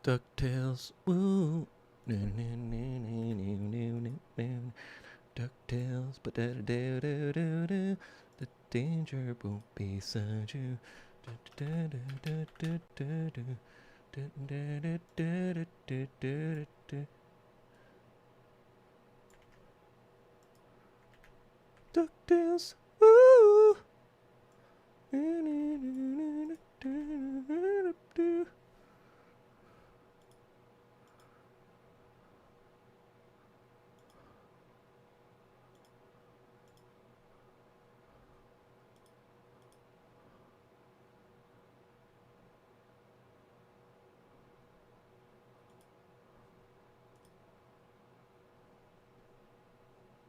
DuckTales, woo. DuckTales, but the danger won't be beside you. DuckTales, woo.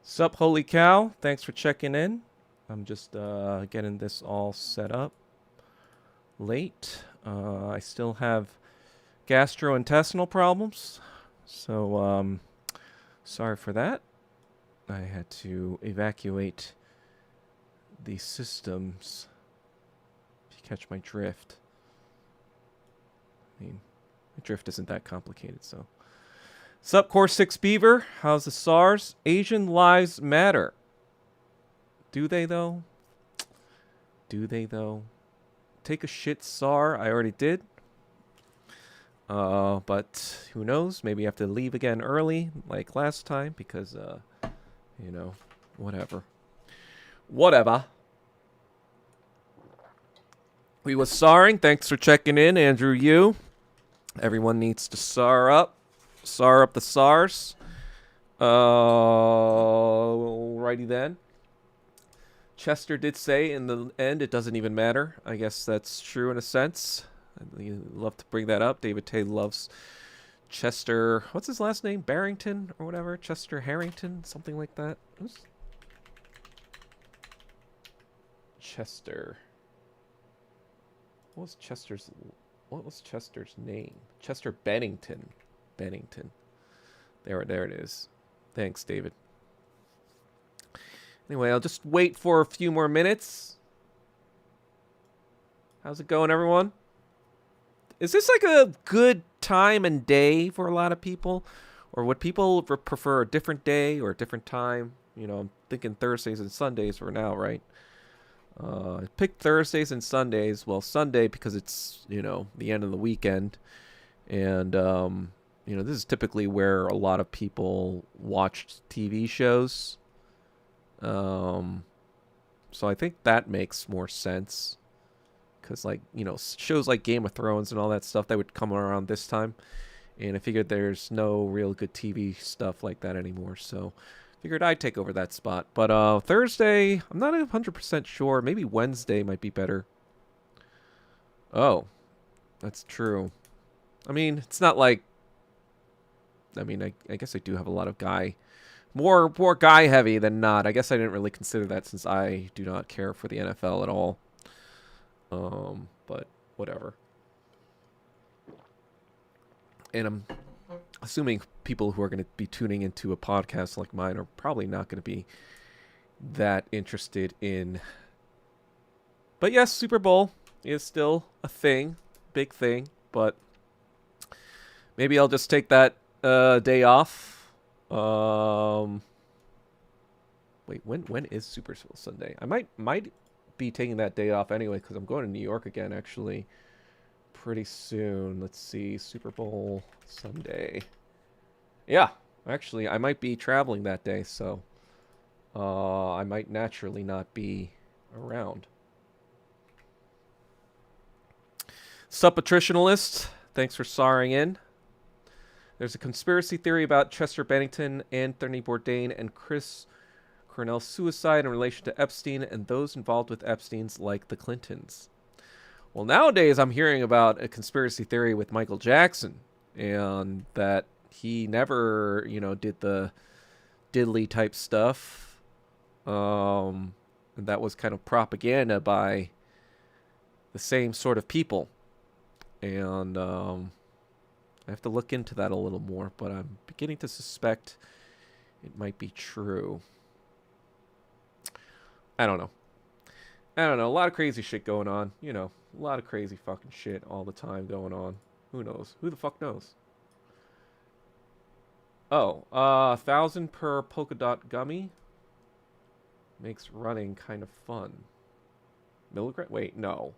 Sup, holy cow. Thanks for checking in. I'm just getting this all set up. Late. I still have gastrointestinal problems. So, sorry for that. I had to evacuate the systems. If you catch my drift. I mean, my drift isn't that complicated, so. Sup, Core 6 Beaver? How's the SARS? Asian lives matter. Do they, though? Do they, though? Take a shit, SAR. I already did. But who knows? Maybe you have to leave again early, like last time, because, you know, whatever. Whatever. We was SARing. Thanks for checking in, Andrew Yu. Everyone needs to SAR up. SAR up the SARS. Alrighty then. Chester did say in the end it doesn't even matter. I guess that's true in a sense. I'd love to bring that up. David Tay loves Chester. What's his last name? Barrington or whatever? Chester Harrington? Something like that. Chester. What was Chester's name? Chester Bennington. Bennington. There it is. Thanks, David. Anyway, I'll just wait for a few more minutes. How's it going, everyone? Is this like a good time and day for a lot of people? Or would people prefer a different day or a different time? You know, I'm thinking Thursdays and Sundays for now, right? I picked Thursdays and Sundays. Well, Sunday because it's, you know, the end of the weekend. And, you know, this is typically where a lot of people watch TV shows. So I think that makes more sense. Because, like, you know, shows like Game of Thrones and all that stuff, that would come around this time. And I figured there's no real good TV stuff like that anymore. So figured I'd take over that spot. But Thursday, I'm not 100% sure. Maybe Wednesday might be better. Oh, that's true. I mean, it's not like... I mean, I guess I do have a lot of more guy heavy than not. I guess I didn't really consider that since I do not care for the NFL at all. But whatever. And I'm assuming people who are going to be tuning into a podcast like mine are probably not going to be that interested in. But yes, Super Bowl is still a thing, big thing. But maybe I'll just take that day off. Wait, when is Super Bowl Sunday? I might be taking that day off anyway because I'm going to New York again actually pretty soon. Let's see, Super Bowl Sunday. Yeah, actually, I might be traveling that day, so I might naturally not be around. Suppatritionalist, thanks for SARing in. There's a conspiracy theory about Chester Bennington, Anthony Bourdain, and Chris Cornell's suicide in relation to Epstein and those involved with Epstein's, like the Clintons. Well, nowadays I'm hearing about a conspiracy theory with Michael Jackson, and that he never, you know, did the diddly type stuff. And that was kind of propaganda by the same sort of people. And I have to look into that a little more, but I'm beginning to suspect it might be true. I don't know. A lot of crazy shit going on. A lot of crazy fucking shit all the time going on. Who knows? Who the fuck knows? Oh, 1,000 per polka dot gummy makes running kind of fun. Milligram? Wait, no.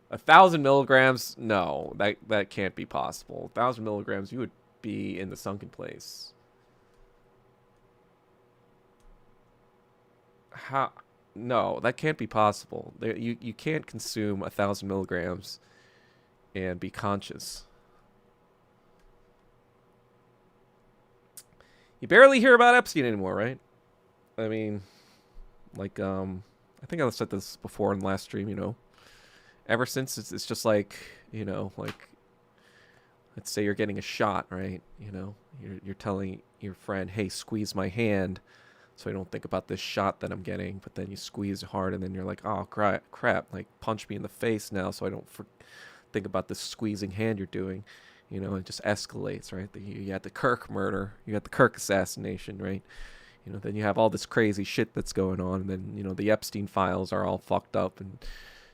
1,000 milligrams? No, that can't be possible. 1,000 milligrams, you would be in the sunken place. How? No, that can't be possible. You can't consume 1,000 milligrams and be conscious. You barely hear about Epstein anymore, right? I mean, like, I think I said this before in the last stream, ever since it's just like, like, let's say you're getting a shot, right? You're telling your friend, hey, squeeze my hand so I don't think about this shot that I'm getting, but then you squeeze hard and then you're like, oh, crap, like, punch me in the face now so I don't think about this squeezing hand you're doing. It just escalates, right? You had the Kirk murder, you got the Kirk assassination, right? Then you have all this crazy shit that's going on, and then, the Epstein files are all fucked up, and,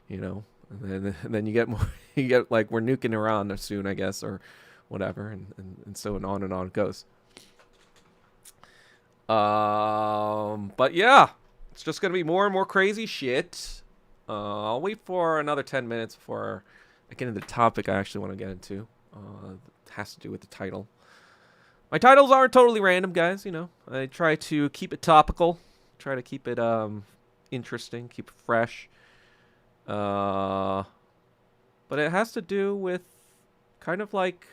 and then you get more, you get, like, we're nuking Iran soon, I guess, or whatever, and so on and on it goes. But yeah, it's just going to be more and more crazy shit. I'll wait for another 10 minutes before I get into the topic I actually want to get into. It has to do with the title. My titles aren't totally random, guys. I try to keep it topical, try to keep it interesting, keep it fresh. But it has to do with kind of like,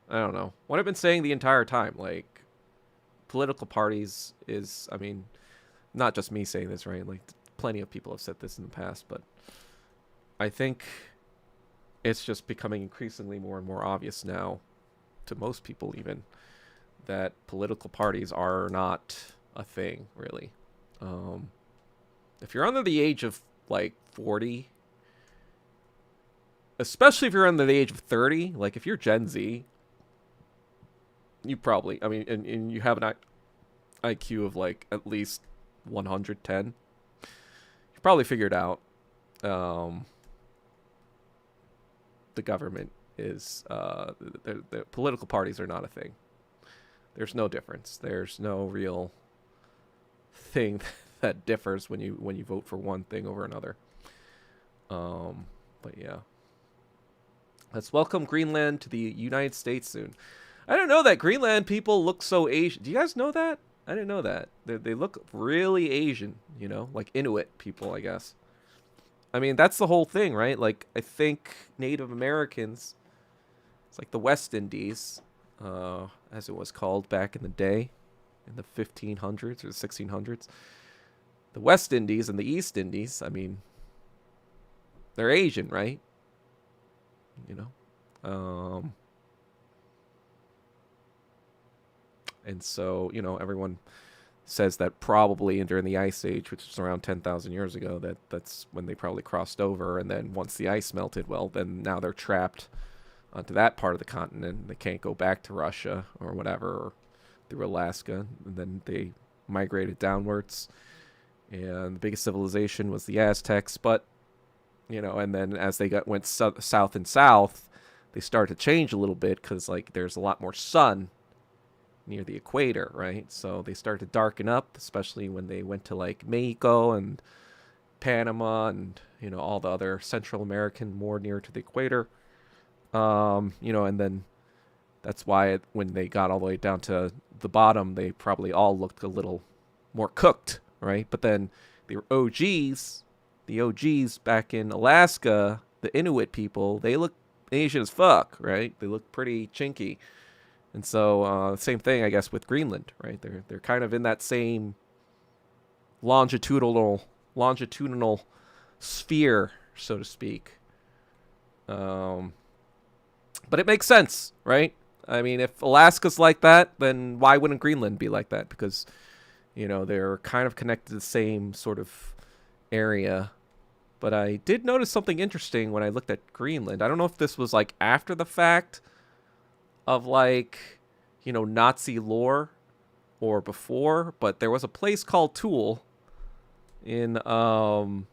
I don't know, what I've been saying the entire time. Like, political parties is, I mean, not just me saying this, right? Like, plenty of people have said this in the past, but I think it's just becoming increasingly more and more obvious now, to most people even, that political parties are not a thing, really. If you're under the age of, like, 40, especially if you're under the age of 30, like, if you're Gen Z, you probably, I mean, and you have an IQ of, like, at least 110, you probably figured out the government is, the political parties are not a thing. There's no difference. There's no real thing that differs when you vote for one thing over another. But yeah. Let's welcome Greenland to the United States soon. I don't know that Greenland people look so Asian. Do you guys know that? I didn't know that. They look really Asian, like Inuit people, I guess. I mean, that's the whole thing, right? Like, I think Native Americans, it's like the West Indies, as it was called back in the day, in the 1500s or the 1600s. The West Indies and the East Indies, I mean, they're Asian, right? And so, everyone says that probably during the Ice Age, which was around 10,000 years ago, that's when they probably crossed over. And then once the ice melted, well, then now they're trapped onto that part of the continent. They can't go back to Russia or whatever, or through Alaska. And then they migrated downwards. And the biggest civilization was the Aztecs. But, and then as they went south and south, they started to change a little bit because, like, there's a lot more sun near the equator, right? So they started to darken up, especially when they went to, like, Mexico and Panama and, all the other Central American more near to the equator. And then that's why when they got all the way down to the bottom, they probably all looked a little more cooked, right? But then the OGs back in Alaska, the Inuit people, they look Asian as fuck, right? They look pretty chinky. And so, same thing, I guess, with Greenland, right? They're kind of in that same longitudinal sphere, so to speak. But it makes sense, right? I mean, if Alaska's like that, then why wouldn't Greenland be like that? Because, they're kind of connected to the same sort of area. But I did notice something interesting when I looked at Greenland. I don't know if this was like after the fact of like, Nazi lore or before, but there was a place called Thule in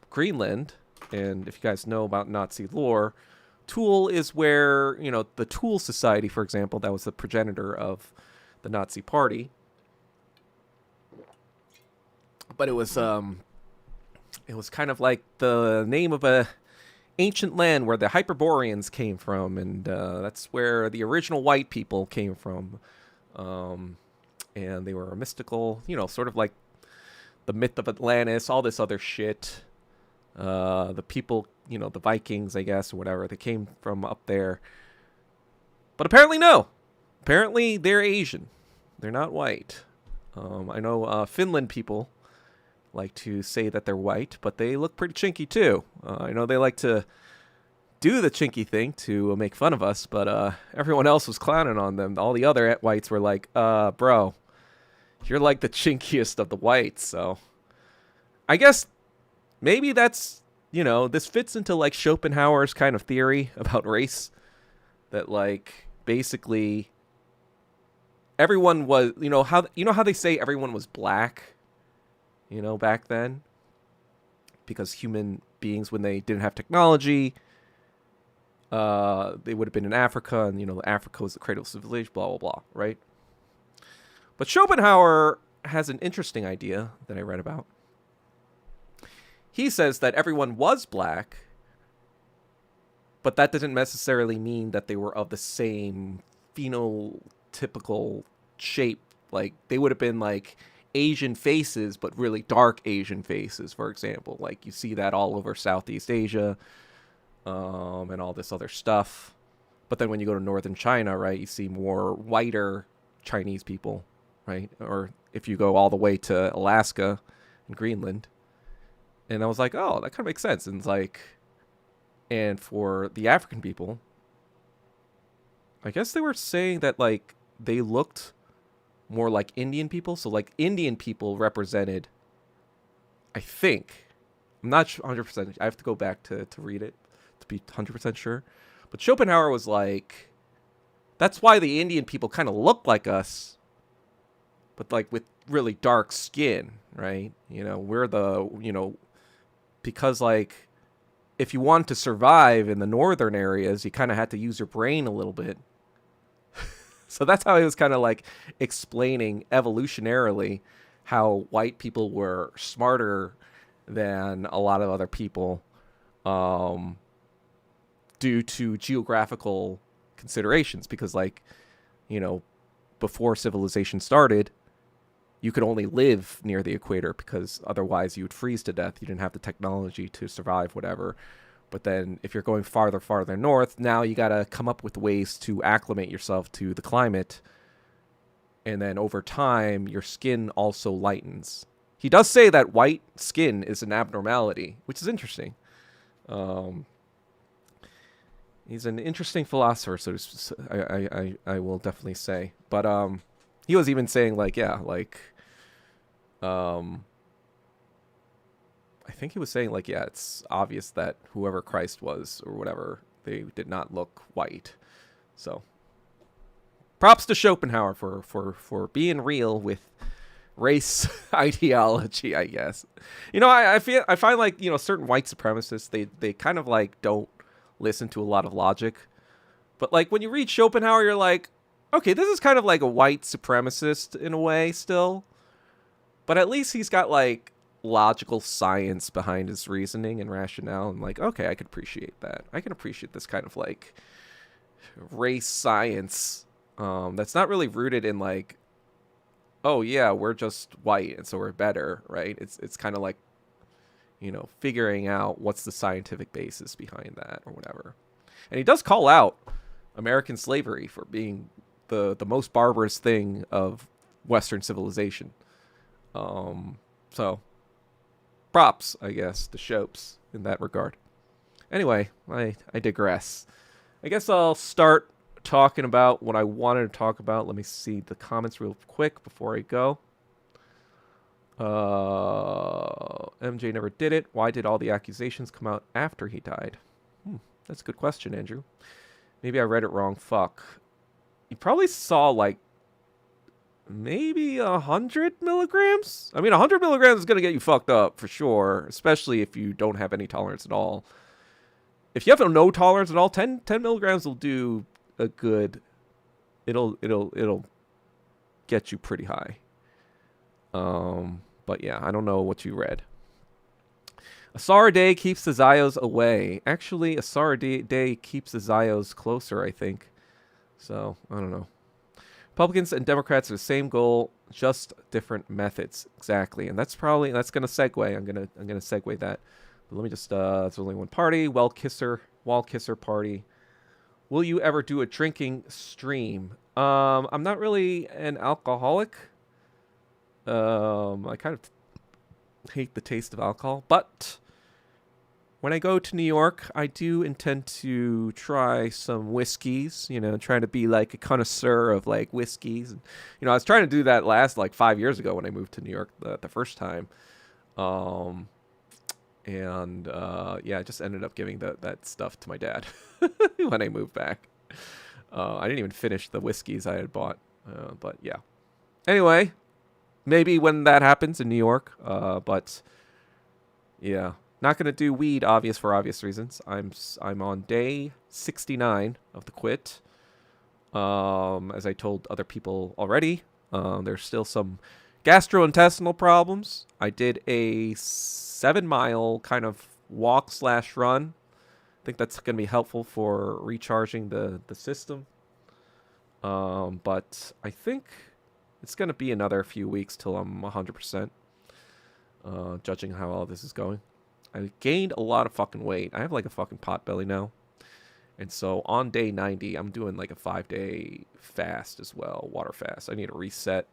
Greenland. And if you guys know about Nazi lore, Thule is where, the Thule Society, for example, that was the progenitor of the Nazi Party. But it was kind of like the name of a ancient land where the Hyperboreans came from, and that's where the original white people came from. And they were a mystical, sort of like the myth of Atlantis, all this other shit. The people, the Vikings, I guess, or whatever, they came from up there. But apparently no. Apparently they're Asian. They're not white. I know Finland people like to say that they're white, but they look pretty chinky too. I know they like to do the chinky thing to make fun of us, but everyone else was clowning on them. All the other whites were like, bro, you're like the chinkiest of the whites. So I guess maybe that's, this fits into like Schopenhauer's kind of theory about race, that like basically everyone was, how they say everyone was black, back then, because human beings, when they didn't have technology, they would have been in Africa, and Africa was the cradle of civilization, blah blah blah, right? But Schopenhauer has an interesting idea that I read about. He says that everyone was black, but that doesn't necessarily mean that they were of the same phenotypical shape. Like, they would have been like Asian faces, but really dark Asian faces, for example. Like, you see that all over Southeast Asia, and all this other stuff. But then when you go to northern China, right, you see more whiter Chinese people, right? Or if you go all the way to Alaska and Greenland. And I was like, oh, that kind of makes sense. And it's like, and for the African people, I guess they were saying that like they looked more like Indian people. So like Indian people represented, I think, I'm not 100%, I have to go back to read it to be 100% sure. But Schopenhauer was like, that's why the Indian people kind of look like us, but like with really dark skin, right? We're the, because like if you wanted to survive in the northern areas, you kind of had to use your brain a little bit. So that's how he was kind of like explaining evolutionarily how white people were smarter than a lot of other people, due to geographical considerations. Because like, before civilization started, you could only live near the equator because otherwise you would freeze to death. You didn't have the technology to survive, whatever. But then if you're going farther north, now you got to come up with ways to acclimate yourself to the climate. And then over time, your skin also lightens. He does say that white skin is an abnormality, which is interesting. He's an interesting philosopher, so I will definitely say. But he was even saying like, yeah, like, I think he was saying like, yeah, it's obvious that whoever Christ was or whatever, they did not look white. So props to Schopenhauer for being real with race ideology, I guess. I find like, certain white supremacists, they kind of like don't listen to a lot of logic. But like when you read Schopenhauer, you're like, okay, this is kind of like a white supremacist in a way still. But at least he's got like logical science behind his reasoning and rationale. And like, okay, I can appreciate that. I can appreciate this kind of like race science that's not really rooted in like, oh yeah, we're just white and so we're better, right? It's kind of like, figuring out what's the scientific basis behind that or whatever. And he does call out American slavery for being the most barbarous thing of Western civilization. So props, I guess, to Shopes in that regard. Anyway, I digress. I guess I'll start talking about what I wanted to talk about. Let me see the comments real quick before I go. MJ never did it. Why did all the accusations come out after he died? That's a good question, Andrew. Maybe I read it wrong. Fuck. You probably saw like maybe 100 milligrams. I mean, 100 milligrams is gonna get you fucked up for sure, especially if you don't have any tolerance at all. If you have no tolerance at all, 10 milligrams will do a good. It'll get you pretty high. But yeah, I don't know what you read. A sour day keeps the Zios away. Actually, a sour day keeps the Zios closer, I think. So, I don't know. Republicans and Democrats have the same goal, just different methods. Exactly. And that's going to segue. I'm going to segue that. But let me just, it's only one party. Wall kisser party. Will you ever do a drinking stream? I'm not really an alcoholic. I kind of hate the taste of alcohol, but when I go to New York, I do intend to try some whiskeys, trying to be like a connoisseur of like whiskeys. And, I was trying to do that last like 5 years ago when I moved to New York the first time. Yeah, I just ended up giving that stuff to my dad when I moved back. I didn't even finish the whiskeys I had bought, but yeah. Anyway, maybe when that happens in New York, but yeah, not gonna do weed, for obvious reasons. I'm on day 69 of the quit. As I told other people already, there's still some gastrointestinal problems. I did a 7-mile kind of walk/run. I think that's gonna be helpful for recharging the system. But I think it's going to be another few weeks till I'm 100%, judging how all this is going. I gained a lot of fucking weight. I have like a fucking pot belly now. And so on day 90, I'm doing like a 5-day fast as well, water fast. I need to reset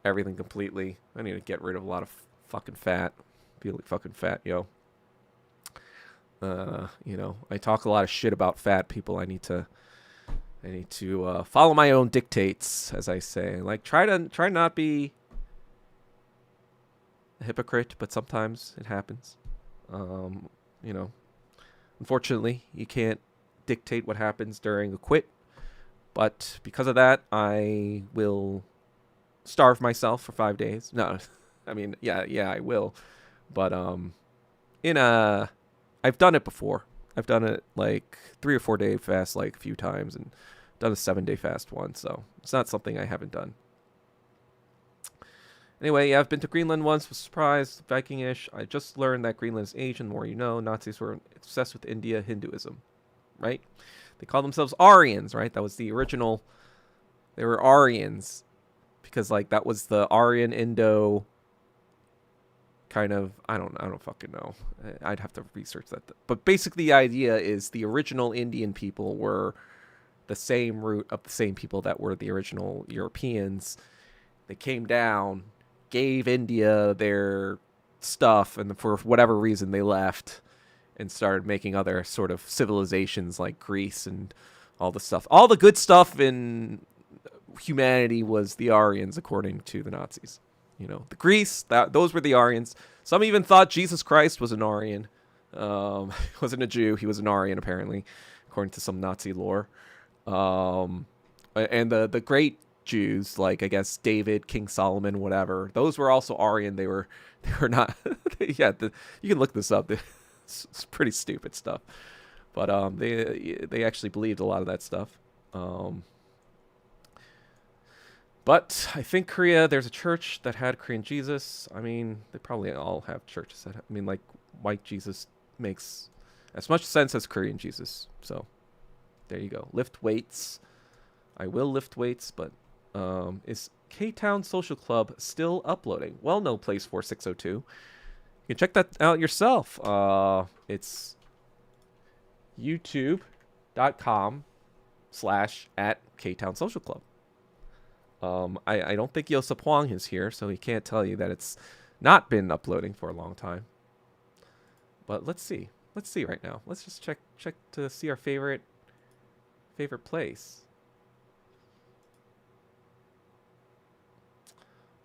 everything completely. I need to get rid of a lot of fucking fat. Feel like fucking fat, yo. I talk a lot of shit about fat people. I need to follow my own dictates, as I say. Like, try not be a hypocrite, but sometimes it happens. Unfortunately, you can't dictate what happens during a quit. But because of that, I will starve myself for 5 days. No, I mean, yeah, I will. But I've done it before. I've done it like 3 or 4 day fast like a few times, and done a 7-day fast once, so it's not something I haven't done. Anyway, yeah, I've been to Greenland once, was surprised, Viking-ish. I just learned that Greenland is Asian, the more you know. Nazis were obsessed with India, Hinduism, right? They called themselves Aryans, right? That was the original. They were Aryans because like that was the Aryan Indo kind of, I don't fucking know. I'd have to research that. But basically the idea is the original Indian people were the same root of the same people that were the original Europeans. They came down, gave India their stuff, and for whatever reason they left and started making other sort of civilizations like Greece and all the stuff. All the good stuff in humanity was the Aryans, according to the Nazis. The Greece, those were the Aryans. Some even thought Jesus Christ was an Aryan. He wasn't a Jew. He was an Aryan, apparently, according to some Nazi lore. And the great Jews, like I guess David, King Solomon, whatever, those were also Aryan. They were not. Yeah, you can look this up. It's pretty stupid stuff, but they actually believed a lot of that stuff. But I think Korea, there's a church that had Korean Jesus. I mean, they probably all have churches that. Like white Jesus makes as much sense as Korean Jesus. So there you go. Lift weights. I will lift weights, but is K-Town Social Club still uploading? Well, no, Place 4602. You can check that out yourself. It's youtube.com/@K-Town Social Club. I don't think Yosep Wong is here, so he can't tell you that it's not been uploading for a long time. But let's see. Let's see right now. Let's just check to see our favorite favorite place.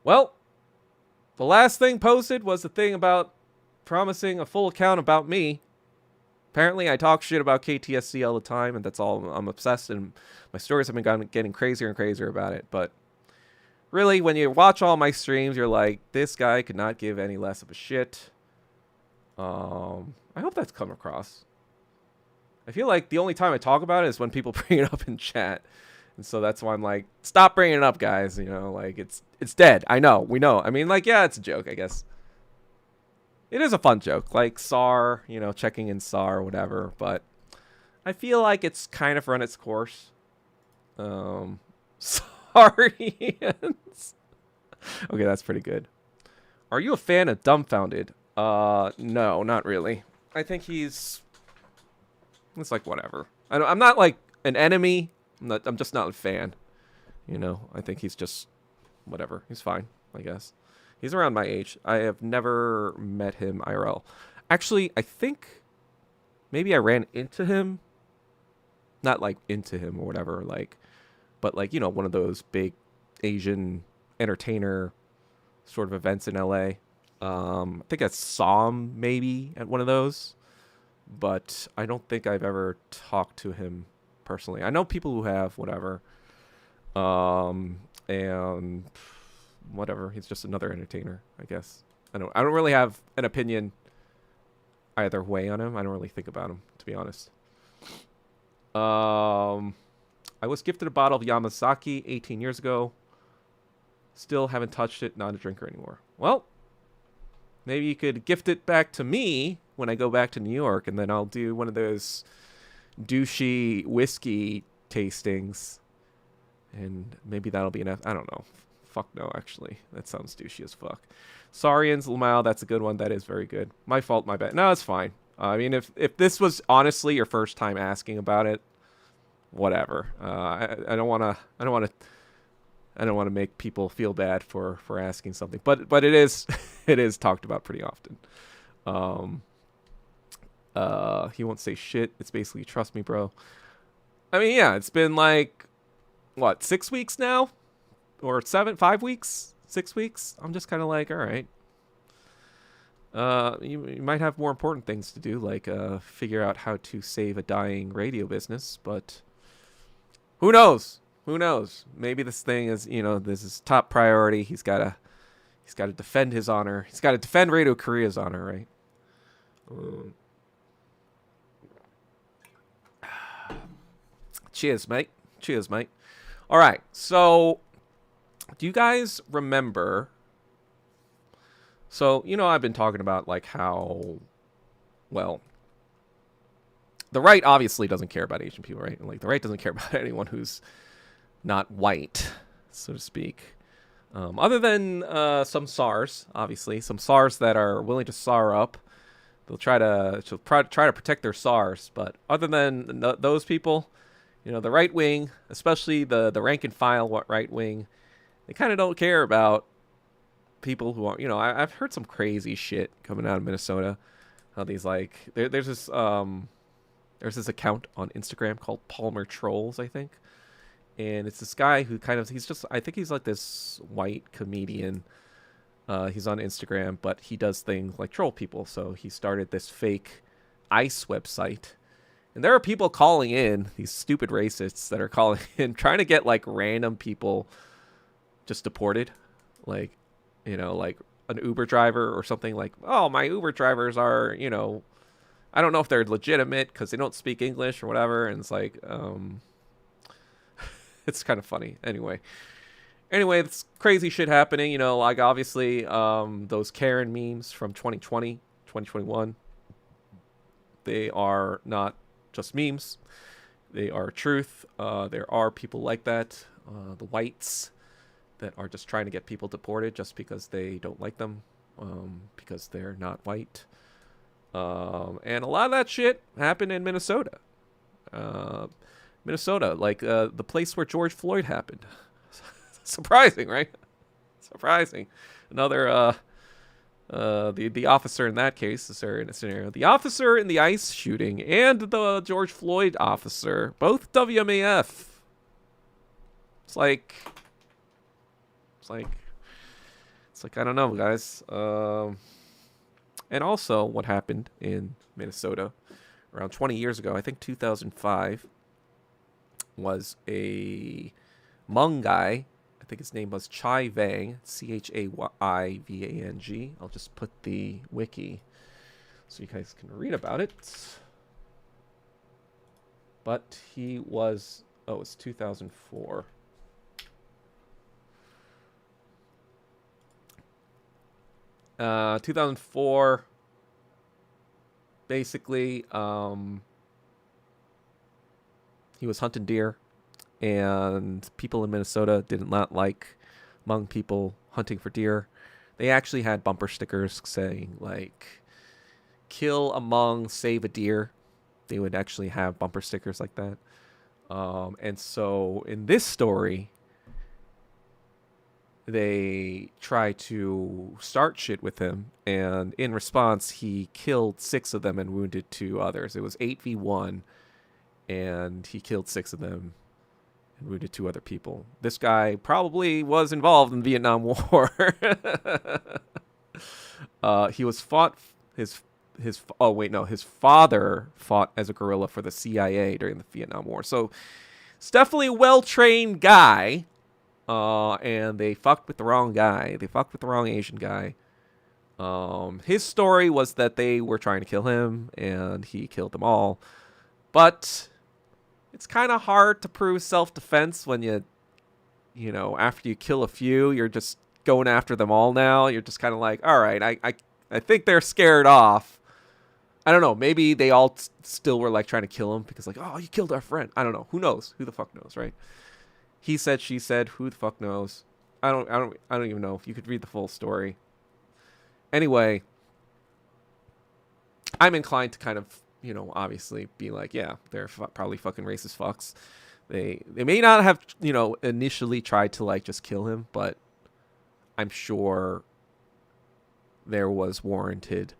Well, the last thing posted was the thing about promising a full account about me. Apparently, I talk shit about KTSC all the time, and that's all. I'm obsessed, and my stories have been getting crazier and crazier about it. But really, when you watch all my streams, you're like, this guy could not give any less of a shit. I hope that's come across. I feel like the only time I talk about it is when people bring it up in chat. And so that's why I'm like, stop bringing it up, guys. You know, like, it's dead. I know. We know. I mean, like, yeah, it's a joke, I guess. It is a fun joke. Like, SAR, you know, checking in SAR or whatever. But I feel like it's kind of run its course. Sorry. Okay, that's pretty good. Are you a fan of Dumbfounded? No, not really. I think it's like, whatever. I'm not, like, an enemy. I'm just not a fan. You know, I think he's just whatever. He's fine, I guess. He's around my age. I have never met him IRL. Actually, I think maybe I ran into him. Not like into him or whatever, like, but like, you know, one of those big Asian entertainer sort of events in LA. I think I saw him maybe at one of those, but I don't think I've ever talked to him personally. I know people who have, whatever. And whatever, he's just another entertainer, I guess. I don't really have an opinion either way on him. I don't really think about him, to be honest. I was gifted a bottle of Yamazaki 18 years ago. Still haven't touched it, not a drinker anymore. Well, maybe you could gift it back to me when I go back to New York, and then I'll do one of those douchey whiskey tastings. And maybe that'll be enough. I don't know. Fuck no, actually. That sounds douchey as fuck. Saurians, Lamau, that's a good one. That is very good. My fault, my bad. No, it's fine. I mean, if this was honestly your first time asking about it, whatever. I don't want to make people feel bad for asking something. But it is it is talked about pretty often. He won't say shit. It's basically trust me, bro. I mean, yeah, it's been like what, 6 weeks now? Or 5 weeks? 6 weeks? I'm just kind of like, all right. You might have more important things to do, like figure out how to save a dying radio business, but who knows? Who knows? Maybe this thing is, you know, this is top priority. He's got to defend his honor. He's got to defend Radio Korea's honor, right? Cheers, mate. Cheers, mate. All right. So, do you guys remember? So, you know, I've been talking about like how, well, the right obviously doesn't care about Asian people, right? Like the right doesn't care about anyone who's not white, so to speak. Other than some SARs, obviously, some SARs that are willing to SAR up. They'll try to protect their SARs. But other than those people, you know, the right wing, especially the rank and file right wing, they kind of don't care about people who are, you know, I've heard some crazy shit coming out of Minnesota. How these like there's this account on Instagram called Palmer Trolls, I think. And it's this guy who I think he's like this white comedian. He's on Instagram, but he does things like troll people. So he started this fake ICE website. And there are people calling in, these stupid racists that are calling in, trying to get like random people just deported. Like, you know, like an Uber driver or something, like, oh, my Uber drivers are, you know, I don't know if they're legitimate because they don't speak English or whatever. And it's like, it's kind of funny. Anyway, it's crazy shit happening. You know, like obviously those Karen memes from 2020, 2021, they are not just memes. They are truth. There are people like that, the whites that are just trying to get people deported just because they don't like them, because they're not white. And a lot of that shit happened in Minnesota. Like the place where George Floyd happened. Surprising, right? Surprising. Another The officer in that case, in a scenario, the officer in the ICE shooting and the George Floyd officer, both WMAF. It's like, it's like, it's like I don't know, guys. And also, what happened in Minnesota around 20 years ago, I think 2005, was a Hmong guy. I think his name was Chai Vang, Chaivang. I'll just put the wiki so you guys can read about it. But he was, oh, it's 2004. Uh, 2004, basically, he was hunting deer, and people in Minnesota did not like Hmong people hunting for deer. They actually had bumper stickers saying, like, kill a Hmong, save a deer. They would actually have bumper stickers like that. And so in this story, they try to start shit with him, and in response, he killed 6 of them and wounded 2 others. It was 8v1, and he killed 6 of them and wounded 2 other people. This guy probably was involved in the Vietnam War. He was fought his oh wait, no, his father fought as a guerrilla for the CIA during the Vietnam War. So it's definitely a well-trained guy. And they fucked with the wrong guy. They fucked with the wrong Asian guy. His story was that they were trying to kill him, and he killed them all. But it's kind of hard to prove self-defense when you know, after you kill a few, you're just going after them all now. You're just kind of like, all right, I think they're scared off. I don't know. Maybe they all still were like trying to kill him because like, oh, you killed our friend. I don't know. Who knows? Who the fuck knows, right? He said, she said, who the fuck knows? I don't even know. You could read the full story. Anyway, I'm inclined to kind of, you know, obviously be like, yeah, they're probably fucking racist fucks. They may not have, you know, initially tried to like just kill him, but I'm sure there was warranted,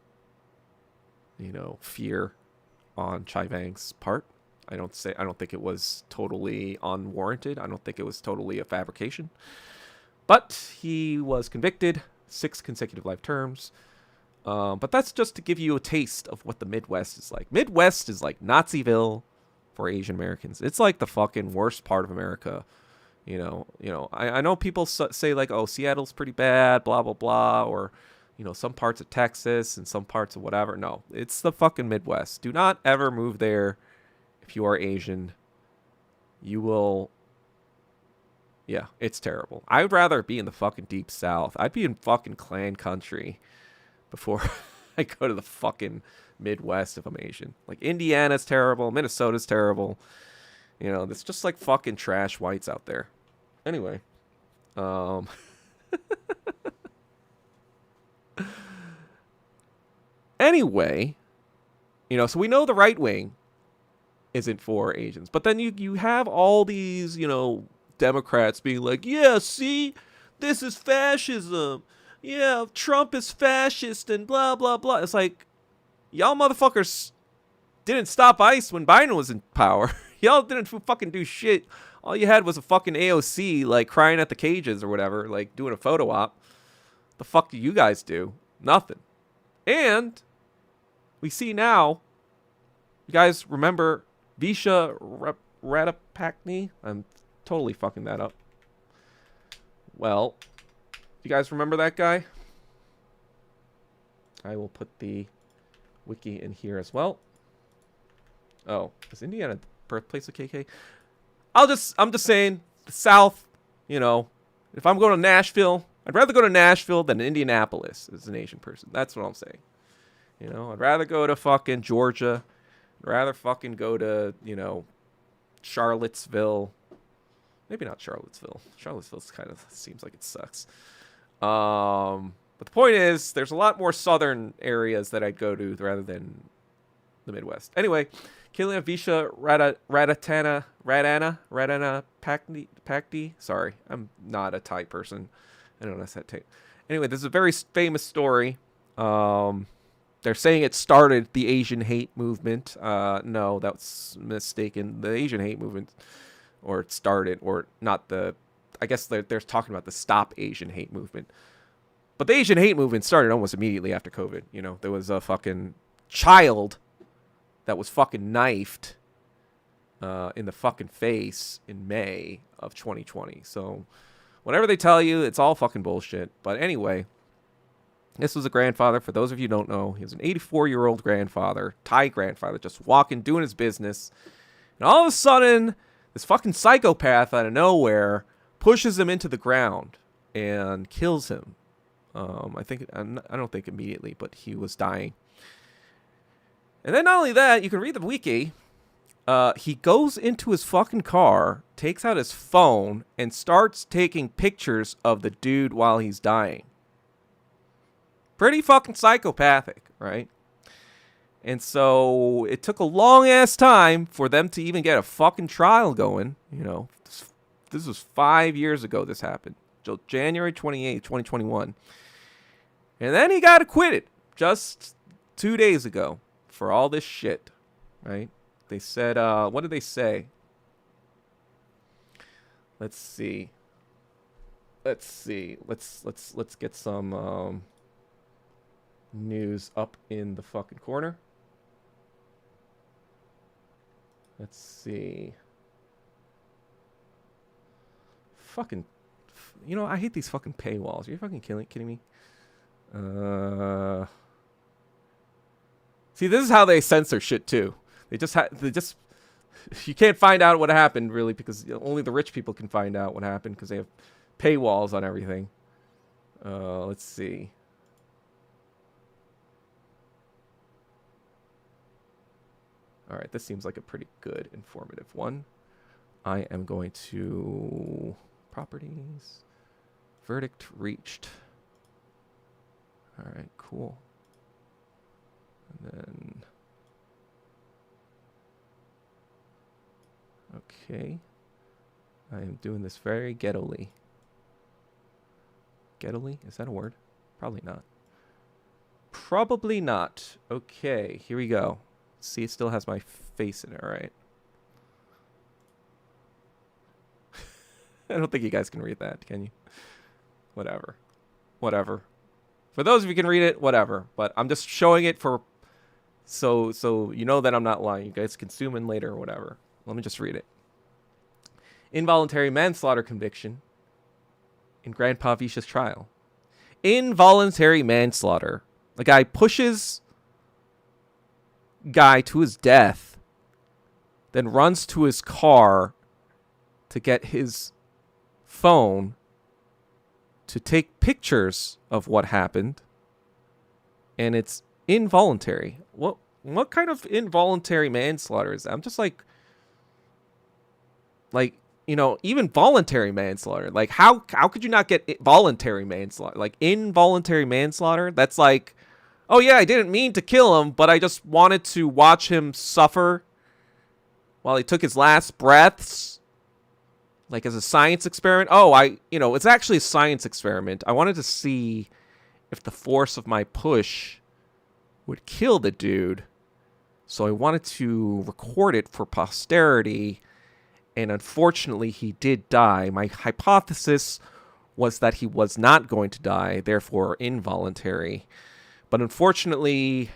you know, fear on Chai Vang's part. I don't think it was totally unwarranted. I don't think it was totally a fabrication. But he was convicted, 6 consecutive life terms. But that's just to give you a taste of what the Midwest is like. Midwest is like Naziville for Asian Americans. It's like the fucking worst part of America. You know. I know people say like, oh, Seattle's pretty bad, blah blah blah, or you know, some parts of Texas and some parts of whatever. No, it's the fucking Midwest. Do not ever move there. If you are Asian, you will... Yeah, it's terrible. I would rather be in the fucking deep south. I'd be in fucking Klan country before I go to the fucking Midwest if I'm Asian. Like, Indiana's terrible. Minnesota's terrible. You know, it's just like fucking trash whites out there. Anyway. Anyway, you know, so we know the right wing isn't for Asians. But then you have all these, you know, Democrats being like, yeah, see, this is fascism. Yeah, Trump is fascist and blah, blah, blah. It's like, y'all motherfuckers didn't stop ICE when Biden was in power. Y'all didn't fucking do shit. All you had was a fucking AOC, like, crying at the cages or whatever, like, doing a photo op. The fuck do you guys do? Nothing. And we see now, you guys remember Visha Ratapakni? I'm totally fucking that up. Well, you guys remember that guy? I will put the wiki in here as well. Oh, is Indiana the birthplace of KK? I'm just saying, the South, you know, if I'm going to Nashville, I'd rather go to Nashville than Indianapolis as an Asian person. That's what I'm saying. You know, I'd rather go to fucking Georgia. I'd rather fucking go to, you know, Charlottesville. Maybe not Charlottesville. Charlottesville kind of seems like it sucks. But the point is, there's a lot more southern areas that I'd go to rather than the Midwest. Anyway, killing of Visha Radana Pakdi. Sorry, I'm not a Thai person. I don't know how to say. Anyway, this is a very famous story They're saying it started the Asian hate movement. No, that's mistaken. The Asian hate movement, or it started, or not the. I guess they're talking about the Stop Asian Hate movement. But the Asian hate movement started almost immediately after COVID. You know, there was a fucking child that was fucking knifed in the fucking face in May of 2020. So whatever they tell you, it's all fucking bullshit. But anyway, this was a grandfather. For those of you who don't know, he was an 84-year-old grandfather, Thai grandfather, just walking, doing his business. And all of a sudden, this fucking psychopath out of nowhere pushes him into the ground and kills him. I don't think immediately, but he was dying. And then not only that, you can read the wiki. He goes into his fucking car, takes out his phone, and starts taking pictures of the dude while he's dying. Pretty fucking psychopathic, right? And so it took a long ass time for them to even get a fucking trial going. You know, this was 5 years ago this happened. January 28th, 2021. And then he got acquitted just 2 days ago for all this shit, right? They said, what did they say? Let's see. Let's get some news up in the fucking corner. Let's see. Fucking, you know, I hate these fucking paywalls. Are you fucking kidding me? See, this is how they censor shit too. They just you can't find out what happened really because only the rich people can find out what happened because they have paywalls on everything. Let's see. All right, this seems like a pretty good, informative one. I am going to properties, verdict reached. All right, cool. And then, okay. I am doing this very ghetto-ly. Ghetto-ly? Is that a word? Probably not. Probably not. Okay, here we go. See, it still has my face in it, all right? I don't think you guys can read that, can you? Whatever. For those of you who can read it, whatever. But I'm just showing it for so you know that I'm not lying. You guys can zoom in later or whatever. Let me just read it. Involuntary manslaughter conviction in Grandpa Visha's trial. Involuntary manslaughter. The guy pushes guy to his death, then runs to his car to get his phone to take pictures of what happened, and it's involuntary. What kind of involuntary manslaughter is that? I'm just like, you know, even voluntary manslaughter. Like, how could you not get voluntary manslaughter? Like, involuntary manslaughter? That's like, oh yeah, I didn't mean to kill him, but I just wanted to watch him suffer while he took his last breaths. Like, as a science experiment. Oh, it's actually a science experiment. I wanted to see if the force of my push would kill the dude. So I wanted to record it for posterity. And unfortunately, he did die. My hypothesis was that he was not going to die, therefore involuntary. But unfortunately,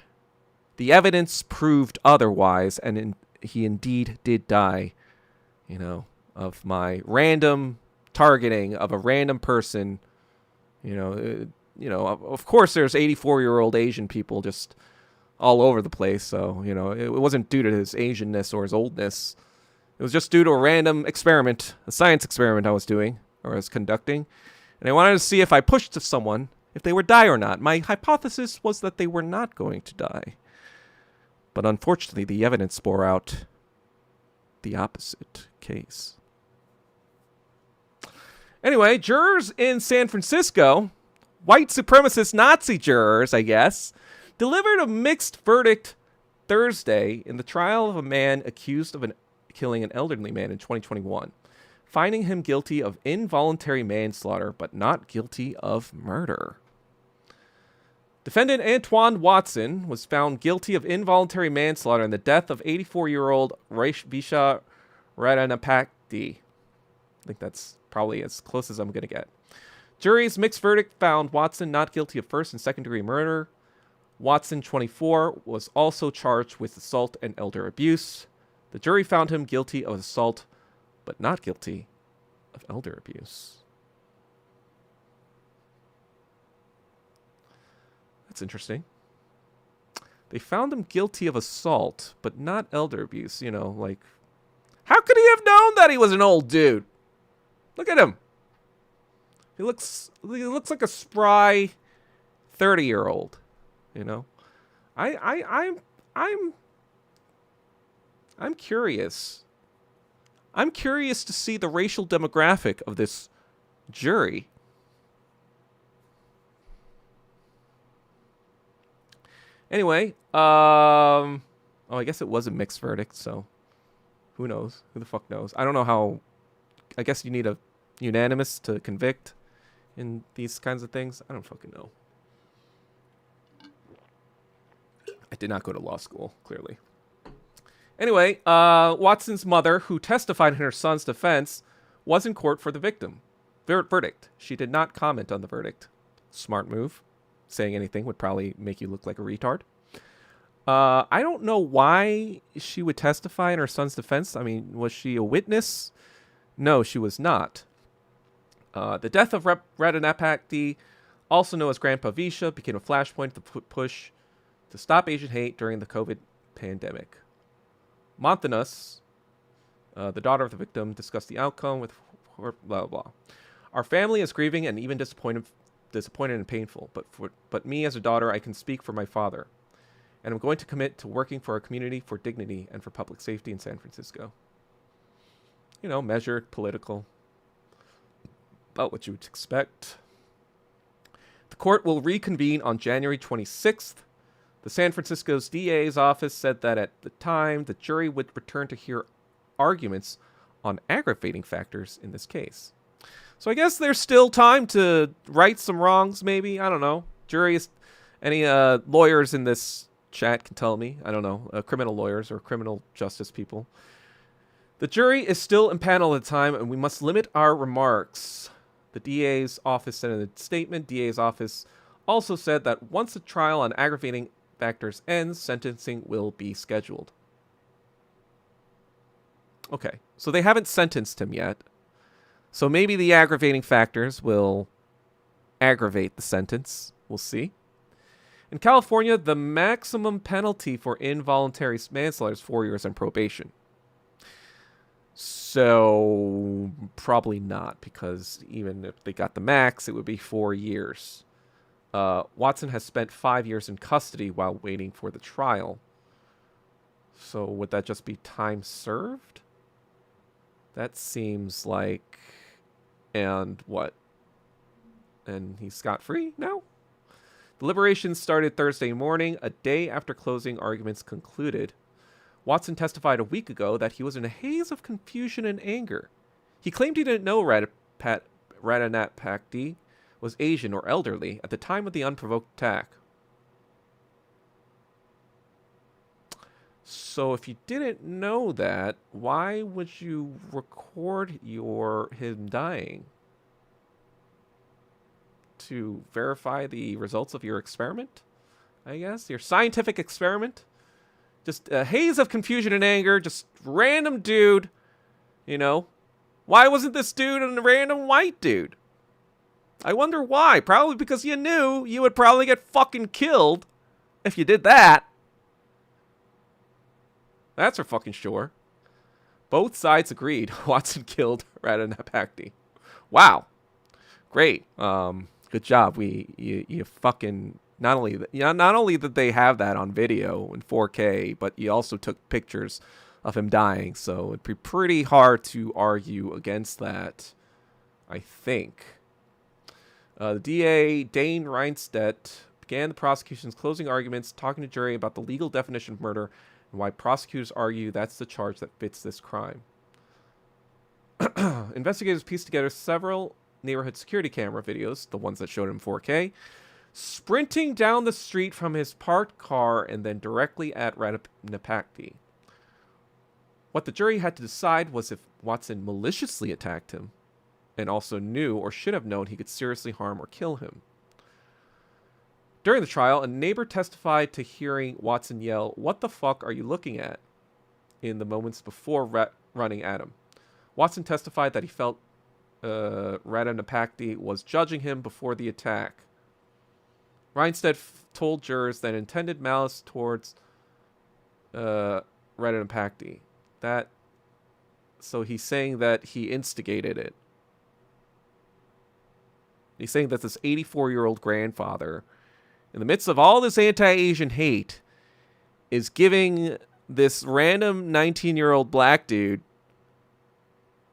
the evidence proved otherwise, and he indeed did die, you know, of my random targeting of a random person. Of course, there's 84-year-old Asian people just all over the place. So, you know, it wasn't due to his Asianness or his oldness. It was just due to a random experiment, a science experiment I was doing or I was conducting. And I wanted to see if I pushed to someone, if they would die or not. My hypothesis was that they were not going to die. But unfortunately, the evidence bore out the opposite case. Anyway, jurors in San Francisco, white supremacist Nazi jurors, I guess, delivered a mixed verdict Thursday in the trial of a man accused of killing an elderly man in 2021, finding him guilty of involuntary manslaughter, but not guilty of murder. Defendant Antoine Watson was found guilty of involuntary manslaughter in the death of 84-year-old Visha Radanapakdi. I think that's probably as close as I'm going to get. Jury's mixed verdict found Watson not guilty of first and second degree murder. Watson, 24, was also charged with assault and elder abuse. The jury found him guilty of assault, but not guilty of elder abuse. That's interesting. They found him guilty of assault, but not elder abuse. You know, like, how could he have known that he was an old dude? Look at him. He looks like a spry 30-year-old. You know, I'm curious. I'm curious to see the racial demographic of this jury. Anyway, oh, I guess it was a mixed verdict, so who knows? Who the fuck knows? I don't know how. I guess you need a unanimous to convict in these kinds of things. I don't fucking know. I did not go to law school, clearly. Anyway, Watson's mother, who testified in her son's defense, was in court for the victim. Verdict. She did not comment on the verdict. Smart move. Saying anything would probably make you look like a retard. I don't know why she would testify in her son's defense. I mean, was she a witness? No, she was not. The death of Radanapakdi, also known as Grandpa Visha, became a flashpoint to push to stop Asian hate during the COVID pandemic. Montanus, the daughter of the victim, discussed the outcome with her, blah, blah, blah. Our family is grieving and even disappointed and painful, but me as a daughter, I can speak for my father. And I'm going to commit to working for our community, for dignity, and for public safety in San Francisco. You know, measured, political. About what you would expect. The court will reconvene on January 26th. The San Francisco's DA's office said that at the time, the jury would return to hear arguments on aggravating factors in this case. So I guess there's still time to right some wrongs, maybe. I don't know. Juries, any lawyers in this chat can tell me. I don't know. Criminal lawyers or criminal justice people. The jury is still impaneled at the time, and we must limit our remarks. The DA's office said in a statement. DA's office also said that once the trial on aggravating factors ends, sentencing will be scheduled. Okay, so they haven't sentenced him yet. So maybe the aggravating factors will aggravate the sentence. We'll see. In California, the maximum penalty for involuntary manslaughter is 4 years on probation. So probably not, because even if they got the max, it would be 4 years. Watson has spent 5 years in custody while waiting for the trial. So would that just be time served? That seems like... And what? And he's scot-free now? Deliberations started Thursday morning, a day after closing arguments concluded. Watson testified a week ago that he was in a haze of confusion and anger. He claimed he didn't know Radanapakdi was Asian or elderly at the time of the unprovoked attack. So if you didn't know that, why would you record him dying? To verify the results of your experiment, I guess? Your scientific experiment? Just a haze of confusion and anger, just random dude, you know? Why wasn't this dude a random white dude? I wonder why. Probably because you knew you would probably get fucking killed if you did that. That's for fucking sure. Both sides agreed Watson killed Radanapakdi. Wow. Great. Good job. You fucking not only did they have that on video in 4K, but you also took pictures of him dying. So it'd be pretty hard to argue against that, I think. The DA, Dane Reinstedt, began the prosecution's closing arguments, talking to jury about the legal definition of murder and why prosecutors argue that's the charge that fits this crime. Investigators pieced together several neighborhood security camera videos, the ones that showed him 4K, sprinting down the street from his parked car and then directly at Radapakti. What the jury had to decide was if Watson maliciously attacked him and also knew or should have known he could seriously harm or kill him. During the trial, a neighbor testified to hearing Watson yell, "What the fuck are you looking at?" in the moments before running at him. Watson testified that he felt Radapakti was judging him before the attack. Reinstead told jurors that intended malice towards Radapakti. So he's saying that he instigated it. He's saying that this 84-year-old grandfather, in the midst of all this anti-Asian hate, is giving this random 19-year-old black dude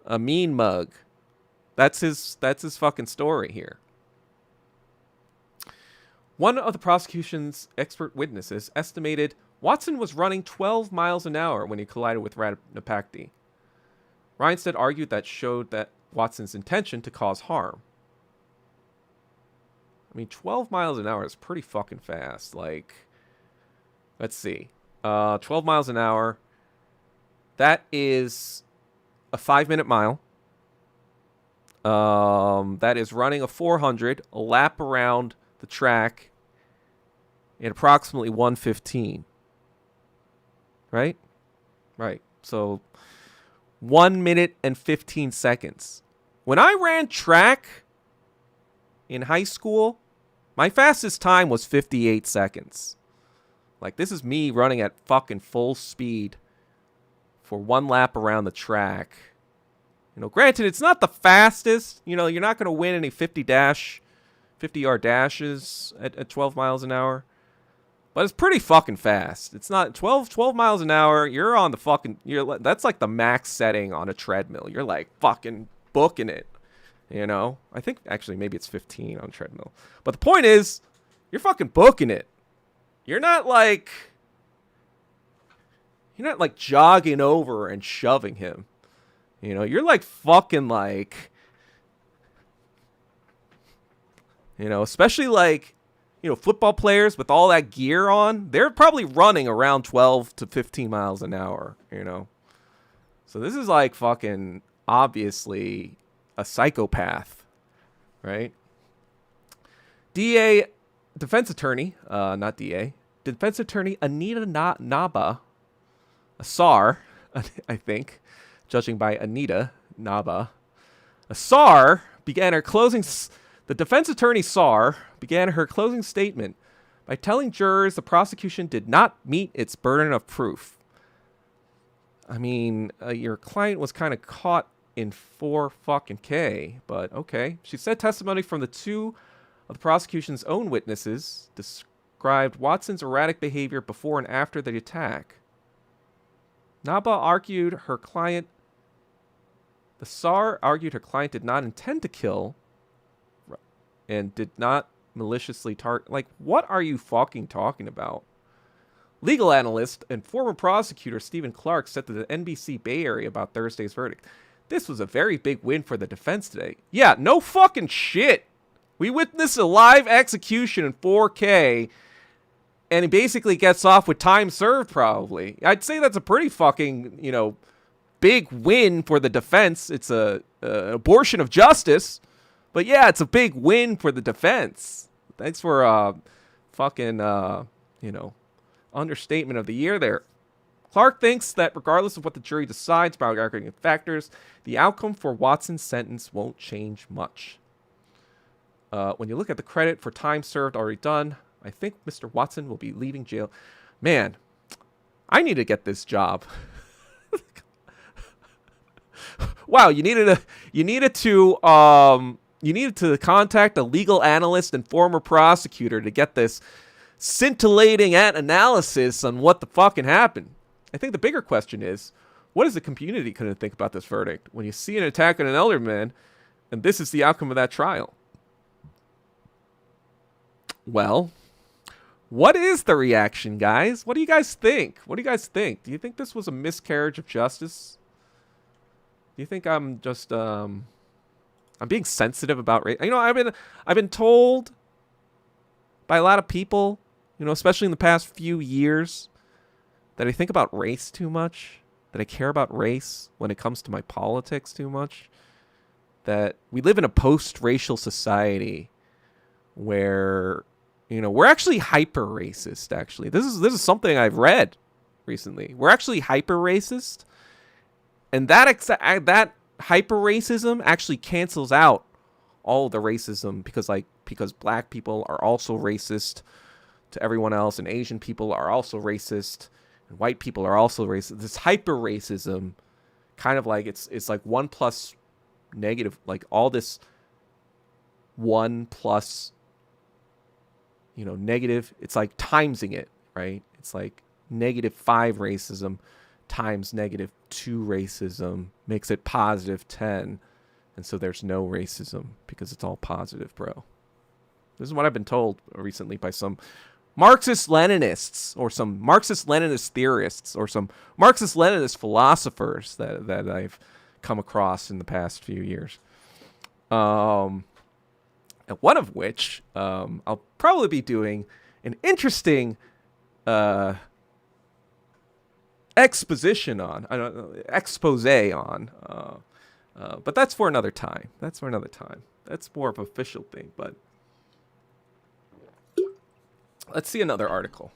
a mean mug. That's his fucking story here. One of the prosecution's expert witnesses estimated Watson was running 12 miles an hour when he collided with Radapakti. Reinstead argued that showed that Watson's intention to cause harm. I mean, 12 miles an hour is pretty fucking fast. Like, let's see. 12 miles an hour. That is a 5-minute mile. That is running a 400, a lap around the track in approximately 1:15. Right? Right. So 1 minute and 15 seconds. When I ran track in high school, my fastest time was 58 seconds. Like, this is me running at fucking full speed for one lap around the track. You know, granted, it's not the fastest. You know, you're not going to win any 50-yard dashes at 12 miles an hour. But it's pretty fucking fast. It's not 12 miles an hour. You're on the fucking, that's like the max setting on a treadmill. You're like fucking booking it. You know, I think actually maybe it's 15 on treadmill. But the point is, you're fucking booking it. You're not like jogging over and shoving him. You know, you're like fucking like, you know, especially like, you know, football players with all that gear on, they're probably running around 12 to 15 miles an hour, you know. So this is like fucking obviously a psychopath, right? Defense attorney Anita Naba, a SAR, I think, judging by Anita Naba, a SAR began her closing. The defense attorney SAR began her closing statement by telling jurors the prosecution did not meet its burden of proof. I mean, your client was kind of caught in 4 fucking K, but okay. She said testimony from the 2 of the prosecution's own witnesses described Watson's erratic behavior before and after the attack. Naba argued her client. The SAR argued her client did not intend to kill and did not maliciously target. Like, what are you fucking talking about? Legal analyst and former prosecutor Stephen Clark said to the NBC Bay Area about Thursday's verdict, "This was a very big win for the defense today." Yeah, no fucking shit. We witnessed a live execution in 4K, and he basically gets off with time served, probably. I'd say that's a pretty fucking, you know, big win for the defense. It's a abortion of justice. But yeah, it's a big win for the defense. Thanks for fucking, you know, understatement of the year there. Clark thinks that regardless of what the jury decides about aggregate factors, the outcome for Watson's sentence won't change much. When you look at the credit for time served already done, I think Mr. Watson will be leaving jail. Man, I need to get this job. Wow, you needed to contact a legal analyst and former prosecutor to get this scintillating analysis on what the fucking happened. I think the bigger question is, what is the community going to think about this verdict when you see an attack on an elder man and this is the outcome of that trial? Well, what is the reaction, guys? What do you guys think? Do you think this was a miscarriage of justice? Do you think I'm just I'm being sensitive about race? You know, I've been told by a lot of people, especially in the past few years, that I think about race too much, that I care about race when it comes to my politics too much, that we live in a post-racial society where, we're actually hyper-racist, actually. This is something I've read recently. We're actually hyper-racist, and that hyper-racism actually cancels out all the racism because black people are also racist to everyone else, and Asian people are also racist, and white people are also racist. This hyper-racism, kind of like it's like 1 plus negative, like all this 1 plus negative, it's like timesing it, right? It's like -5 racism times -2 racism makes it +10, and so there's no racism because it's all positive, bro. This is what I've been told recently by some Marxist-Leninists, or some Marxist-Leninist theorists, or some Marxist-Leninist philosophers that I've come across in the past few years. And one of which I'll probably be doing an interesting exposition on. I don't know, expose on. But that's for another time. That's more of an official thing. But let's see another article.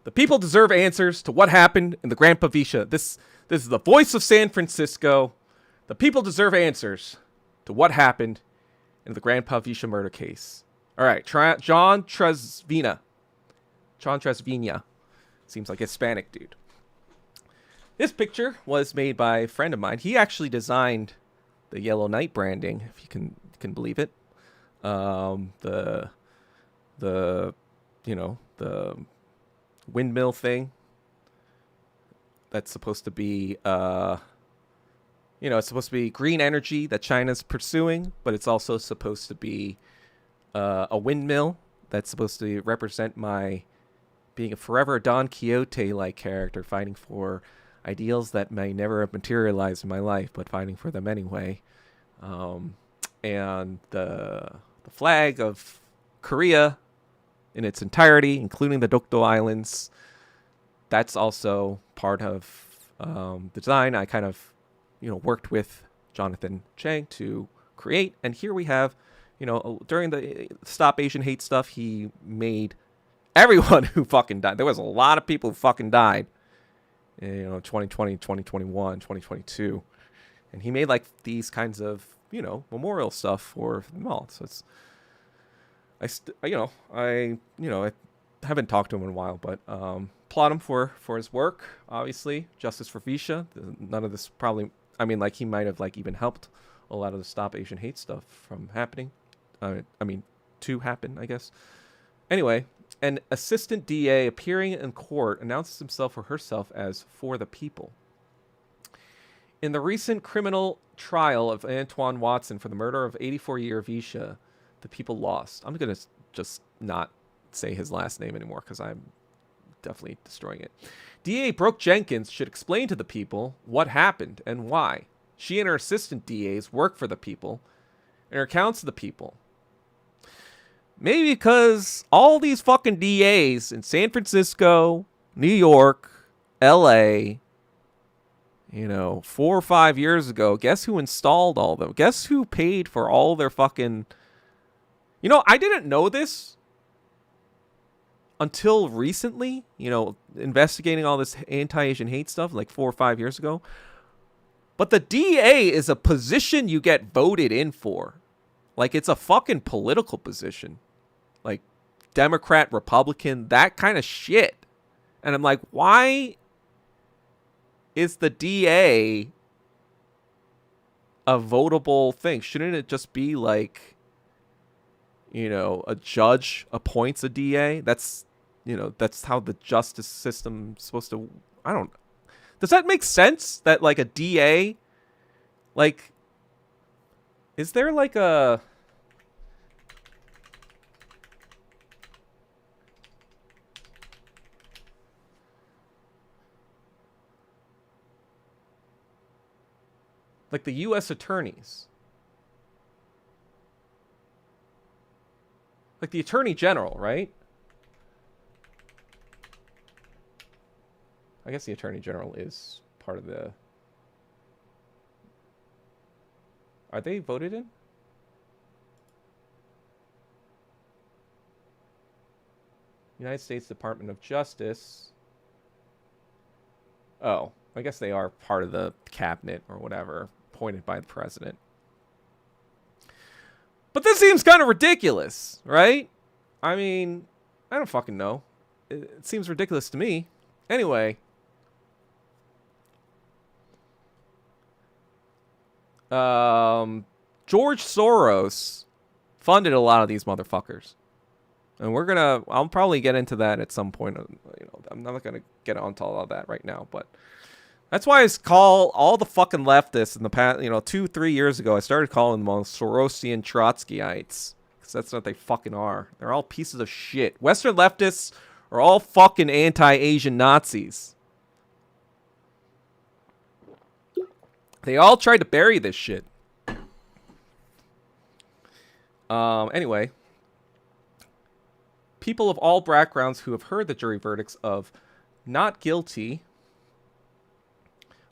The people deserve answers to what happened in the Grand Pavisha. This is the voice of San Francisco. The people deserve answers to what happened in the Grand Pavisha murder case. All right, John Tresvina. Seems like a Hispanic dude. This picture was made by a friend of mine. He actually designed the Yellow Knight branding, if you can believe it. The windmill thing. That's supposed to be it's supposed to be green energy that China's pursuing, but it's also supposed to be a windmill that's supposed to represent my being a forever Don Quixote-like character, fighting for ideals that may never have materialized in my life, but fighting for them anyway. And the flag of Korea in its entirety, including the Dokdo Islands, that's also part of the design. I kind of worked with Jonathan Chang to create. And here we have, during the Stop Asian Hate stuff, he made everyone who fucking died. There was a lot of people who fucking died in, 2020, 2021, 2022. And he made like these kinds of, memorial stuff for them all. So it's, I haven't talked to him in a while, but applaud him for his work, obviously. Justice for Visha. None of this probably, he might have even helped a lot of the Stop Asian Hate stuff from happening. To happen, I guess. Anyway, an assistant DA appearing in court announces himself or herself as for the people. In the recent criminal trial of Antoine Watson for the murder of 84-year Visha, the people lost. I'm going to just not say his last name anymore because I'm definitely destroying it. DA Brooke Jenkins should explain to the people what happened and why. She and her assistant DAs work for the people and are accounts to the people. Maybe because all these fucking DAs in San Francisco, New York, LA, 4 or 5 years ago, guess who installed all of them? Guess who paid for all their fucking... I didn't know this until recently, investigating all this anti-Asian hate stuff like 4 or 5 years ago. But the DA is a position you get voted in for. Like, it's a fucking political position. Like, Democrat, Republican, that kind of shit. And I'm like, why is the DA a votable thing? Shouldn't it just be like, a judge appoints a DA? That's how the justice system is supposed to... Does that make sense? That, like, a DA... Like... Is there, like, a... Like, the U.S. attorneys... Like the Attorney General, right? I guess the Attorney General is part of the... Are they voted in? United States Department of Justice. Oh, I guess they are part of the cabinet or whatever, appointed by the president. But this seems kind of ridiculous, right? I mean, I don't fucking know. It seems ridiculous to me. Anyway. George Soros funded a lot of these motherfuckers. And I'll probably get into that at some point. I'm not going to get onto all of that right now, but that's why I call all the fucking leftists in the past, 2-3 years ago, I started calling them all Sorosian Trotskyites. Because that's what they fucking are. They're all pieces of shit. Western leftists are all fucking anti-Asian Nazis. They all tried to bury this shit. Anyway. People of all backgrounds who have heard the jury verdicts of not guilty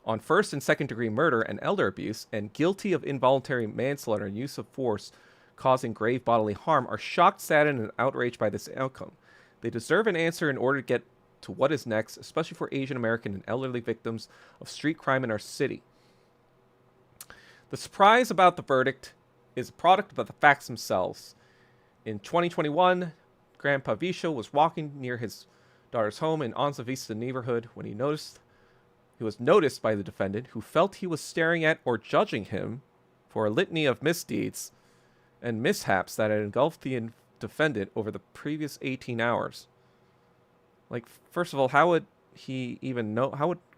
on first and second degree murder and elder abuse and guilty of involuntary manslaughter and use of force causing grave bodily harm are shocked, saddened, and outraged by this outcome. They deserve an answer in order to get to what is next, especially for Asian American and elderly victims of street crime in our city. The surprise about the verdict is a product of the facts themselves. In 2021, Grandpa Visha was walking near his daughter's home in Onza Vista neighborhood when he was noticed by the defendant, who felt he was staring at or judging him for a litany of misdeeds and mishaps that had engulfed the defendant over the previous 18 hours. Like, first of all, how would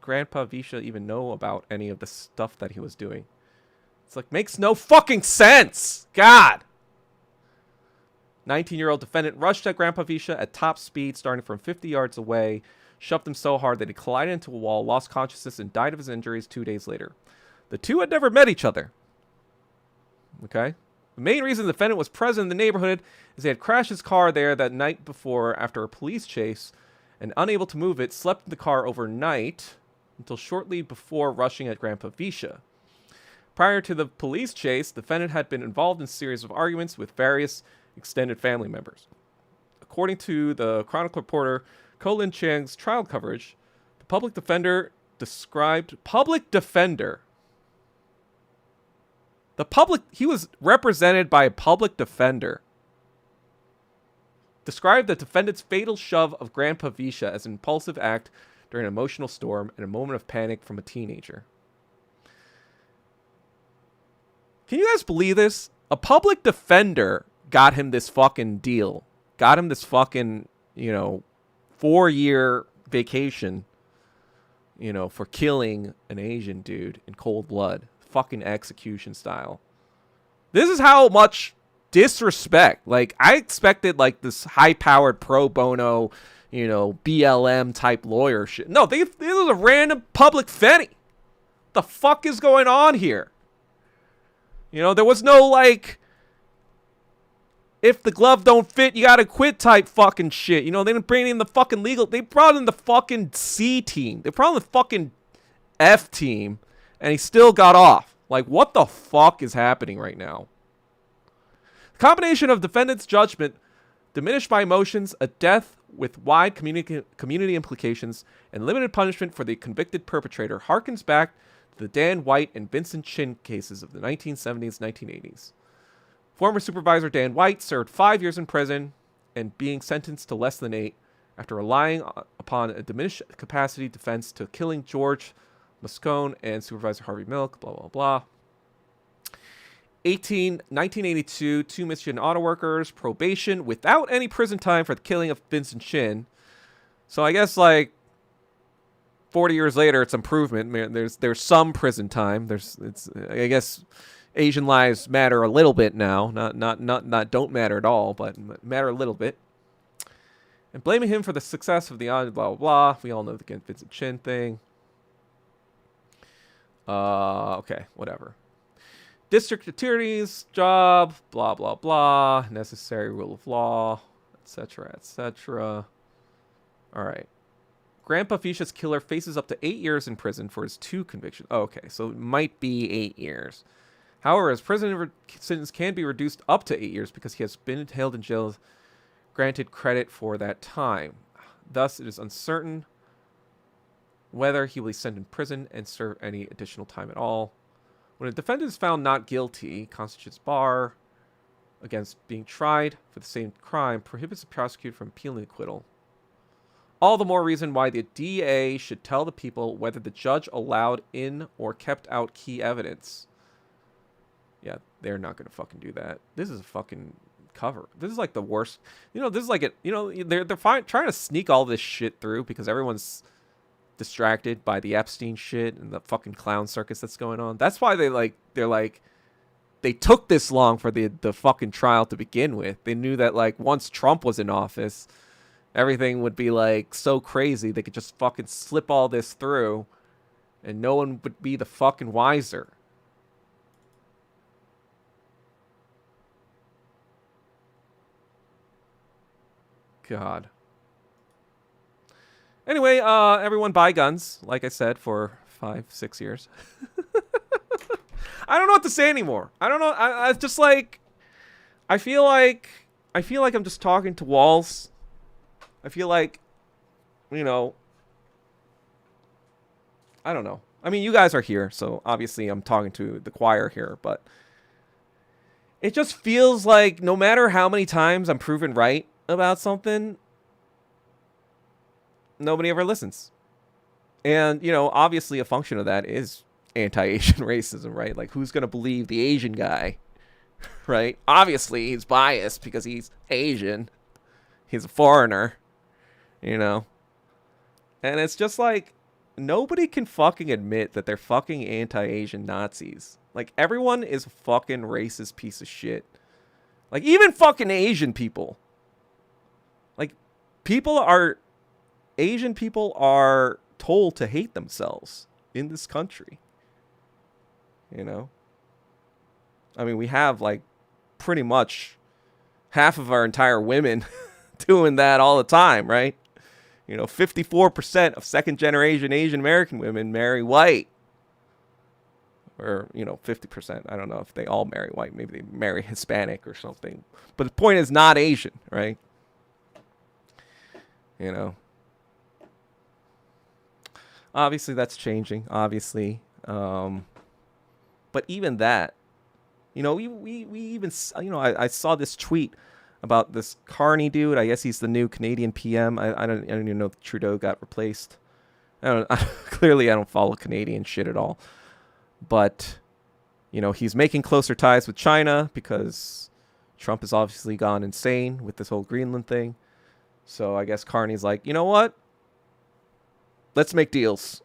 Grandpa Visha even know about any of the stuff that he was doing? It's like, makes no fucking sense! God! 19-year-old defendant rushed at Grandpa Visha at top speed, starting from 50 yards away, shoved him so hard that he collided into a wall, lost consciousness, and died of his injuries 2 days later. The two had never met each other. Okay? The main reason the defendant was present in the neighborhood is he had crashed his car there that night before after a police chase, and unable to move it, slept in the car overnight until shortly before rushing at Grandpa Visha. Prior to the police chase, the defendant had been involved in a series of arguments with various extended family members. According to the Chronicle reporter Colin Chang's trial coverage, the public defender he was represented by a public defender, described the defendant's fatal shove of Grandpa Visha as an impulsive act during an emotional storm and a moment of panic from a teenager. Can you guys believe this? A public defender got him this fucking deal. Got him this fucking, 4-year vacation, for killing an Asian dude in cold blood. Fucking execution style. This is how much disrespect. Like, I expected, like, this high-powered pro bono, BLM type lawyer shit. No, this was a random public fetty. The fuck is going on here? There was no, like, if the glove don't fit, you gotta quit type fucking shit. They didn't bring in the fucking legal. They brought in the fucking C team. They brought in the fucking F team, and he still got off. Like, what the fuck is happening right now? The combination of defendant's judgment, diminished by emotions, a death with wide community implications, and limited punishment for the convicted perpetrator harkens back to the Dan White and Vincent Chin cases of the 1970s, 1980s. Former supervisor Dan White served 5 years in prison and being sentenced to less than 8 after relying upon a diminished capacity defense to killing George Moscone and Supervisor Harvey Milk, blah, blah, blah. 1982, 2 Michigan auto workers, probation without any prison time for the killing of Vincent Chin. So I guess, like, 40 years later, it's improvement. There's some prison time. I guess Asian lives matter a little bit now. Not don't matter at all, but matter a little bit. And blaming him for the success of the blah, blah, blah. We all know the Vincent Chin thing. Okay, whatever. District attorney's job, blah, blah, blah. Necessary rule of law, etc., etc. All right. Grandpa Fisha's killer faces up to 8 years in prison for his 2 convictions. Oh, okay, so it might be 8 years. However, his prison sentence can be reduced up to 8 years because he has been held in jail, granted credit for that time. Thus, it is uncertain whether he will be sent in prison and serve any additional time at all. When a defendant is found not guilty, constitutes bar against being tried for the same crime, prohibits the prosecutor from appealing acquittal. All the more reason why the DA should tell the people whether the judge allowed in or kept out key evidence. Yeah, they're not going to fucking do that. This is a fucking cover. This is like the worst. This is like it. They're trying to sneak all this shit through because everyone's distracted by the Epstein shit and the fucking clown circus that's going on. That's why they took this long for the fucking trial to begin with. They knew that like once Trump was in office, everything would be like so crazy they could just fucking slip all this through and no one would be the fucking wiser. God. Anyway, everyone buy guns, like I said, for 5-6 years. I don't know what to say anymore. I don't know. I just like, I feel like I'm just talking to walls. I feel like, I don't know. I mean, you guys are here, so obviously I'm talking to the choir here, but it just feels like no matter how many times I'm proven right about something, nobody ever listens. And, obviously a function of that is anti-Asian racism, right? Like, who's going to believe the Asian guy, right? Obviously, he's biased because he's Asian. He's a foreigner, And it's just like, nobody can fucking admit that they're fucking anti-Asian Nazis. Like, everyone is a fucking racist piece of shit. Like, even fucking Asian people. Like, Asian people are told to hate themselves in this country. I mean, we have, like, pretty much half of our entire women doing that all the time, right? 54% of second-generation Asian American women marry white. Or, 50%. I don't know if they all marry white. Maybe they marry Hispanic or something. But the point is not Asian, right? Obviously, that's changing, obviously. But even that, we even, I saw this tweet about this Carney dude. I guess he's the new Canadian PM. I don't even know if Trudeau got replaced. Clearly, I don't follow Canadian shit at all. But, he's making closer ties with China because Trump has obviously gone insane with this whole Greenland thing. So I guess Carney's like, you know what? Let's make deals.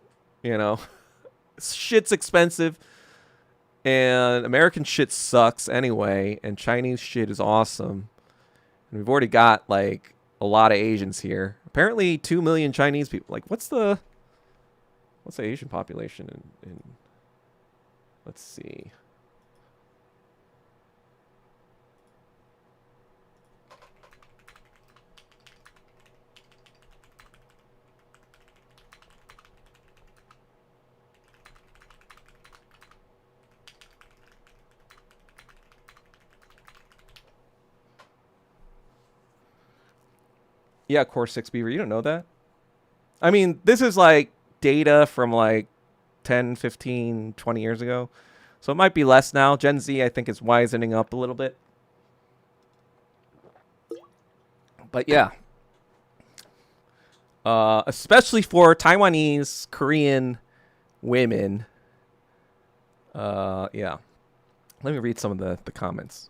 Shit's expensive. And American shit sucks anyway. And Chinese shit is awesome. And we've already got, like, a lot of Asians here. Apparently 2 million Chinese people. Like, what's the Asian population in let's see. Yeah, Core 6 Beaver. You don't know that? I mean, this is like data from like 10, 15, 20 years ago. So it might be less now. Gen Z, I think, is wisening up a little bit. But yeah. Especially for Taiwanese, Korean women. Yeah. Let me read some of the comments.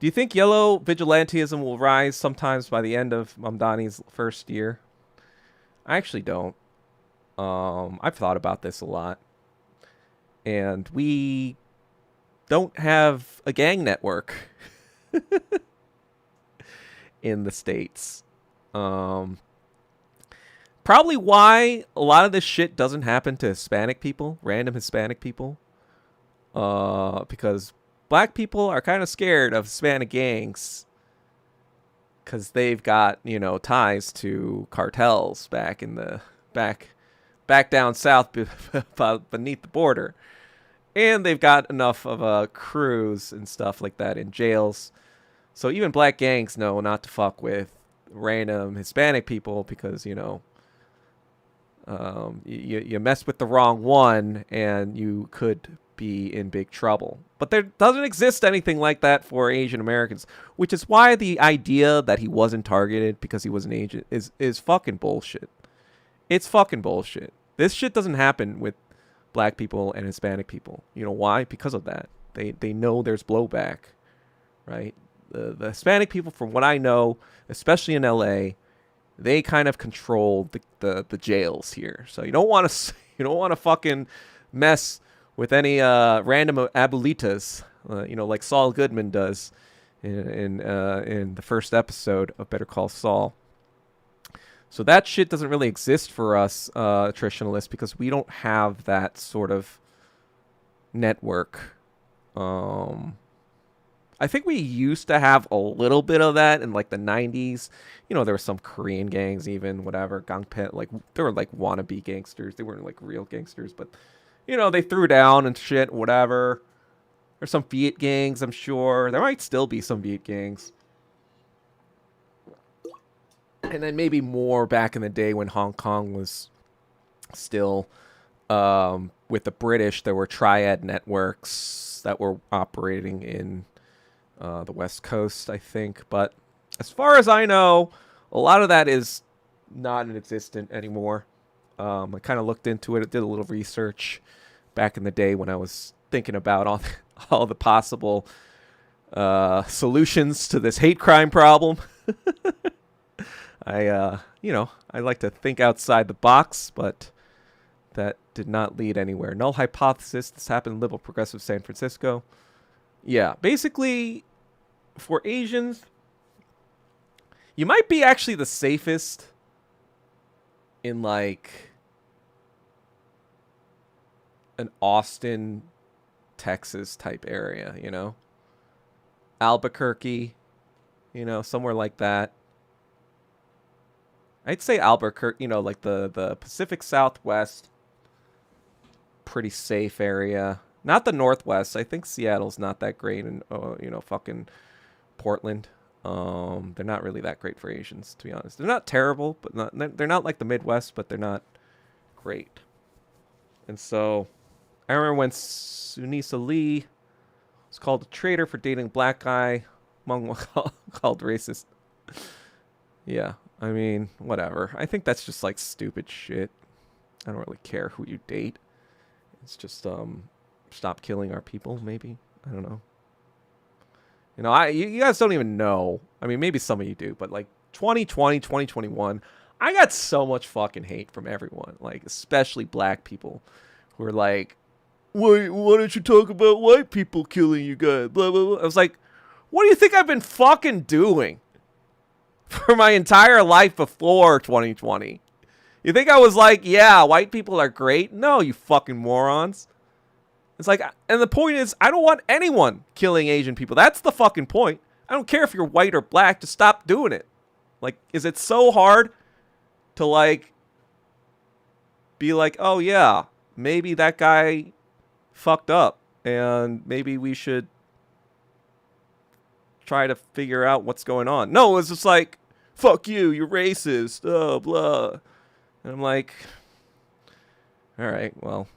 Do you think yellow vigilantism will rise sometimes by the end of Mamdani's first year? I actually don't. I've thought about this a lot. And we don't have a gang network in the States. Probably why a lot of this shit doesn't happen to Hispanic people, random Hispanic people. because black people are kind of scared of Hispanic gangs because they've got, you know, ties to cartels back down south beneath the border. And they've got enough of crews and stuff like that in jails. So even black gangs know not to fuck with random Hispanic people because, you know, you mess with the wrong one and you could be in big trouble. But there doesn't exist anything like that for Asian Americans, which is why the idea that he wasn't targeted because he was an Asian is fucking bullshit. It's fucking bullshit. This shit doesn't happen with black people and Hispanic people. You know why? Because of that. They know there's blowback, right? The Hispanic people, from what I know, especially in LA, they kind of control the jails here. So you don't want to fucking mess with any random abuelitas, you know, like Saul Goodman does in the first episode of Better Call Saul. So that shit doesn't really exist for us traditionalists because we don't have that sort of network. I think we used to have a little bit of that in like the 90s. You know, there were some Korean gangs, even whatever, gangpet, like they were like wannabe gangsters. They weren't like real gangsters, but you know, they threw down and shit, whatever. There's some Viet gangs, I'm sure. There might still be some Viet gangs. And then maybe more back in the day when Hong Kong was still with the British, there were triad networks that were operating in the West Coast, I think. But as far as I know, a lot of that is not existent anymore. I kind of looked into it, did a little research back in the day when I was thinking about all the possible solutions to this hate crime problem. I like to think outside the box, but that did not lead anywhere. Null hypothesis. This happened in liberal progressive San Francisco. Yeah, basically, for Asians, you might be actually the safest in like an Austin, Texas type area, you know? Albuquerque, you know, somewhere like that. I'd say Albuquerque, you know, like the Pacific Southwest, pretty safe area. Not the Northwest. I think Seattle's not that great, and you know, fucking Portland. They're not really that great for Asians, to be honest. They're not terrible, but they're not like the Midwest, but they're not great. And so, I remember when Sunisa Lee was called a traitor for dating a black guy, among called racist. Yeah. I mean, whatever. I think that's just like stupid shit. I don't really care who you date. It's just stop killing our people, maybe. I don't know. You know, you guys don't even know. I mean, maybe some of you do, but like 2020, 2021, I got so much fucking hate from everyone, like especially black people who are like, why don't you talk about white people killing you guys? Blah, blah, blah. I was like, what do you think I've been fucking doing for my entire life before 2020? You think I was like, yeah, white people are great? No, you fucking morons. It's like, and the point is, I don't want anyone killing Asian people. That's the fucking point. I don't care if you're white or black, just stop doing it. Like, is it so hard to like be like, oh yeah, maybe that guy fucked up and maybe we should try to figure out what's going on? No, it's just like, fuck you, you're racist, oh, blah. And I'm like, all right, well,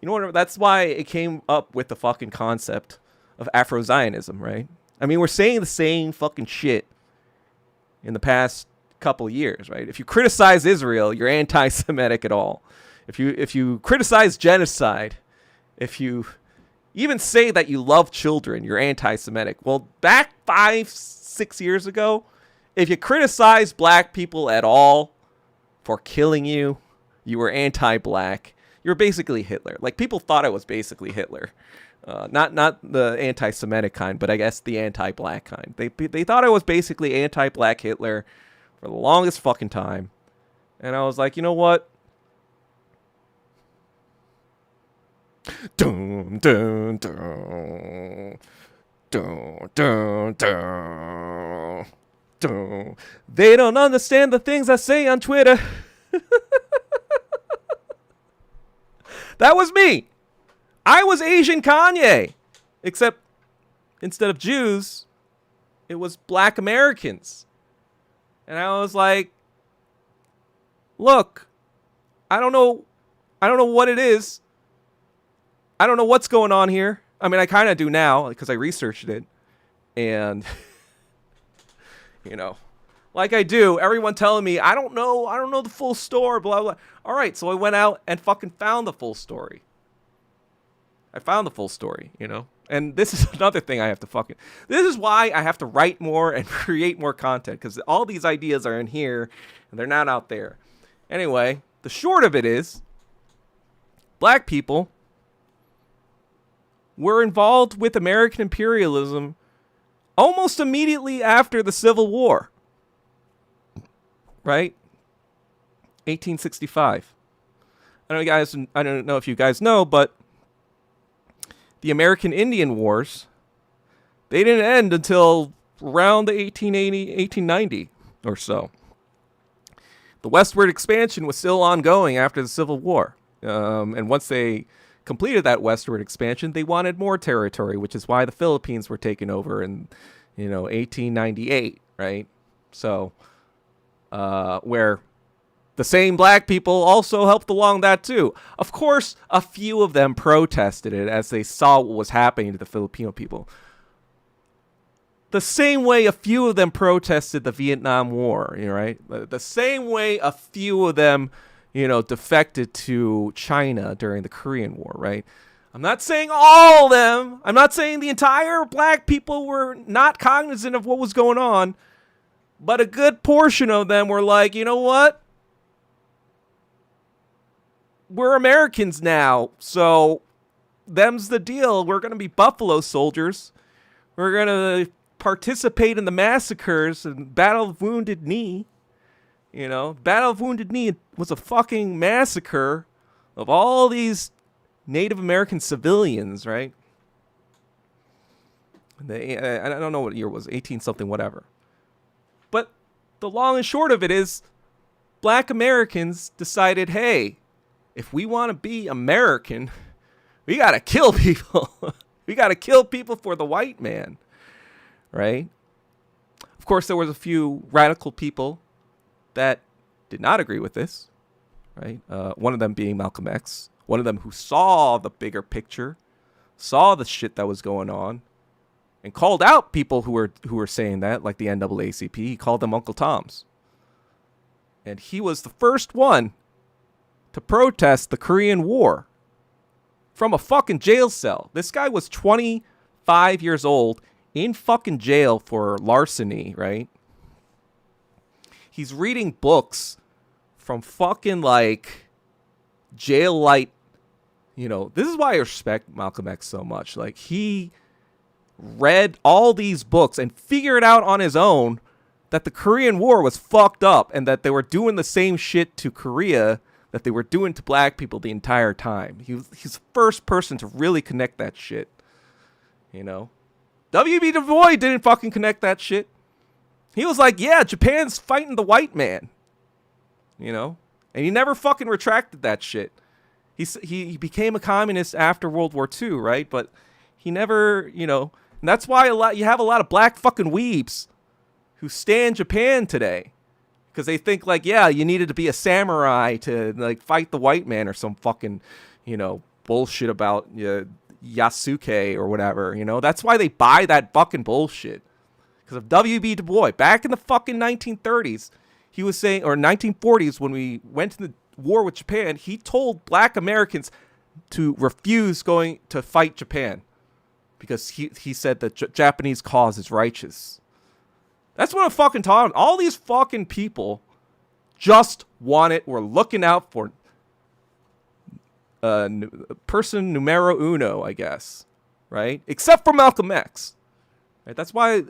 you know what? That's why it came up with the fucking concept of Afro-Zionism, right? I mean, we're saying the same fucking shit in the past couple years, right? If you criticize Israel, you're anti-Semitic at all. If you criticize genocide, if you even say that you love children, you're anti-Semitic. Well, back 5-6 years ago, if you criticize black people at all for killing you, you were anti-black. You're basically Hitler. Like, people thought I was basically Hitler. Not the anti-Semitic kind, but I guess the anti-black kind. They thought I was basically anti-black Hitler for the longest fucking time. And I was like, you know what? Dun, dun, dun. Dun, dun, dun. Dun. They don't understand the things I say on Twitter. That was me. I was Asian Kanye. Except instead of Jews, it was black Americans. And I was like, look, I don't know what it is. I don't know what's going on here. I mean, I kind of do now because I researched it. And, like I do, everyone telling me, I don't know the full story, blah, blah. All right, so I went out and fucking found the full story. I found the full story, And this is another thing I have to this is why I have to write more and create more content, because all these ideas are in here and they're not out there. Anyway, the short of it is, black people were involved with American imperialism almost immediately after the Civil War. Right? 1865. I don't know if you guys know, but the American Indian Wars, they didn't end until around the 1890 or so. The westward expansion was still ongoing after the Civil War. And once they completed that westward expansion, they wanted more territory, which is why the Philippines were taken over in, 1898, right? So, where the same black people also helped along that too. Of course, a few of them protested it as they saw what was happening to the Filipino people. The same way a few of them protested the Vietnam War, right? The same way a few of them, defected to China during the Korean War, right? I'm not saying all of them. I'm not saying the entire black people were not cognizant of what was going on. But a good portion of them were like, you know what? We're Americans now, so them's the deal. We're going to be Buffalo Soldiers. We're going to participate in the massacres and Battle of Wounded Knee. Battle of Wounded Knee was a fucking massacre of all these Native American civilians, right? I don't know what year it was, 18-something, whatever. But the long and short of it is, black Americans decided, hey, if we want to be American, we got to kill people. We got to kill people for the white man, right? Of course, there was a few radical people that did not agree with this, right? One of them being Malcolm X, one of them who saw the bigger picture, saw the shit that was going on, and called out people who were saying that, like the NAACP. He called them Uncle Toms. And he was the first one to protest the Korean War from a fucking jail cell. This guy was 25 years old in fucking jail for larceny, right? He's reading books from fucking like jail light. This is why I respect Malcolm X so much. Like, he read all these books and figured out on his own that the Korean War was fucked up and that they were doing the same shit to Korea that they were doing to black people the entire time. He's the first person to really connect that shit. W.B. Du Bois didn't fucking connect that shit. He was like, yeah, Japan's fighting the white man. And he never fucking retracted that shit. He became a communist after World War II, right? But he never, and that's why you have a lot of black fucking weebs who stand Japan today. Because they think like, yeah, you needed to be a samurai to like fight the white man or some fucking, bullshit about Yasuke or whatever. That's why they buy that fucking bullshit. Because of W.B. Du Bois. Back in the fucking 1930s, he was saying, or 1940s, when we went to the war with Japan, he told black Americans to refuse going to fight Japan. Because he said the Japanese cause is righteous. That's what I'm fucking talking about. All these fucking people just were looking out for person numero uno, I guess. Right? Except for Malcolm X. Right? That's why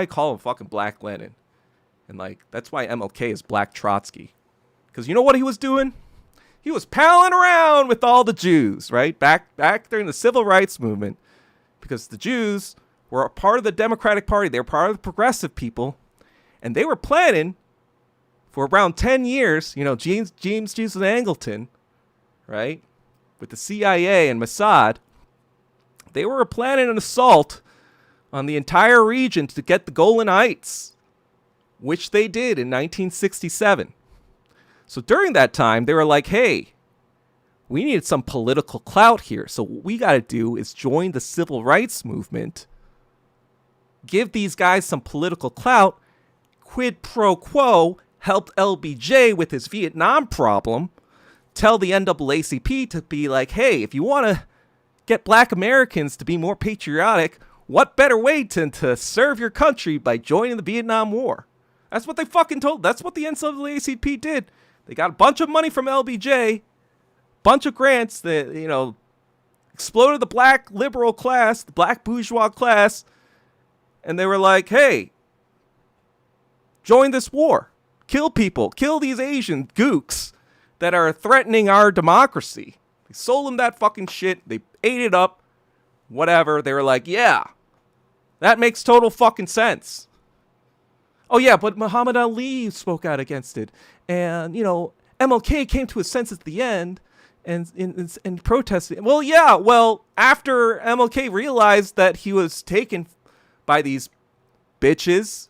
I call him fucking Black Lenin. And like, that's why MLK is Black Trotsky. Because you know what he was doing? He was palling around with all the Jews, right? Back during the civil rights movement, because the Jews were a part of the Democratic Party. They were part of the progressive people, and they were planning for around 10 years, James Jesus Angleton, right, with the CIA and Mossad. They were planning an assault on the entire region to get the Golan Heights, which they did in 1967. So during that time, they were like, hey, we needed some political clout here. So what we got to do is join the civil rights movement, give these guys some political clout, quid pro quo, help LBJ with his Vietnam problem, tell the NAACP to be like, hey, if you want to get black Americans to be more patriotic, what better way to serve your country by joining the Vietnam War? That's what they fucking told. That's what the NAACP did. They got a bunch of money from LBJ, bunch of grants that, exploded the black liberal class, the black bourgeois class, and they were like, hey, join this war. Kill people. Kill these Asian gooks that are threatening our democracy. They sold them that fucking shit. They ate it up. Whatever. They were like, yeah, that makes total fucking sense. Oh, yeah, but Muhammad Ali spoke out against it. And, MLK came to his senses at the end and protested. Well, yeah, after MLK realized that he was taken by these bitches,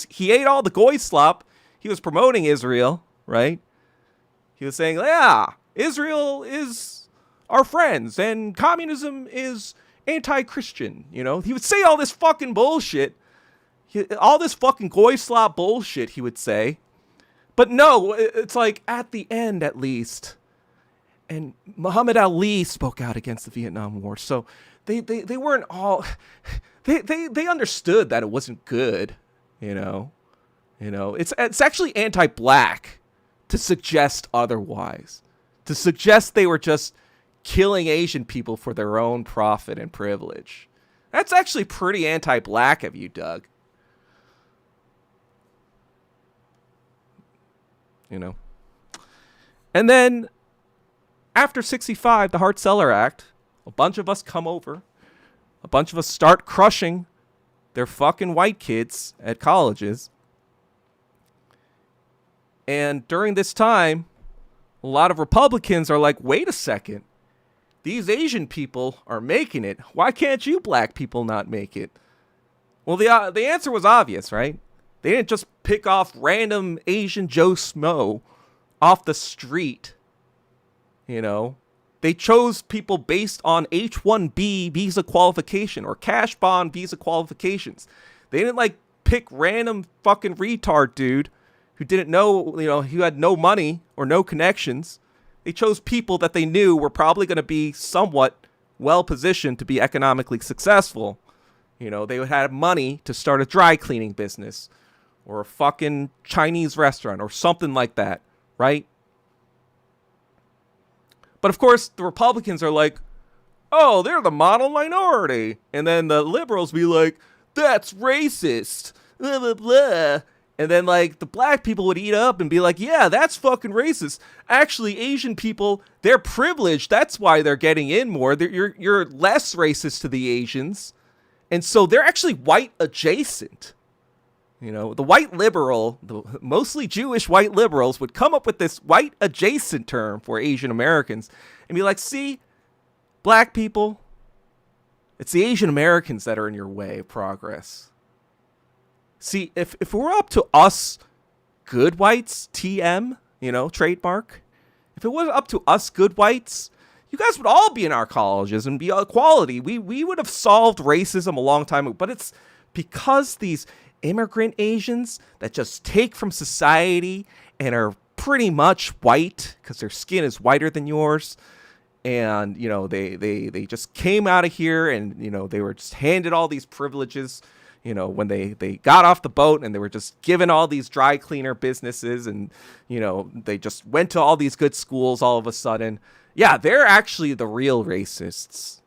he ate all the goy slop. He was promoting Israel, right? He was saying, yeah, Israel is our friends and communism is anti-Christian, He would say all this fucking bullshit. All this fucking goy slop bullshit, he would say. But no, it's like at the end, at least. And Muhammad Ali spoke out against the Vietnam War. So they weren't all... They understood that it wasn't good, It's actually anti-black to suggest otherwise. To suggest they were just killing Asian people for their own profit and privilege. That's actually pretty anti-black of you, Doug. And then after 65, the Hart-Celler Act, a bunch of us come over. A bunch of us start crushing their fucking white kids at colleges. And during this time, a lot of Republicans are like, wait a second. These Asian people are making it. Why can't you black people not make it? Well, the answer was obvious, right? They didn't just pick off random Asian Joe Smo off the street. They chose people based on H-1B visa qualification or cash bond visa qualifications. They didn't pick random fucking retard dude who didn't know, who had no money or no connections. They chose people that they knew were probably going to be somewhat well positioned to be economically successful. They would have money to start a dry cleaning business or a fucking Chinese restaurant or something like that, right? But of course, the Republicans are like, oh, they're the model minority. And then the liberals be like, that's racist, blah, blah, blah. And then the black people would eat up and be like, yeah, that's fucking racist. Actually, Asian people, they're privileged. That's why they're getting in more. You're less racist to the Asians. And so they're actually white adjacent. The white liberal, the mostly Jewish white liberals would come up with this white adjacent term for Asian Americans and be like, see, black people, it's the Asian Americans that are in your way of progress. See, if we're up to us good whites, TM, trademark, if it was up to us good whites, you guys would all be in our colleges and be equality. We would have solved racism a long time ago, but it's because these immigrant Asians that just take from society and are pretty much white because their skin is whiter than yours. And, they just came out of here and, they were just handed all these privileges, when they got off the boat and they were just given all these dry cleaner businesses and, they just went to all these good schools all of a sudden. Yeah, they're actually the real racists,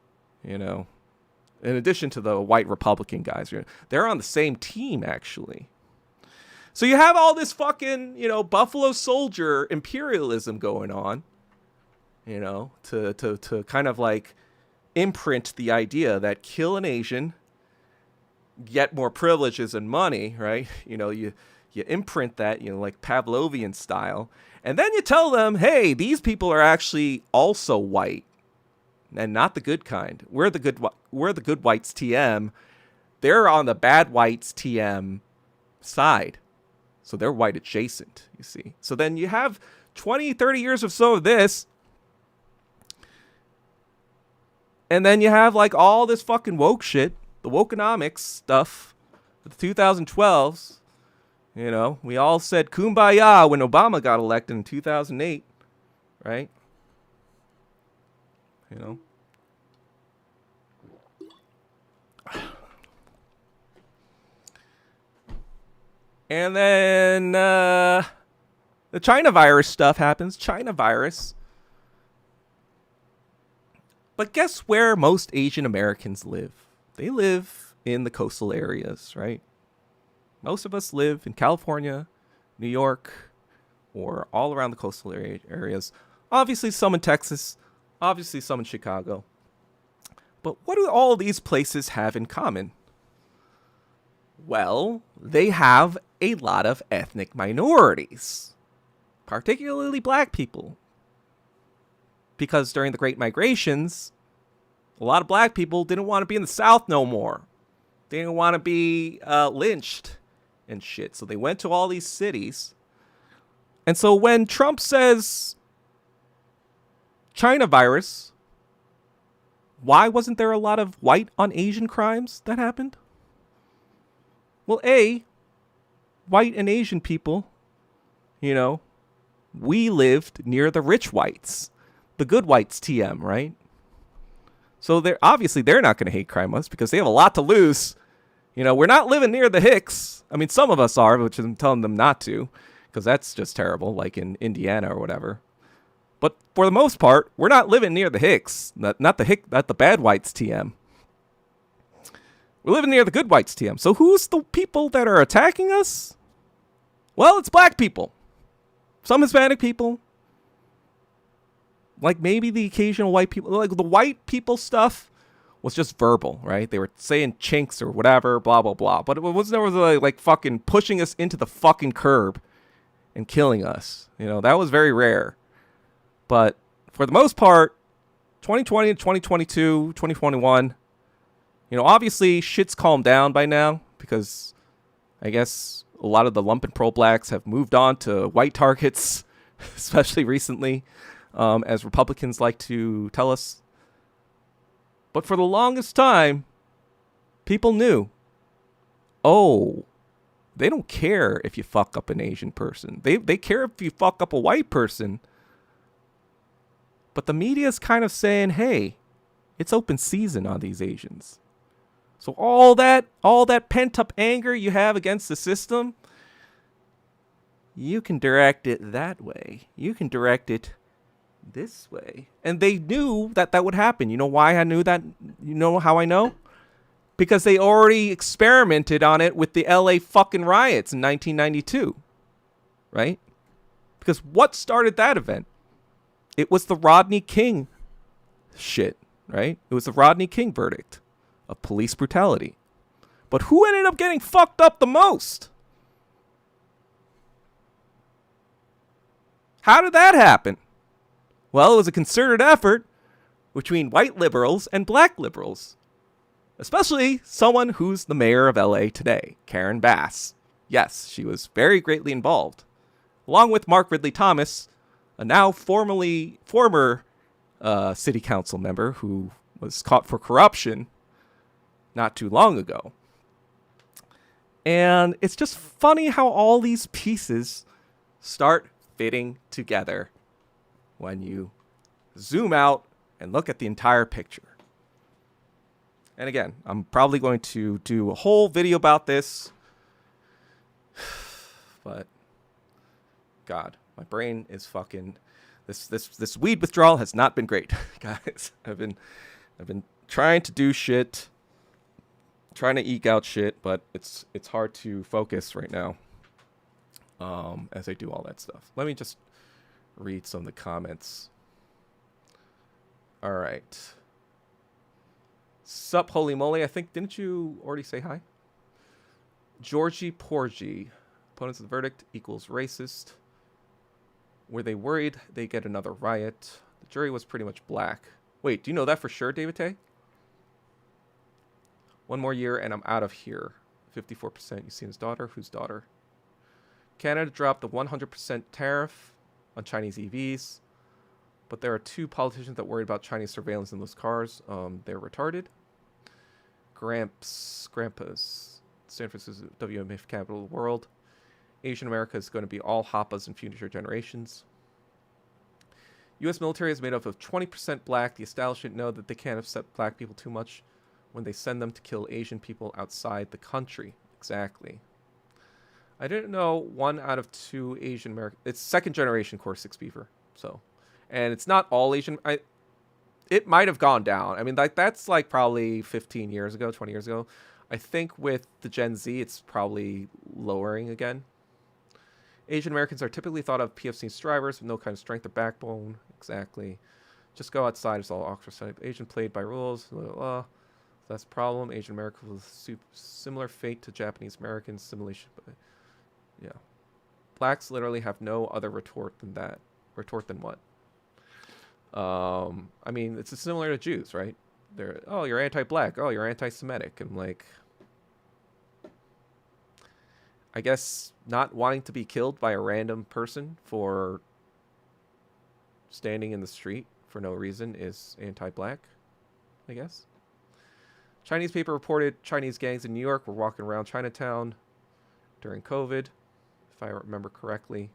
in addition to the white Republican guys. They're on the same team, actually. So you have all this fucking, Buffalo Soldier imperialism going on, to kind of like imprint the idea that kill an Asian, get more privileges and money, right? You imprint that, like Pavlovian style. And then you tell them, hey, these people are actually also white and not the good kind. We're the good whites TM. They're on the bad whites TM side. So they're white adjacent, you see. So then you have 20, 30 years or so of this. And then you have like all this fucking woke shit, the wokenomics stuff, the 2012s. We all said kumbaya when Obama got elected in 2008, right? And then the China virus stuff happens. China virus. But guess where most Asian Americans live? They live in the coastal areas, right? Most of us live in California, New York, or all around the coastal areas. Obviously some in Texas, obviously some in Chicago. But what do all these places have in common? Well, they have a lot of ethnic minorities, particularly black people. Because during the Great Migrations, a lot of black people didn't want to be in the South no more. They didn't want to be lynched and shit. So they went to all these cities. And so when Trump says China virus, why wasn't there a lot of white on Asian crimes that happened? Well, A, white and Asian people, we lived near the rich whites, the good whites TM, right? So they're not going to hate crime us because they have a lot to lose. We're not living near the Hicks. I mean, some of us are, which I'm telling them not to, because that's just terrible, like in Indiana or whatever. But for the most part, we're not living near the Hicks, not the bad whites TM. We're living near the good whites TM. So who's the people that are attacking us? Well, it's black people. Some Hispanic people. Like maybe the occasional white people. Like the white people stuff was just verbal, right? They were saying chinks or whatever, blah, blah, blah. But it was never like fucking pushing us into the fucking curb and killing us. That was very rare. But for the most part, 2020 to 2022, 2021, obviously shit's calmed down by now because I guess a lot of the lumpen pro-blacks have moved on to white targets, especially recently, as Republicans like to tell us. But for the longest time, people knew, they don't care if you fuck up an Asian person. They care if you fuck up a white person. But the media is kind of saying, hey, it's open season on these Asians. So all that pent-up anger you have against the system, you can direct it that way. You can direct it this way. And they knew that would happen. You know why I knew that? You know how I know? Because they already experimented on it with the LA fucking riots in 1992. Right? Because what started that event? It was the Rodney King shit, right? It was the Rodney King verdict of police brutality. But who ended up getting fucked up the most? How did that happen? Well, it was a concerted effort between white liberals and black liberals. Especially someone who's the mayor of LA today, Karen Bass. Yes, she was very greatly involved. Along with Mark Ridley Thomas, a now former city council member who was caught for corruption not too long ago. And it's just funny how all these pieces start fitting together when you zoom out and look at the entire picture. And again, I'm probably going to do a whole video about this, but God, my brain is fucking this weed withdrawal has not been great, guys. I've been trying to do shit, trying to eke out shit, but it's hard to focus right now. as they do all that stuff. Let me just read some of the comments. All right. Sup, holy moly. I think, didn't you already say hi? Georgie Porgy. Opponents of the verdict equals racist. Were they worried they get another riot? The jury was pretty much black. Wait, do you know that for sure, David Tay? One more year and I'm out of here. 54%. You seen his daughter? Whose daughter? Canada dropped the 100% tariff on Chinese EVs. But there are 2 politicians that worried about Chinese surveillance in those cars. They're retarded. Grandpas. San Francisco, WMF capital of the world. Asian America is going to be all Happas in future generations. U.S. military is made up of 20% black. The establishment know that they can't upset black people too much when they send them to kill Asian people outside the country. Exactly. I didn't know 1 out of 2 Asian American. It's second generation Core 6 Beaver. So, and it's not all Asian. It might have gone down. I mean, that's like probably 15 years ago, 20 years ago. I think with the Gen Z, it's probably lowering again. Asian Americans are typically thought of PFC drivers with no kind of strength or backbone. Exactly. Just go outside. It's all ostracized. Asian played by rules. Blah, blah, blah. That's the problem. Asian Americans with similar fate to Japanese Americans. Simulation. But yeah. Blacks literally have no other retort than that. Retort than what? I mean, it's similar to Jews, right? They're, oh, you're anti-black. Oh, you're anti-Semitic. And like, I guess not wanting to be killed by a random person for standing in the street for no reason is anti-black, I guess. Chinese paper reported Chinese gangs in New York were walking around Chinatown during COVID, if I remember correctly.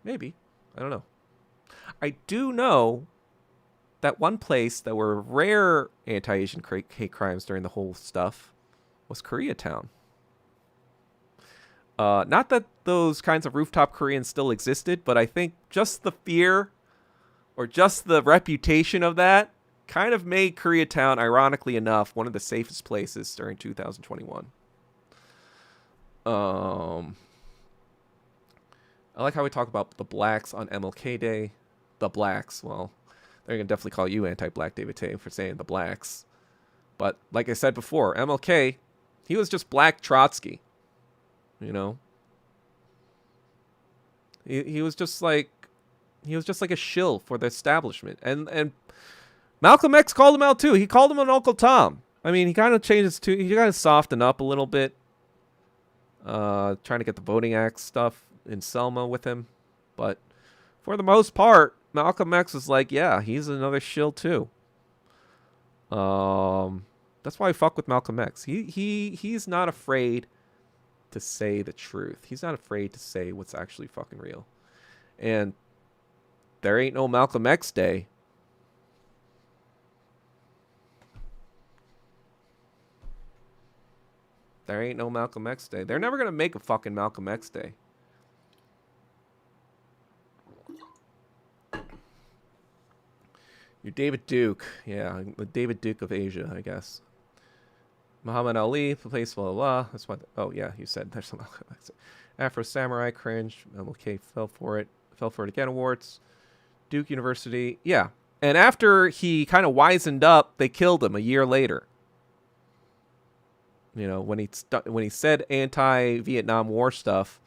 Maybe. I don't know. I do know that one place that were rare anti-Asian hate crimes during the whole stuff was Koreatown. Not that those kinds of rooftop Koreans still existed, but I think just the fear or just the reputation of that kind of made Koreatown, ironically enough, one of the safest places during 2021. I like how we talk about the blacks on MLK Day. The blacks, well, they're going to definitely call you anti-black, David Tay, for saying the blacks. But like I said before, MLK, he was just Black Trotsky. You know, he was just like a shill for the establishment, and Malcolm X called him out too. He called him an Uncle Tom. I mean, he kind of changes too. He kind of softened up a little bit, trying to get the Voting Act stuff in Selma with him, but for the most part, Malcolm X was like, yeah, he's another shill too. That's why I fuck with Malcolm X. He's not afraid to say the truth. He's not afraid to say what's actually fucking real. And there ain't no Malcolm X Day. There ain't no Malcolm X Day. They're never going to make a fucking Malcolm X Day. You're David Duke. Yeah, the David Duke of Asia, I guess. Muhammad Ali, the place, blah, blah, blah. That's what. Oh, yeah, you said there's some Afro Samurai, cringe. MLK fell for it again, awards. Duke University. Yeah. And after he kind of wizened up, they killed him a year later. You know, when he said anti-Vietnam War stuff.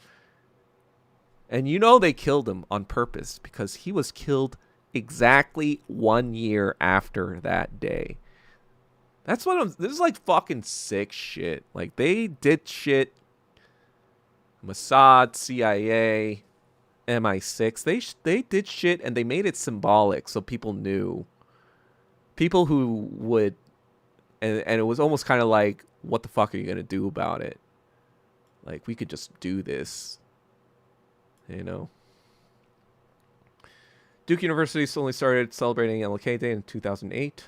And you know they killed him on purpose because he was killed exactly 1 year after that day. That's what this is like fucking sick shit. Like they did shit. Mossad, CIA, MI6. They did shit and they made it symbolic so people knew. People who would, and it was almost kind of like, what the fuck are you gonna do about it? Like we could just do this, you know. Duke University only started celebrating MLK Day in 2008.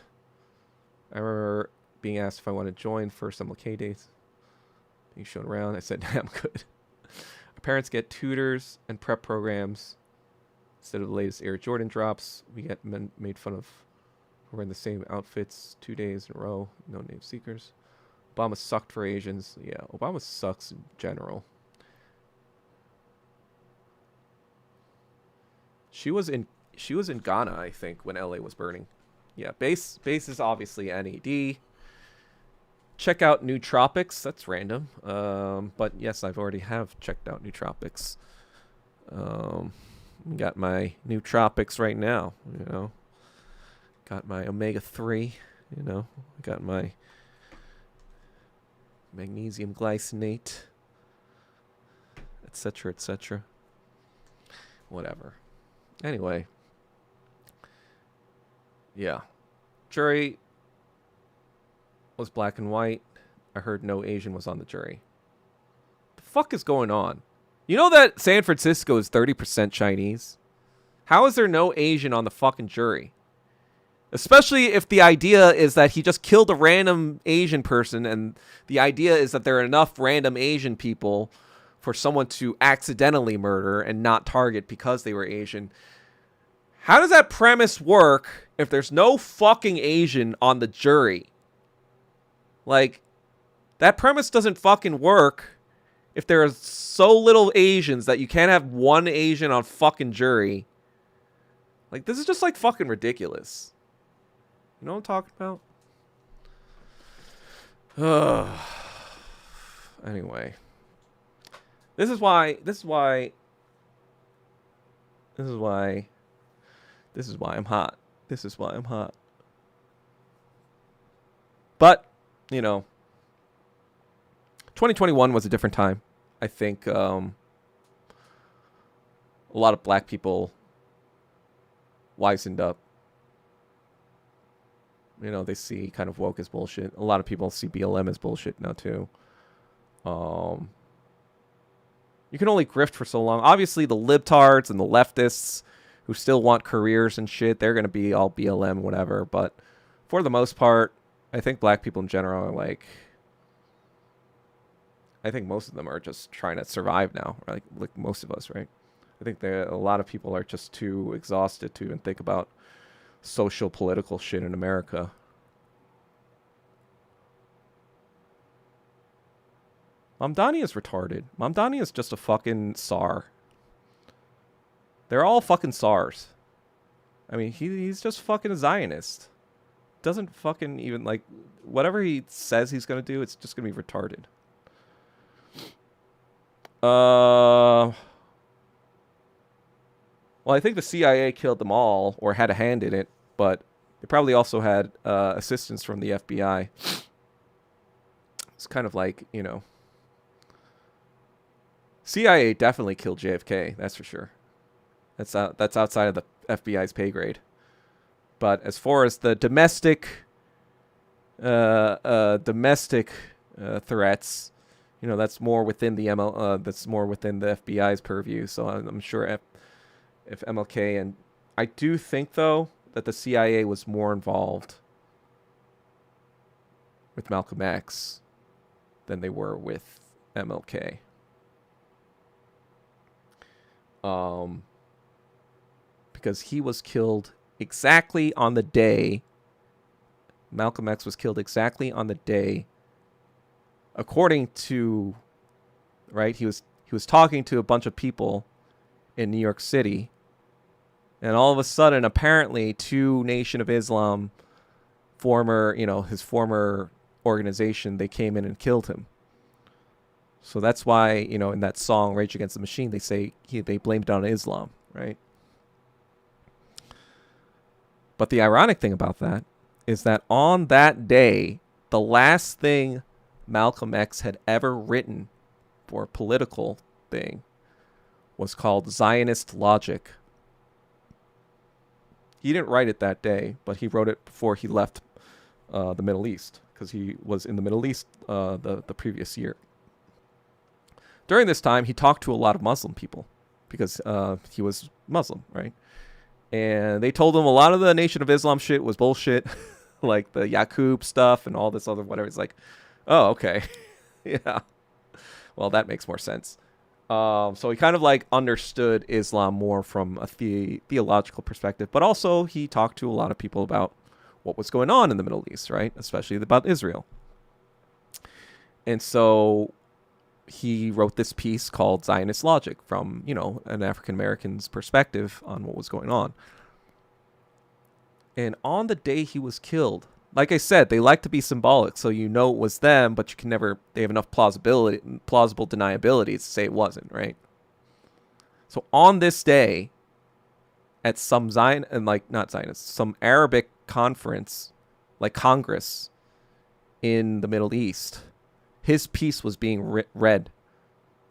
I remember being asked if I wanted to join first MLK Days. Being shown around, I said, I'm good. Our parents get tutors and prep programs. Instead of the latest Air Jordan drops, we get made fun of for wearing the same outfits 2 days in a row. No name seekers. Obama sucked for Asians. Yeah, Obama sucks in general. She was in Ghana, I think, when LA was burning. Yeah, base is obviously NED. Check out Nootropics. That's random. But yes, I've already have checked out Nootropics. Got my Nootropics right now. You know, got my omega-3. You know, got my magnesium glycinate, etc., etc. Whatever. Anyway, yeah, jury was black and white. I heard no Asian was on the jury. The fuck is going on? You know that San Francisco is 30% Chinese? How is there no Asian on the fucking jury? Especially if the idea is that he just killed a random Asian person, and the idea is that there are enough random Asian people for someone to accidentally murder and not target because they were Asian. How does that premise work if there's no fucking Asian on the jury? Like, that premise doesn't fucking work if there are so little Asians that you can't have one Asian on fucking jury. Like, this is just, like, fucking ridiculous. You know what I'm talking about? Anyway. This is why I'm hot. This is why I'm hot. But, you know, 2021 was a different time. I think a lot of black people wisened up. You know, they see kind of woke as bullshit. A lot of people see BLM as bullshit now, too. You can only grift for so long. Obviously, the libtards and the leftists who still want careers and shit, they're going to be all BLM, whatever. But for the most part, I think black people in general are like... I think most of them are just trying to survive now. Like most of us, right? I think a lot of people are just too exhausted to even think about social, political shit in America. Mamdani is retarded. Mamdani is just a fucking SAR. They're all fucking SARs. I mean, he's just fucking a Zionist. Doesn't fucking even, like, whatever he says he's gonna do, it's just gonna be retarded. Well, I think the CIA killed them all, or had a hand in it, but they probably also had assistance from the FBI. It's kind of like, you know, CIA definitely killed JFK, that's for sure. That's outside of the FBI's pay grade. But as far as the domestic threats, you know, that's more within the that's more within the FBI's purview. So I'm sure if MLK, and I do think though that the CIA was more involved with Malcolm X than they were with MLK. Because he was killed exactly on the day. Malcolm X was killed exactly on the day, according to, right? He was talking to a bunch of people in New York City, and all of a sudden, apparently, two Nation of Islam his former organization, they came in and killed him. So that's why, you know, in that song Rage Against the Machine, they say they blamed it on Islam, right? But the ironic thing about that is that on that day, the last thing Malcolm X had ever written for a political thing was called Zionist Logic. He didn't write it that day, but he wrote it before he left the Middle East, because he was in the Middle East the previous year. During this time, he talked to a lot of Muslim people because he was Muslim, right? And they told him a lot of the Nation of Islam shit was bullshit, like the Yaqub stuff and all this other whatever. It's like, oh, okay. Yeah. Well, that makes more sense. So he kind of like understood Islam more from a theological perspective, but also he talked to a lot of people about what was going on in the Middle East, right? Especially about Israel. And so he wrote this piece called Zionist Logic from, an African American's perspective on what was going on. And on the day he was killed, like I said, they like to be symbolic, so it was them, but you can never, they have enough plausible deniability to say it wasn't, right? So on this day, at some some Arabic conference, like Congress in the Middle East, his piece was being read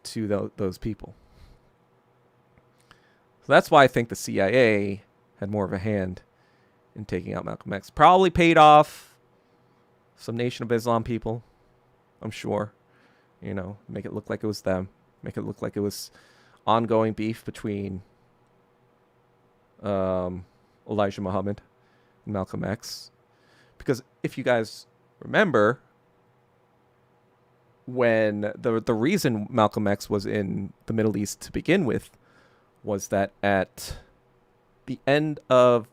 to those people. So that's why I think the CIA had more of a hand in taking out Malcolm X. Probably paid off some Nation of Islam people, I'm sure. Make it look like it was them. Make it look like it was ongoing beef between Elijah Muhammad and Malcolm X. Because if you guys remember, when the reason Malcolm X was in the Middle East to begin with was that at the end of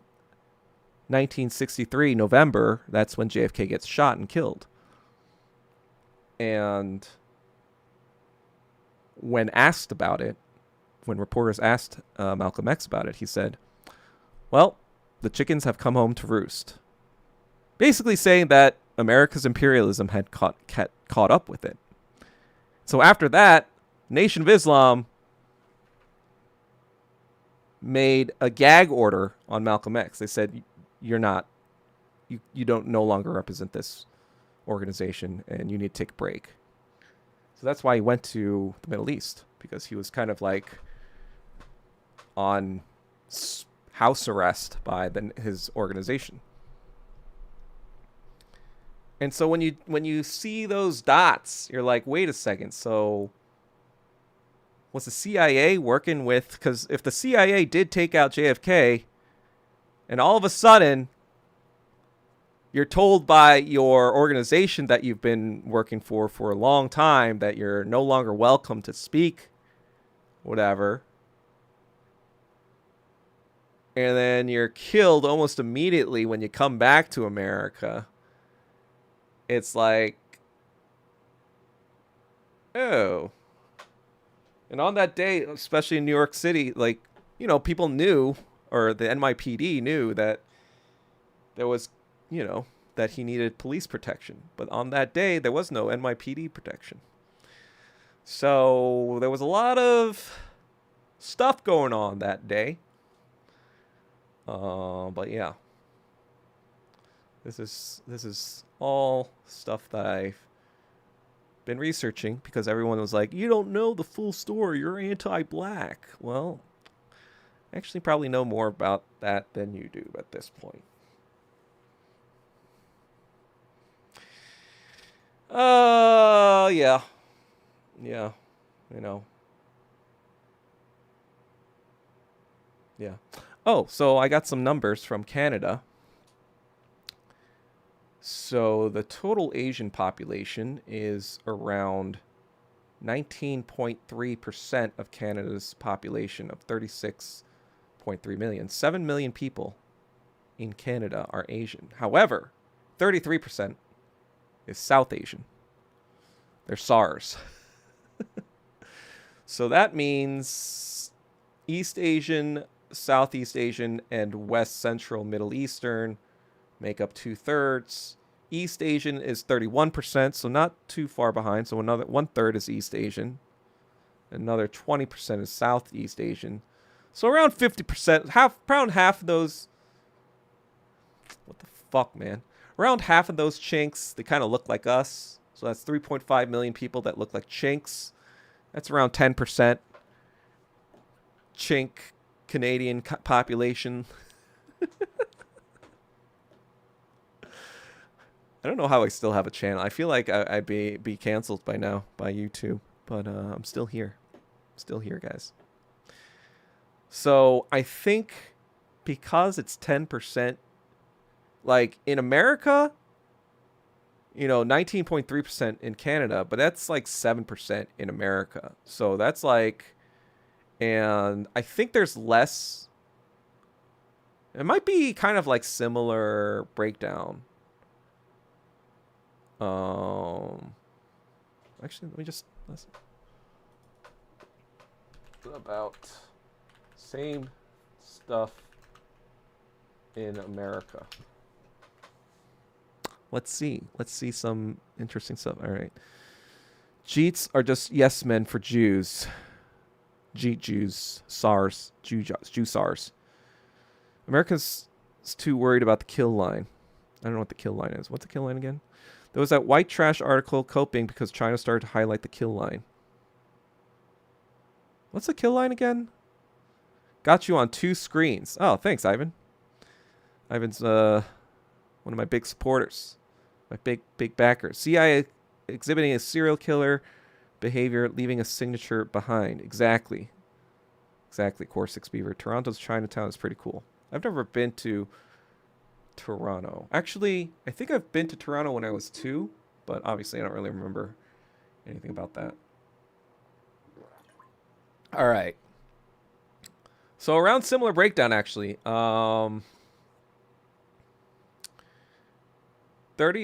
1963, November, that's when JFK gets shot and killed. And when asked about it, when reporters asked Malcolm X about it, he said, well, the chickens have come home to roost. Basically saying that America's imperialism had caught up with it. So after that, Nation of Islam made a gag order on Malcolm X. They said, you don't no longer represent this organization and you need to take a break. So that's why he went to the Middle East, because he was kind of like on house arrest by his organization. And so when you see those dots, you're like, wait a second. So was the CIA working with, because if the CIA did take out JFK, and all of a sudden you're told by your organization that you've been working for a long time that you're no longer welcome to speak, whatever, and then you're killed almost immediately when you come back to America, it's like, oh. And on that day, especially in New York City, like, people knew, or the NYPD knew that there was, that he needed police protection. But on that day, there was no NYPD protection. So there was a lot of stuff going on that day. But yeah. This is all stuff that I've been researching, because everyone was like, you don't know the full story, you're anti-black. Well, I actually probably know more about that than you do at this point. Yeah. Yeah. Yeah. Oh, so I got some numbers from Canada. So the total Asian population is around 19.3% of Canada's population of 36.3 million. 7 million people in Canada are Asian. However, 33% is South Asian. They're SARS. So that means East Asian, Southeast Asian, and West Central Middle Eastern make up 2/3. East Asian is 31%, so not too far behind. So another 1/3 is East Asian. Another 20% is Southeast Asian. So around 50%, around half of those. What the fuck, man? Around half of those chinks, they kind of look like us. So that's 3.5 million people that look like chinks. That's around 10% chink Canadian population. I don't know how I still have a channel. I feel like I'd be canceled by now by YouTube, but I'm still here. Still here, guys. So I think because it's 10%, like in America, 19.3% in Canada, but that's like 7% in America. So that's like, and I think there's less. It might be kind of like similar breakdown. Actually, let's about same stuff in America. Let's see. Let's see some interesting stuff. All right. Jeets are just yes men for Jews. Jeet Jews. SARS. Jew SARS. America's too worried about the kill line. I don't know what the kill line is. What's the kill line again? There was that white trash article coping because China started to highlight the kill line. What's the kill line again? Got you on 2 screens. Oh, thanks, Ivan. Ivan's one of my big supporters. My big backer. CIA exhibiting a serial killer behavior, leaving a signature behind. Exactly. Exactly, Core 6 Beaver. Toronto's Chinatown is pretty cool. I've never been to Toronto. Actually, I think I've been to Toronto when I was 2, but obviously I don't really remember anything about that. All right. So around similar breakdown, actually. 30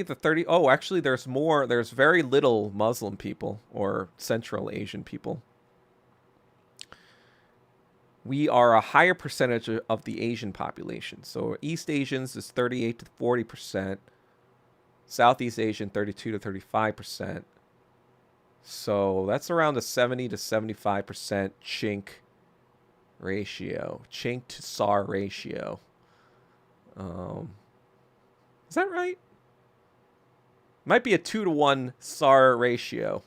to 30. Oh, actually, there's more. There's very little Muslim people or Central Asian people. We are a higher percentage of the Asian population. So East Asians is 38 to 40%. Southeast Asian, 32 to 35%. So that's around a 70 to 75% chink ratio. Chink to SAR ratio. Is that right? Might be a 2 to 1 SAR ratio.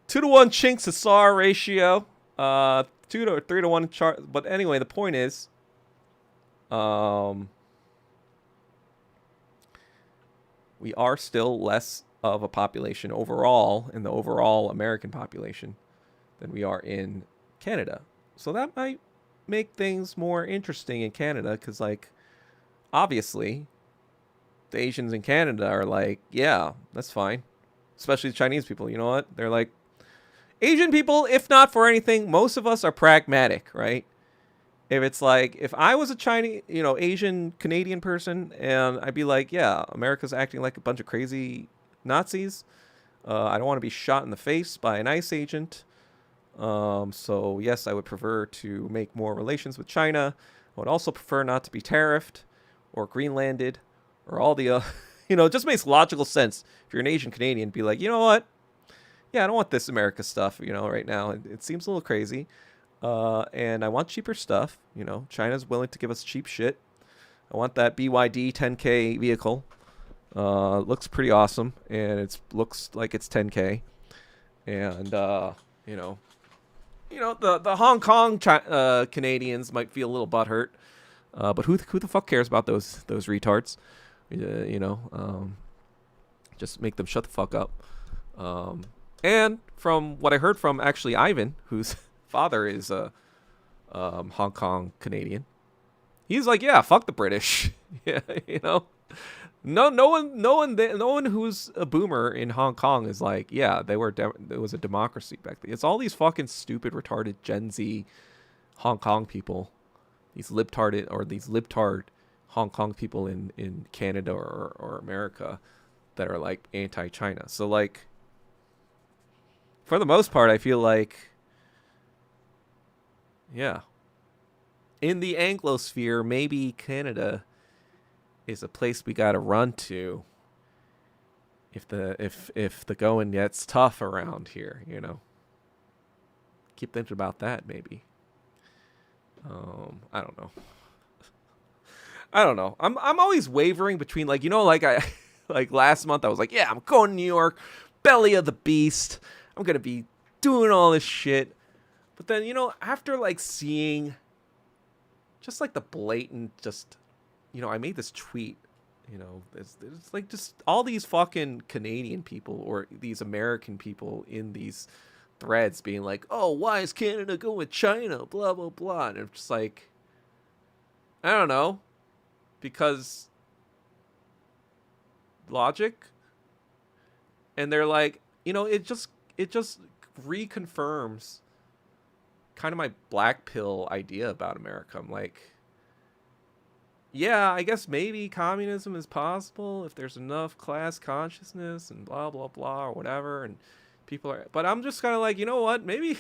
2 to 1 chinks to SAR ratio. 2 to 3 to 1 chart. But anyway, the point is, we are still less of a population overall in the overall American population than we are in Canada. So that might make things more interesting in Canada because, like, obviously, the Asians in Canada are like, yeah, that's fine. Especially the Chinese people. You know what? They're like, Asian people, if not for anything, most of us are pragmatic, right? If it's like, if I was a Chinese, Asian Canadian person, and I'd be like, yeah, America's acting like a bunch of crazy Nazis. I don't want to be shot in the face by an ICE agent. So, yes, I would prefer to make more relations with China. I would also prefer not to be tariffed or Greenlanded or all the, it just makes logical sense if you're an Asian Canadian to be like, you know what? Yeah, I don't want this America stuff, right now. It seems a little crazy. And I want cheaper stuff. China's willing to give us cheap shit. I want that BYD 10K vehicle. Looks pretty awesome. And it looks like it's 10K. And, the Hong Kong Canadians might feel a little butthurt. But who the fuck cares about those retards? Just make them shut the fuck up. And from what I heard from actually Ivan, whose father is a Hong Kong Canadian, he's like, yeah, fuck the British. Yeah, no one who's a boomer in Hong Kong is like, yeah, it was a democracy back then. It's all these fucking stupid, retarded Gen Z Hong Kong people. These libtard Hong Kong people in Canada or America that are like anti-China. So like, for the most part, I feel like, yeah, in the Anglosphere, maybe Canada is a place we gotta run to if the going gets tough around here. Keep thinking about that maybe. I don't know. I don't know. I'm always wavering between like I like last month I was like, yeah, I'm going to New York, belly of the beast. I'm gonna be doing all this shit. But then after like seeing just like the blatant I made this tweet. There's like just all these fucking Canadian people or these American people in these threads being like, oh, why is Canada going with China? Blah, blah, blah. And it's just like, I don't know. Because logic. And they're like, it just reconfirms kind of my black pill idea about America. I'm like, yeah, I guess maybe communism is possible if there's enough class consciousness and blah, blah, blah, or whatever. And People are, but I'm just kind of like, you know what? Maybe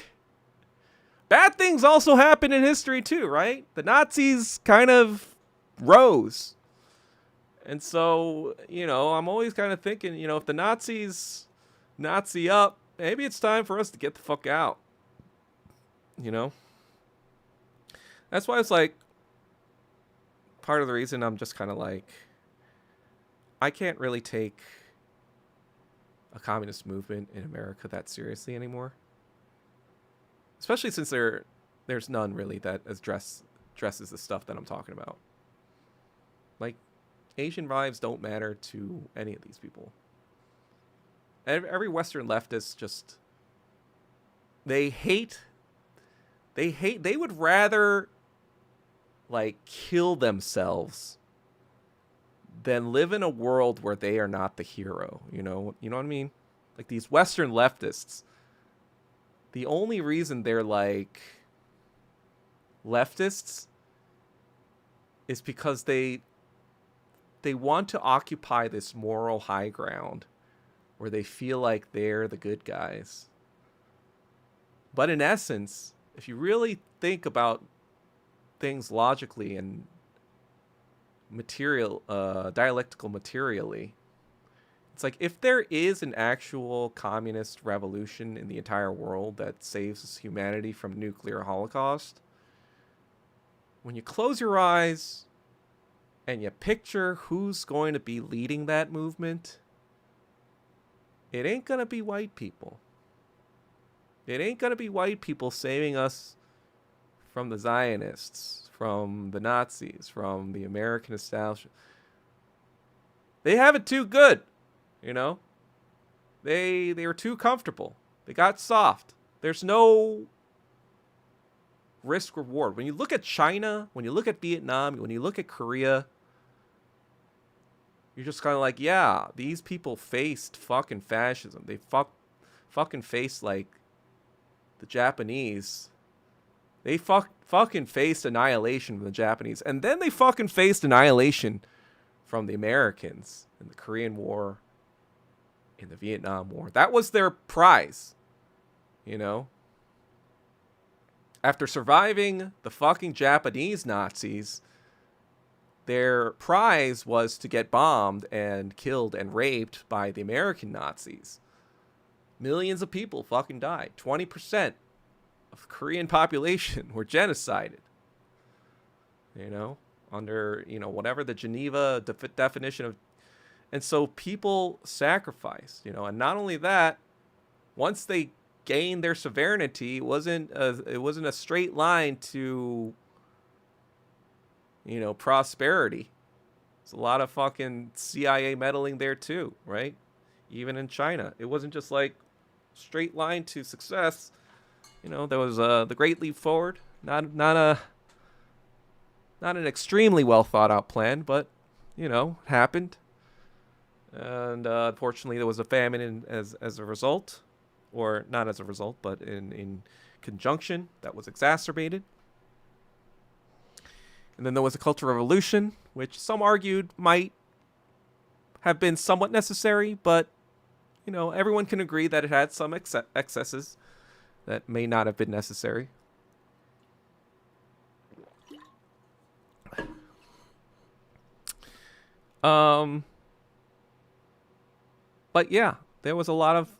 bad things also happen in history too, right? The Nazis kind of rose. And so, I'm always kind of thinking, if the Nazis Nazi up, maybe it's time for us to get the fuck out. You know? That's why it's like, part of the reason I'm just kind of like, I can't really take a communist movement in America that seriously anymore. Especially since there's none really that addresses the stuff that I'm talking about. Like, Asian vibes don't matter to any of these people. Every Western leftist just, they would rather like kill themselves than live in a world where they are not the hero. You know what I mean? Like these Western leftists, the only reason they're like leftists is because they want to occupy this moral high ground where they feel like they're the good guys. But in essence, if you really think about things logically and dialectical materially, it's like if there is an actual communist revolution in the entire world that saves humanity from nuclear holocaust, when you close your eyes and you picture who's going to be leading that movement, it ain't going to be white people. It ain't going to be white people saving us from the Zionists, from the Nazis, from the American establishment. They have it too good, They were too comfortable. They got soft. There's no risk reward. When you look at China, when you look at Vietnam, when you look at Korea, you're just kind of like, yeah, these people faced fucking fascism. They fucking faced like the Japanese. They fucking faced annihilation from the Japanese. And then they fucking faced annihilation from the Americans in the Korean War, in the Vietnam War. That was their prize, After surviving the fucking Japanese Nazis, their prize was to get bombed and killed and raped by the American Nazis. Millions of people fucking died. 20% of Korean population were genocided. Under, whatever the Geneva definition of. And so people sacrificed, and not only that, once they gained their sovereignty, it wasn't a straight line to, prosperity. There's a lot of fucking CIA meddling there too, right? Even in China, it wasn't just like straight line to success. There was the Great Leap Forward, not an extremely well thought out plan, but happened. And unfortunately, there was a famine as a result, or not as a result, but in conjunction that was exacerbated. And then there was a Cultural Revolution, which some argued might have been somewhat necessary, but everyone can agree that it had some excesses that may not have been necessary. But yeah, there was a lot of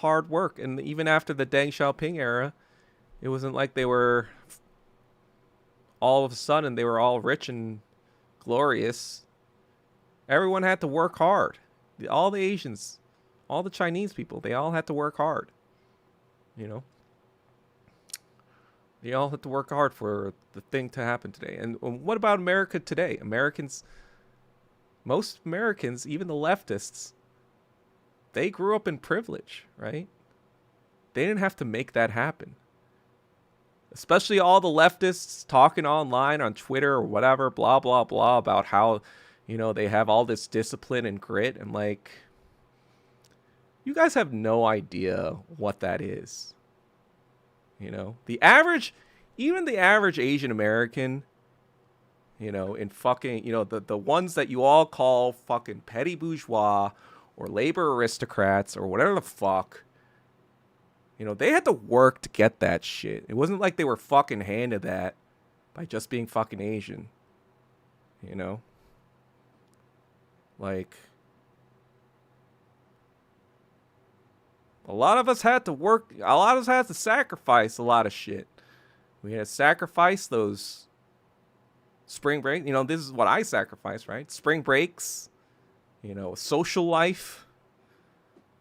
hard work, and even after the Deng Xiaoping era, it wasn't like they were all of a sudden they were all rich and glorious. Everyone had to work hard. All the Asians, all the Chinese people, they all had to work hard. They all had to work hard for the thing to happen today. And what about America today? Most Americans, even the leftists, they grew up in privilege, right? They didn't have to make that happen. Especially all the leftists talking online on Twitter or whatever, blah, blah, blah, about how, they have all this discipline and grit. And like, you guys have no idea what that is. The average Asian American, in fucking, the ones that you all call fucking petty bourgeois or labor aristocrats or whatever the fuck, They had to work to get that shit. It wasn't like they were fucking handed that by just being fucking Asian. You know? Like, a lot of us had to work, a lot of us had to sacrifice a lot of shit. We had to sacrifice those spring break. This is what I sacrificed, right? Spring breaks, social life.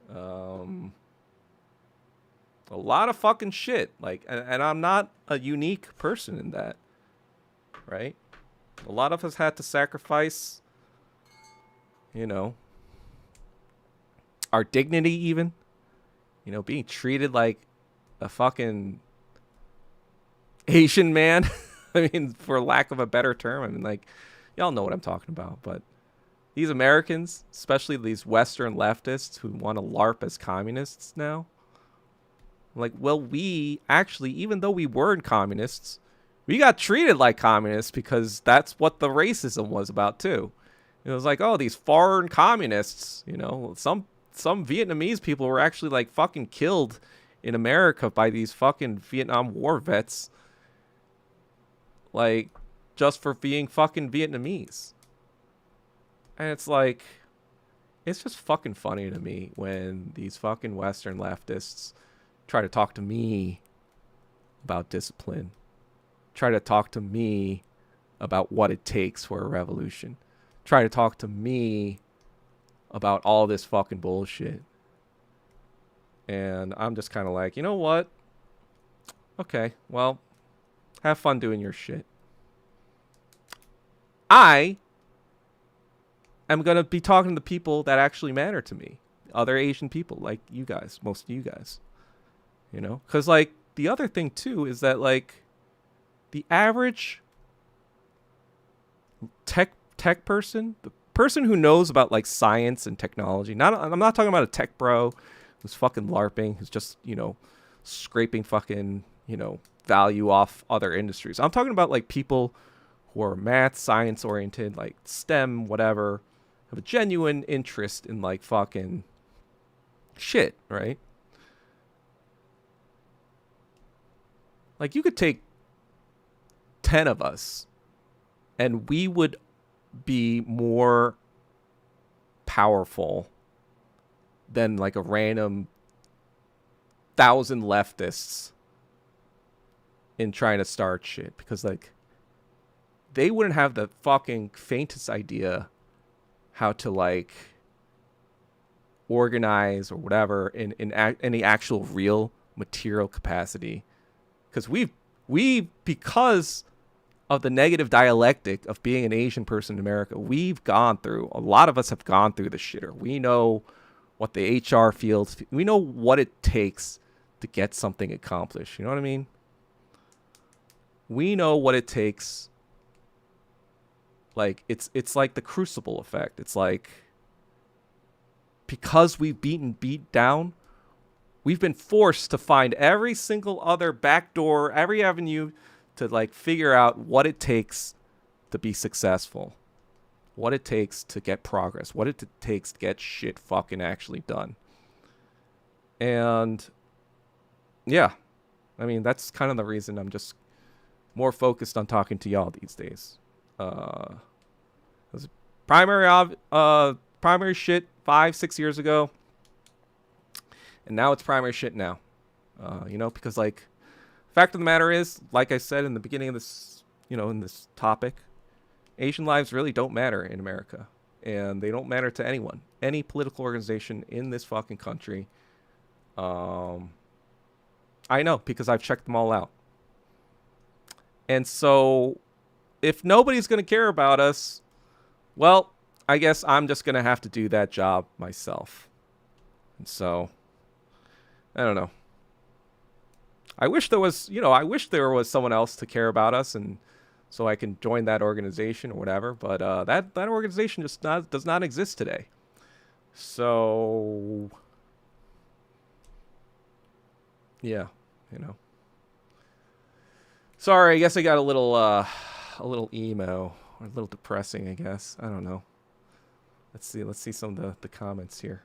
A lot of fucking shit. Like, and I'm not a unique person in that, right? A lot of us had to sacrifice, our dignity even. Being treated like a fucking Asian man. I mean, for lack of a better term. I mean, like, y'all know what I'm talking about. But these Americans, especially these Western leftists who want to LARP as communists now. Like, well, we actually, even though we weren't communists, we got treated like communists because that's what the racism was about too. It was like, oh, these foreign communists, some Vietnamese people were actually like fucking killed in America by these fucking Vietnam War vets. Like, just for being fucking Vietnamese. And it's like, it's just fucking funny to me when these fucking Western leftists try to talk to me about discipline. Try to talk to me about what it takes for a revolution. Try to talk to me about all this fucking bullshit. And I'm just kind of like, you know what? Okay, well, have fun doing your shit. I am going to be talking to the people that actually matter to me. Other Asian people like you guys, most of you guys. Because, like, the other thing, too, is that, like, the average tech person, the person who knows about, like, science and technology, I'm not talking about a tech bro who's fucking LARPing, who's just, scraping fucking, value off other industries. I'm talking about, like, people who are math, science oriented, like STEM, whatever, have a genuine interest in, like, fucking shit, right? Like, you could take 10 of us and we would be more powerful than, like, a random 1,000 leftists in trying to start shit. Because, like, they wouldn't have the fucking faintest idea how to, like, organize or whatever in any actual real material capacity. Because because of the negative dialectic of being an Asian person in America, a lot of us have gone through the shitter. We know what the HR fields, we know what it takes to get something accomplished. You know what I mean? We know what it takes. Like, it's like the Crucible effect. It's like, because we've beat down, we've been forced to find every single other backdoor, every avenue to, like, figure out what it takes to be successful, what it takes to get progress, what it takes to get shit fucking actually done. And yeah, I mean, that's kind of the reason I'm just more focused on talking to y'all these days. It was primary shit 5-6 years ago. And now it's primary shit now. Because, like, fact of the matter is, like I said in the beginning of this, in this topic, Asian lives really don't matter in America. And they don't matter to anyone. Any political organization in this fucking country. I know, because I've checked them all out. And so, if nobody's going to care about us, well, I guess I'm just going to have to do that job myself. And so, I don't know. I wish there was someone else to care about us, and so I can join that organization or whatever. But that organization just does not exist today. So, yeah, Sorry, I guess I got a little emo, or a little depressing, I guess. I don't know. Let's see some of the comments here.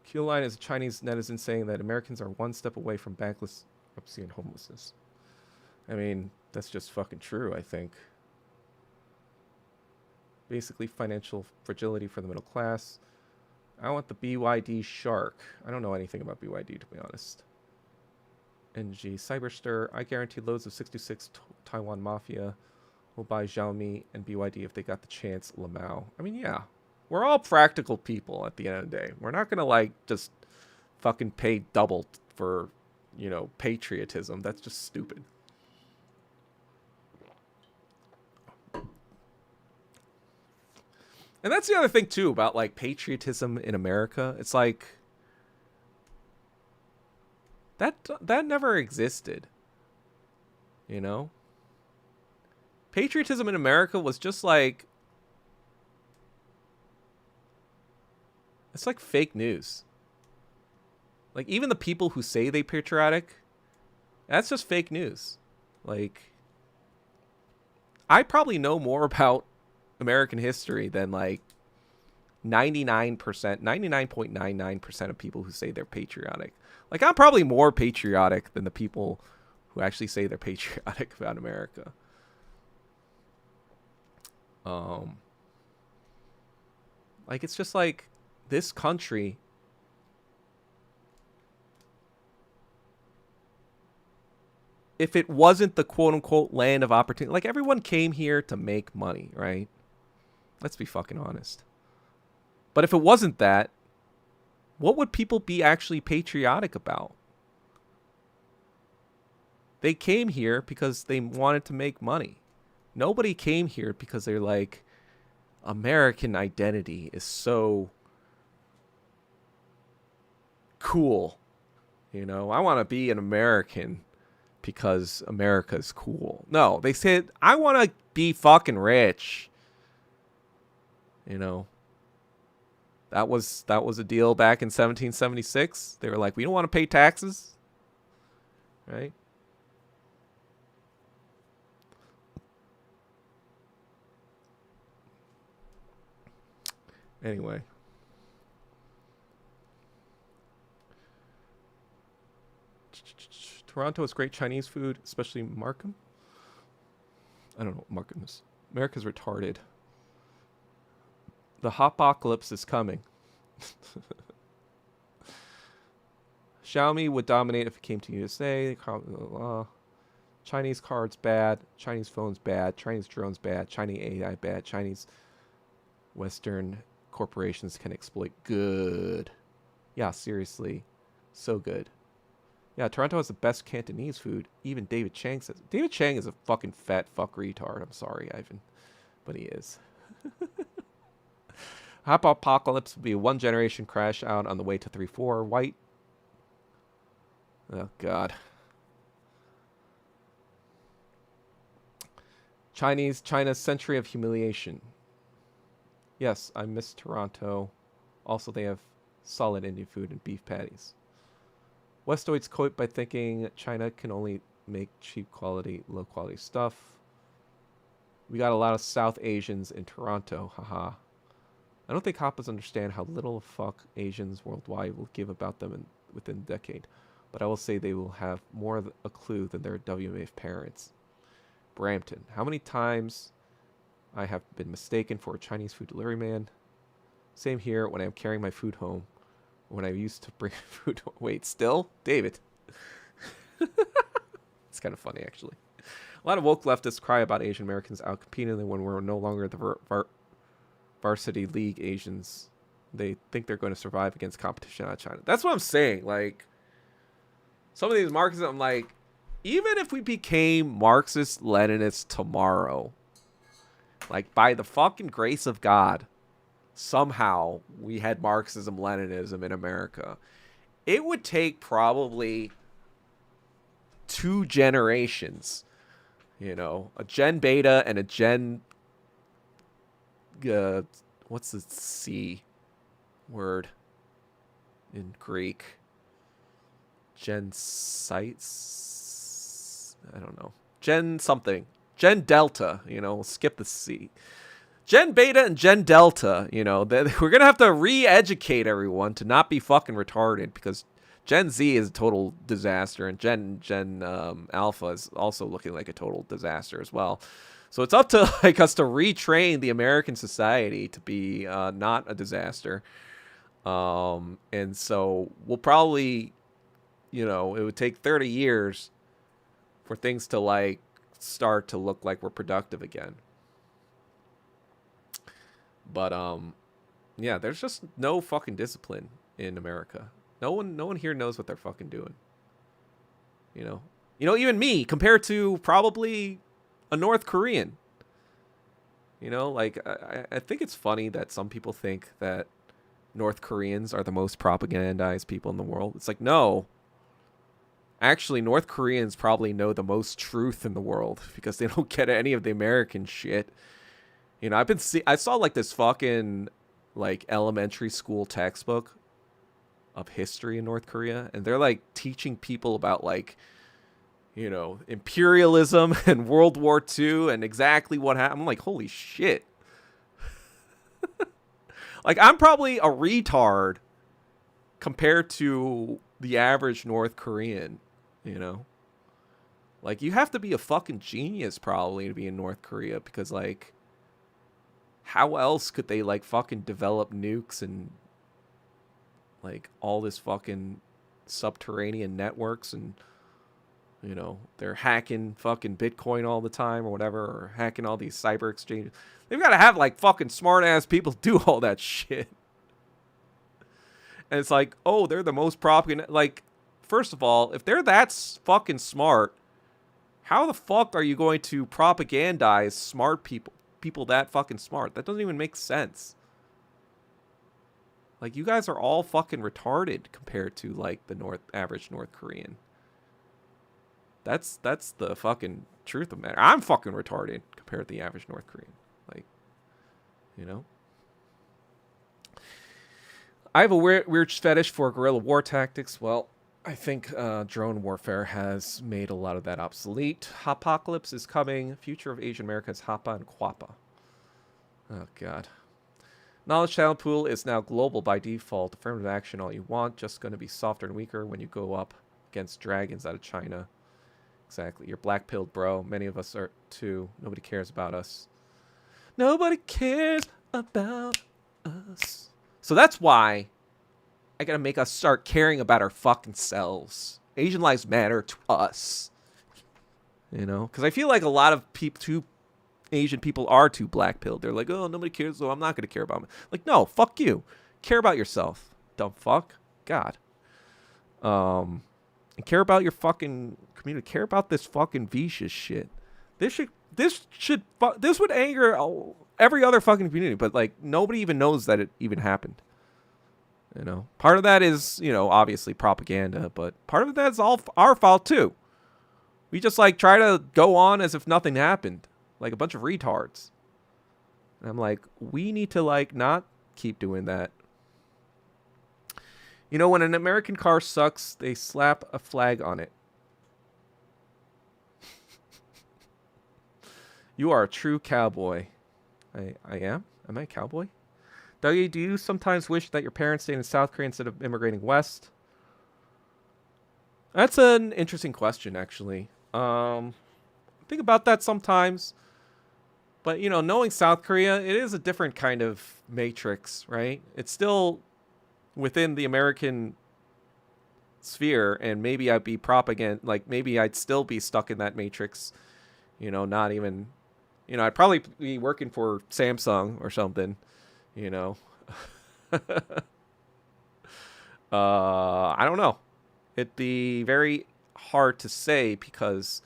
Q line is a Chinese netizen saying that Americans are one step away from bankruptcy and homelessness. I mean, that's just fucking true, I think. Basically, financial fragility for the middle class. I want the BYD Shark. I don't know anything about BYD, to be honest. NG Cyberstir. I guarantee loads of 66 Taiwan Mafia will buy Xiaomi and BYD if they got the chance. Lamau. I mean, yeah. We're all practical people at the end of the day. We're not going to, like, just fucking pay double for, you know, patriotism. That's just stupid. And that's the other thing, too, about, like, patriotism in America. It's like, that never existed. You know? Patriotism in America was just like, it's like fake news. Like, even the people who say they patriotic, that's just fake news. Like, I probably know more about American history than like 99.99% of people who say they're patriotic. Like, I'm probably more patriotic than the people who actually say they're patriotic about America. Like, it's just like this country, if it wasn't the quote unquote land of opportunity, like, everyone came here to make money, right? Let's be fucking honest. But if it wasn't that, what would people be actually patriotic about? They came here because they wanted to make money. Nobody came here because they're like, American identity is so cool. You know, I want to be an American because America's cool. No, they said, I want to be fucking rich. You know, that was a deal back in 1776. They were like, we don't want to pay taxes. Right? Anyway. Toronto has great Chinese food, especially Markham. I don't know what Markham is. America's retarded. The Hopocalypse is coming. Xiaomi would dominate if it came to USA. Chinese cards bad. Chinese phones bad. Chinese drones bad. Chinese AI bad. Chinese Western corporations can exploit good. Yeah, seriously. So good. Yeah, Toronto has the best Cantonese food. Even David Chang says. David Chang is a fucking fat fuck retard. I'm sorry, Ivan. But he is. Apocalypse will be a one generation crash out on the way to 3-4. White. Oh, God. China's century of humiliation. Yes, I miss Toronto. Also, they have solid Indian food and beef patties. Westoids quote by thinking China can only make cheap quality, low quality stuff. We got a lot of South Asians in Toronto, haha. I don't think Hoppas understand how little fuck Asians worldwide will give about them within a decade, but I will say they will have more of a clue than their WMAF parents. Brampton, how many times I have been mistaken for a Chinese food delivery man? Same here when I'm carrying my food home. When I used to bring food home. Wait, still? David. It's kind of funny, actually. A lot of woke leftists cry about Asian Americans outcompeting them when we're no longer the varsity league Asians. They think they're going to survive against competition out of China. That's what I'm saying. Like, some of these Marxists, I'm like, even if we became Marxist Leninists tomorrow, like, by the fucking grace of God, somehow we had Marxism, Leninism in America, it would take probably 2 generations, you know, a Gen Beta and a Gen, what's the C word in Greek? Gen sites? I don't know. Gen something. Gen Delta, you know, skip the C. Gen Beta and Gen Delta, you know, we're going to have to re-educate everyone to not be fucking retarded, because Gen Z is a total disaster, and Gen Alpha is also looking like a total disaster as well. So it's up to like us to retrain the American society to be not a disaster. And so we'll probably, you know, it would take 30 years for things to like start to look like we're productive again. But yeah, there's just no fucking discipline in America. No one here knows what they're fucking doing. You know, even me compared to probably a North Korean. You know, like I think it's funny that some people think that North Koreans are the most propagandized people in the world. It's like, no. Actually, North Koreans probably know the most truth in the world because they don't get any of the American shit. You know, I saw like this fucking like elementary school textbook of history in North Korea, and they're like teaching people about like, you know, imperialism and World War II and exactly what happened. I'm like, holy shit. Like, I'm probably a retard compared to the average North Korean, you know? Like, you have to be a fucking genius probably to be in North Korea, because like, how else could they like fucking develop nukes and like all this fucking subterranean networks, and you know, they're hacking fucking Bitcoin all the time or whatever, or hacking all these cyber exchanges. They've got to have like fucking smart ass people do all that shit. And it's like, oh, they're the most propaganda. Like, first of all, if they're that fucking smart, how the fuck are you going to propagandize smart people? People that fucking smart? That doesn't even make sense. Like, you guys are all fucking retarded compared to like the average North Korean. That's the fucking truth of the matter. I'm fucking retarded compared to the average North Korean. Like, you know. I have a weird fetish for guerrilla war tactics. Well, I think drone warfare has made a lot of that obsolete. Apocalypse is coming. Future of Asian America is Hapa and Quapa. Oh, God. Knowledge talent pool is now global by default. Affirmative action all you want. Just going to be softer and weaker when you go up against dragons out of China. Exactly. You're black-pilled, bro. Many of us are, too. Nobody cares about us. Nobody cares about us. So that's why I gotta make us start caring about our fucking selves. Asian lives matter to us. You know? Because I feel like a lot of Asian people are too black-pilled. They're like, oh, nobody cares, so I'm not gonna care about me. Like, no, fuck you. Care about yourself. Dumb fuck. God. And care about your fucking community. Care about this fucking vicious shit. This would anger every other fucking community, but like nobody even knows that it even happened. You know, part of that is, you know, obviously propaganda, but part of that is all our fault too. We just like try to go on as if nothing happened, like a bunch of retards. And I'm like, we need to like not keep doing that. You know, when an American car sucks, they slap a flag on it. You are a true cowboy. I am? Am I a cowboy? Dougie, do you sometimes wish that your parents stayed in South Korea instead of immigrating west? That's an interesting question, actually. Think about that sometimes. But, you know, knowing South Korea, it is a different kind of matrix, right? It's still within the American sphere, and maybe I'd be propaganda, like maybe I'd still be stuck in that matrix, you know, not even, you know, I'd probably be working for Samsung or something, you know. I don't know. It'd be very hard to say because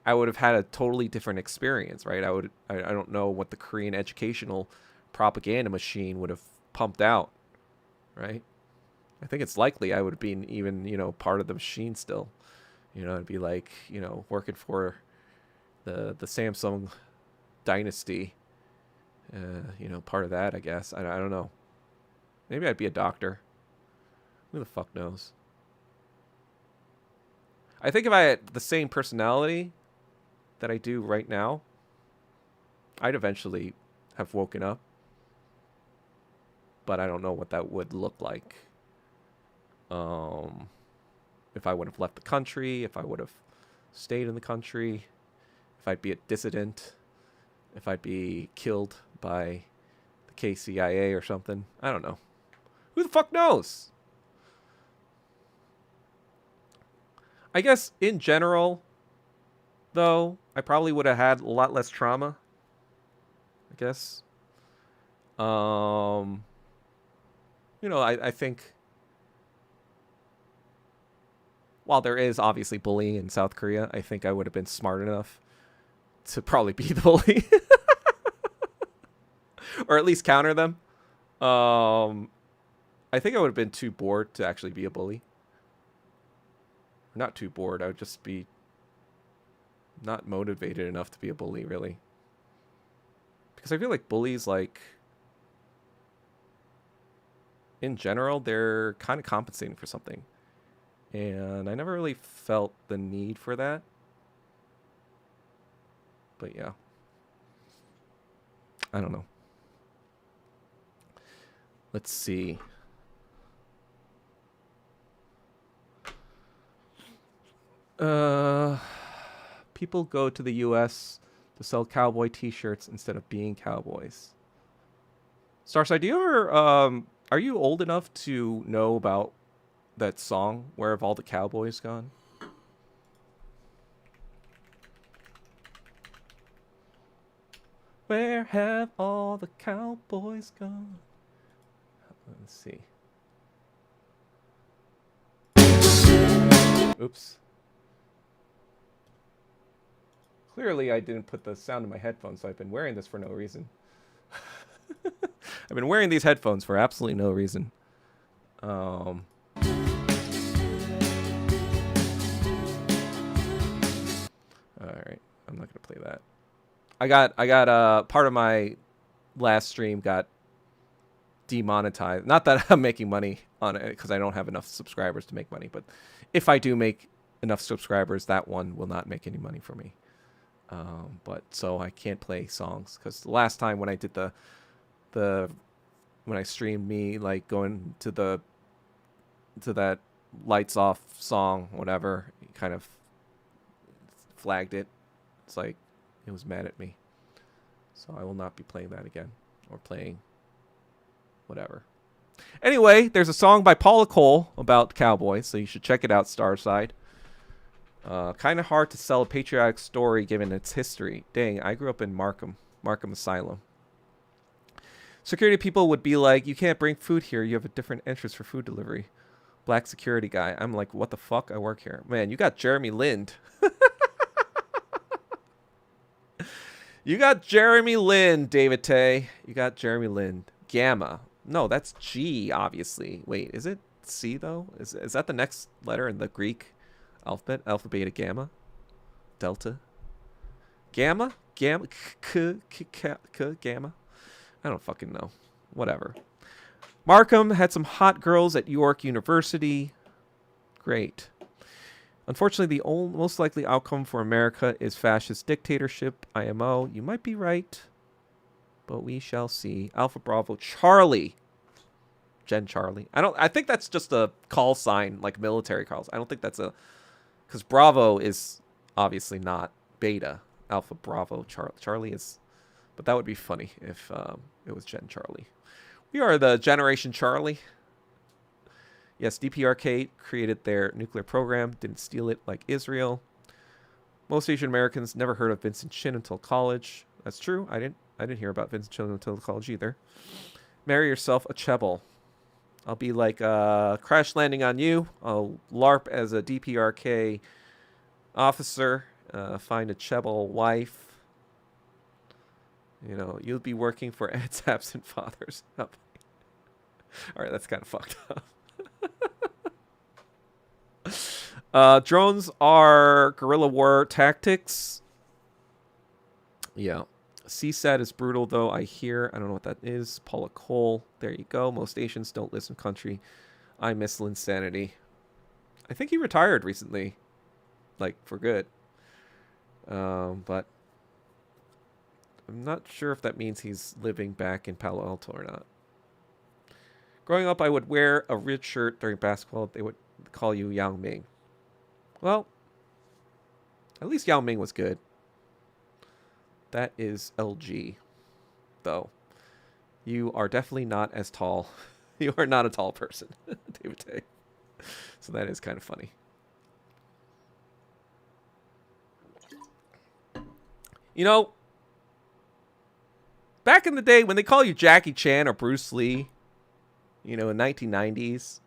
I would have had a totally different experience, right? I don't know what the Korean educational propaganda machine would have pumped out, right? I think it's likely I would have been even, you know, part of the machine still. You know, it'd be like, you know, working for the Samsung dynasty. You know, part of that, I guess. I don't know. Maybe I'd be a doctor. Who the fuck knows? I think if I had the same personality that I do right now, I'd eventually have woken up. But I don't know what that would look like. If I would have left the country, if I would have stayed in the country, if I'd be a dissident, if I'd be killed by the KCIA or something. I don't know. Who the fuck knows? I guess in general, though, I probably would have had a lot less trauma. I guess. I think while there is obviously bullying in South Korea, I think I would have been smart enough to probably be the bully. Or at least counter them. I think I would have been too bored to actually be a bully. Not too bored. I would just be not motivated enough to be a bully, really. Because I feel like bullies, like, in general, they're kind of compensating for something. And I never really felt the need for that. But yeah. I don't know. Let's see. People go to the U.S. to sell cowboy T-shirts instead of being cowboys. Starside, do you ever, are you old enough to know about that song, Where Have All the Cowboys Gone? Where have all the cowboys gone? Let's see. Oops. Clearly, I didn't put the sound in my headphones, so I've been wearing this for no reason. I've been wearing these headphones for absolutely no reason. All right, I'm not gonna play that. I got part of my last stream got demonetized. Not that I'm making money on it, because I don't have enough subscribers to make money, but if I do make enough subscribers, that one will not make any money for me. But so I can't play songs, because the last time when I did when I streamed me like going to that lights off song, whatever, it kind of flagged it. It's like it was mad at me. So I will not be playing that again, or playing whatever. Anyway, there's a song by Paula Cole about cowboys, so you should check it out, Starside. Kind of hard to sell a patriotic story given its history. Dang, I grew up in Markham Asylum. Security people would be like, you can't bring food here. You have a different interest for food delivery. Black security guy. I'm like, what the fuck? I work here. Man, you got Jeremy Lind. You got Jeremy Lind, David Tay. You got Jeremy Lind. Gamma. No, that's G, obviously. Wait, is it C, though? Is that the next letter in the Greek alphabet? Alpha, beta, gamma? Delta? Gamma? Gamma? Gamma? I don't fucking know. Whatever. Markham had some hot girls at York University. Great. Unfortunately, the most likely outcome for America is fascist dictatorship, IMO. You might be right, but we shall see. Alpha Bravo Charlie. Jen Charlie. I think that's just a call sign, like military calls. I don't think that's because Bravo is obviously not beta. Alpha Bravo Charlie is, but that would be funny if it was Jen Charlie. We are the Generation Charlie. Yes, DPRK created their nuclear program, didn't steal it like Israel. Most Asian Americans never heard of Vincent Chin until college. That's true. I didn't hear about Vincent Chin until college either. Marry yourself a Chebble. I'll be like crash landing on you. I'll LARP as a DPRK officer. Find a Chebble wife. You know, you'll be working for Ed's absent fathers. All right, that's kind of fucked up. Drones are guerrilla war tactics. Yeah. CSAT is brutal, though, I hear. I don't know what that is. Paula Cole. There you go. Most Asians don't listen country. I miss Linsanity. I think he retired recently. Like, for good. But I'm not sure if that means he's living back in Palo Alto or not. Growing up, I would wear a red shirt during basketball. They would call you Yao Ming. Well, at least Yao Ming was good. That is LG, though. You are definitely not as tall. You are not a tall person, David Tay. So that is kind of funny. You know, back in the day when they call you Jackie Chan or Bruce Lee, you know, in 1990s,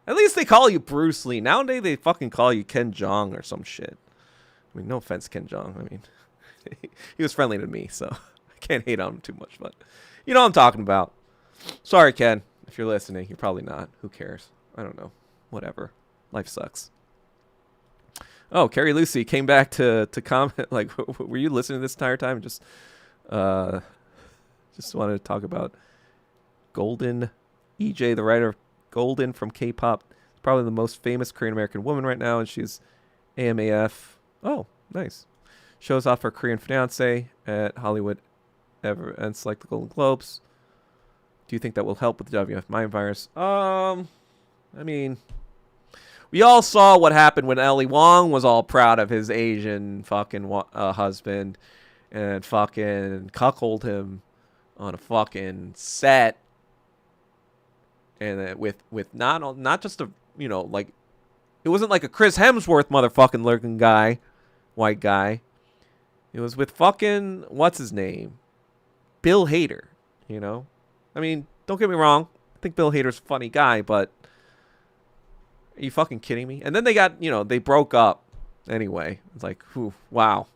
at least they call you Bruce Lee. Nowadays they fucking call you Ken Jeong or some shit. I mean, no offense, Ken Jeong. I mean, he was friendly to me, so I can't hate on him too much. But you know what I'm talking about. Sorry, Ken, if you're listening. You're probably not. Who cares? I don't know. Whatever. Life sucks. Oh, Carrie Lucy came back to comment. Like, were you listening this entire time? Just wanted to talk about Golden EJ, the writer of Golden from K-pop. Probably the most famous Korean American woman right now, and she's AMAF. Oh, nice. Shows off her Korean fiance at Hollywood events like the Golden Globes. Do you think that will help with the WF Mind virus? I mean, we all saw what happened when Ellie Wong was all proud of his Asian fucking husband and fucking cuckolded him on a fucking set, and with not just a, you know, like, it wasn't like a Chris Hemsworth motherfucking looking guy, white guy. It was with fucking what's his name, Bill Hader. You know, I mean, don't get me wrong. I think Bill Hader's a funny guy, but are you fucking kidding me? And then they got, you know, they broke up anyway. It's like, whew, wow,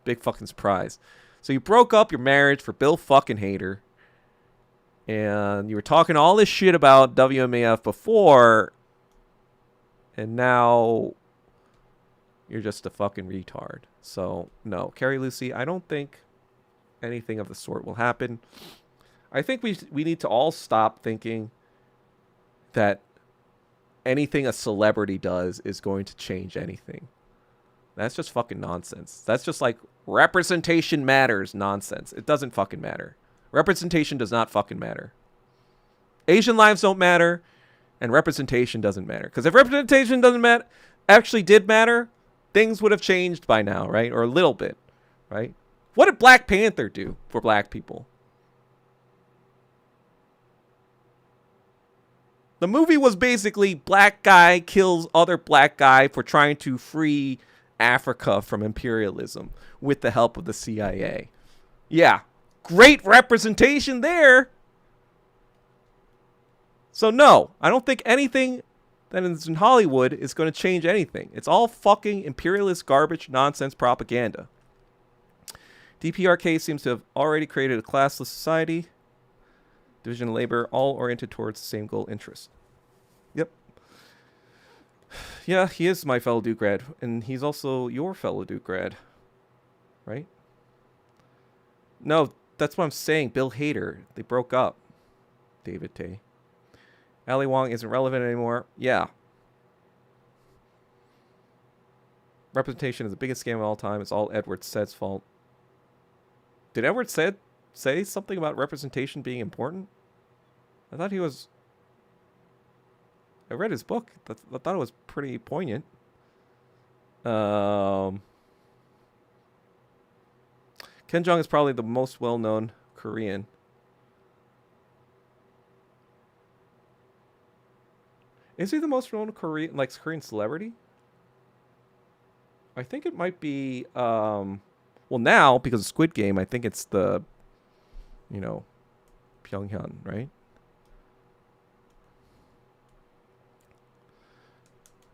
big fucking surprise. So you broke up your marriage for Bill fucking Hader, and you were talking all this shit about WMAF before, and now you're just a fucking retard. So no, Carrie Lucy, I don't think anything of the sort will happen. I think we need to all stop thinking that anything a celebrity does is going to change anything. That's just fucking nonsense. That's just like representation matters nonsense. It doesn't fucking matter. Representation does not fucking matter. Asian lives don't matter, and representation doesn't matter. Because if representation doesn't matter, actually did matter, things would have changed by now, right? Or a little bit, right? What did Black Panther do for black people? The movie was basically black guy kills other black guy for trying to free Africa from imperialism with the help of the CIA. Yeah, great representation there. So no, I don't think anything that is in Hollywood is going to change anything. It's all fucking imperialist garbage, nonsense propaganda. DPRK seems to have already created a classless society. Division of labor, all oriented towards the same goal interest. Yep. Yeah, he is my fellow Duke grad, and he's also your fellow Duke grad. Right? No, that's what I'm saying. Bill Hader. They broke up. David Tay. Ali Wong isn't relevant anymore. Yeah. Representation is the biggest scam of all time. It's all Edward Said's fault. Did Edward Said say something about representation being important? I thought he was... I read his book. I thought it was pretty poignant. Ken Jeong is probably the most well-known Korean. Is he the most known Korean, like, Korean celebrity? I think it might be, well, now, because of Squid Game, I think it's the, you know, Pyonghyun, right?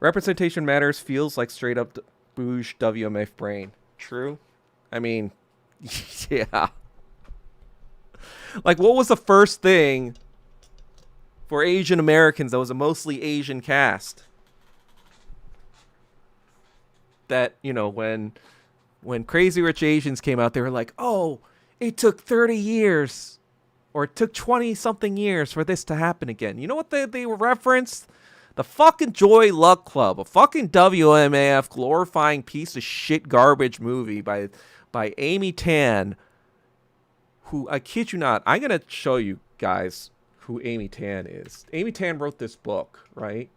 Representation matters feels like straight up bouge WMF brain. True? I mean, yeah. Like, what was the first thing for Asian Americans that was a mostly Asian cast? That, you know, when Crazy Rich Asians came out, they were like, oh, it took 30 years or it took 20-something years for this to happen again. You know what they referenced? The fucking Joy Luck Club, a fucking WMAF glorifying piece of shit garbage movie by by Amy Tan, who, I kid you not, I'm going to show you guys who Amy Tan is. Amy Tan wrote this book, right?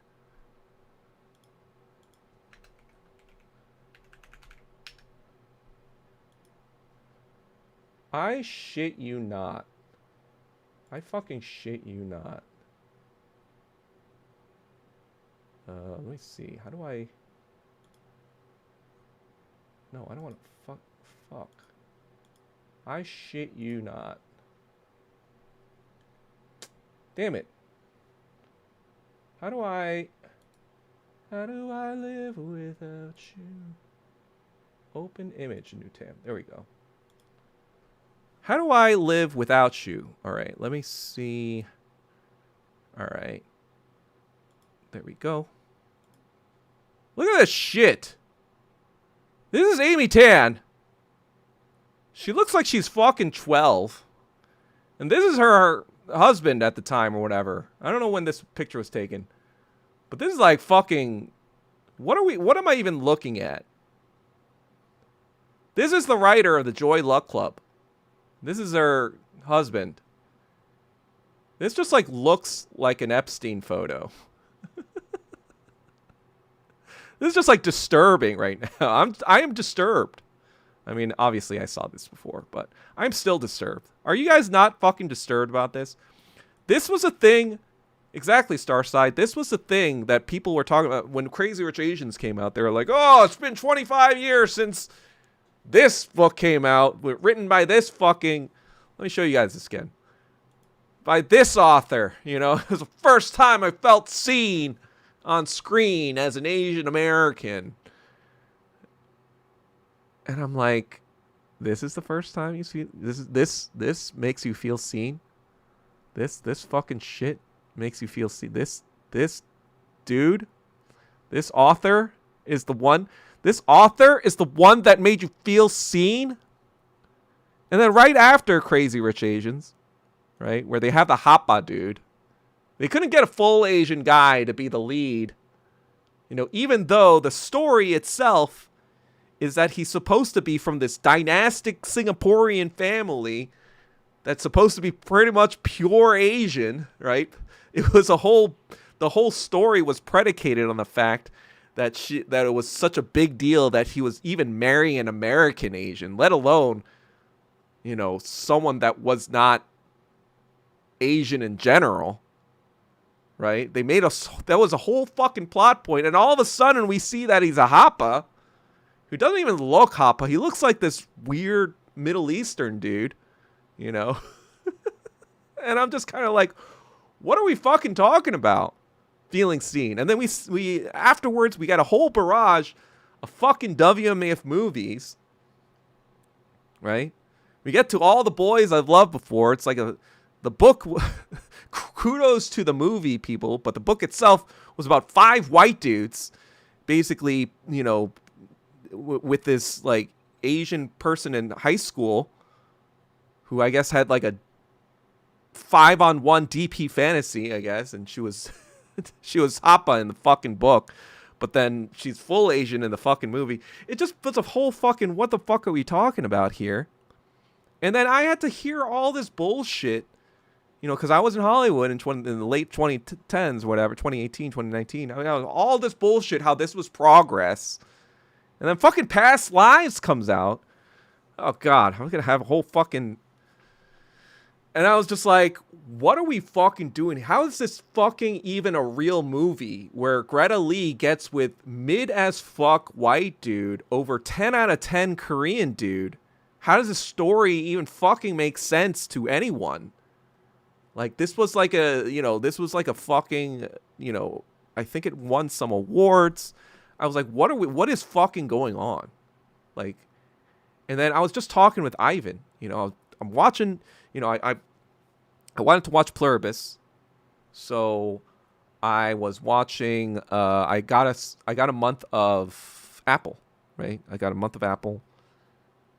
I shit you not. I fucking shit you not. Let me see. How do I... No, I don't want to... Fuck. I shit you not. Damn it. How do I live without you? Open image, new tab. There we go. How do I live without you? All right, let me see. All right. There we go. Look at this shit. This is Amy Tan. She looks like she's fucking 12. And this is her husband at the time or whatever. I don't know when this picture was taken. But this is like fucking... What am I even looking at? This is the writer of the Joy Luck Club. This is her husband. This just like looks like an Epstein photo. This is just like disturbing right now. I am disturbed. I mean, obviously I saw this before, but I'm still disturbed. Are you guys not fucking disturbed about this? This was a thing. Exactly, Starside. This was a thing that people were talking about when Crazy Rich Asians came out. They were like, oh, it's been 25 years since this book came out, written by this fucking... Let me show you guys this again. By this author, you know. It was the first time I felt seen on screen as an Asian American. And I'm like, this is the first time you see... This makes you feel seen? This fucking shit makes you feel seen? This dude? This author is the one... This author is the one that made you feel seen? And then right after Crazy Rich Asians, right, where they have the Hapa dude, they couldn't get a full Asian guy to be the lead. You know, even though the story itself is that he's supposed to be from this dynastic Singaporean family that's supposed to be pretty much pure Asian, right? It was the whole story was predicated on the fact that it was such a big deal that he was even marrying an American Asian, let alone, you know, someone that was not Asian in general, right? That was a whole fucking plot point, and all of a sudden we see that he's a Hapa, who doesn't even look Hapa. He looks like this weird Middle Eastern dude, you know? And I'm just kind of like, what are we fucking talking about? Feeling seen. And then we afterwards we got a whole barrage of fucking WMF movies, right? We get to All the Boys I've Loved Before. It's like the book kudos to the movie people, but the book itself was about 5 white dudes basically, you know, with this like Asian person in high school who I guess had like a 5-on-1 DP fantasy, I guess, and she was she was Hapa in the fucking book, but then she's full Asian in the fucking movie. It just puts a whole fucking, what the fuck are we talking about here? And then I had to hear all this bullshit, you know, because I was in Hollywood in the late 2010s, whatever, 2018, 2019. I mean, all this bullshit, how this was progress. And then fucking Past Lives comes out. Oh, God, I'm going to have a whole fucking... And I was just like, what are we fucking doing? How is this fucking even a real movie where Greta Lee gets with mid-as-fuck white dude over 10 out of 10 Korean dude? How does this story even fucking make sense to anyone? Like, this was like a, you know, this was like a fucking, you know, I think it won some awards. I was like, what is fucking going on? Like, and then I was just talking with Ivan, you know, I'm watching, you know, I wanted to watch Pluribus, so I was watching. I got a month of Apple, right? I got a month of Apple,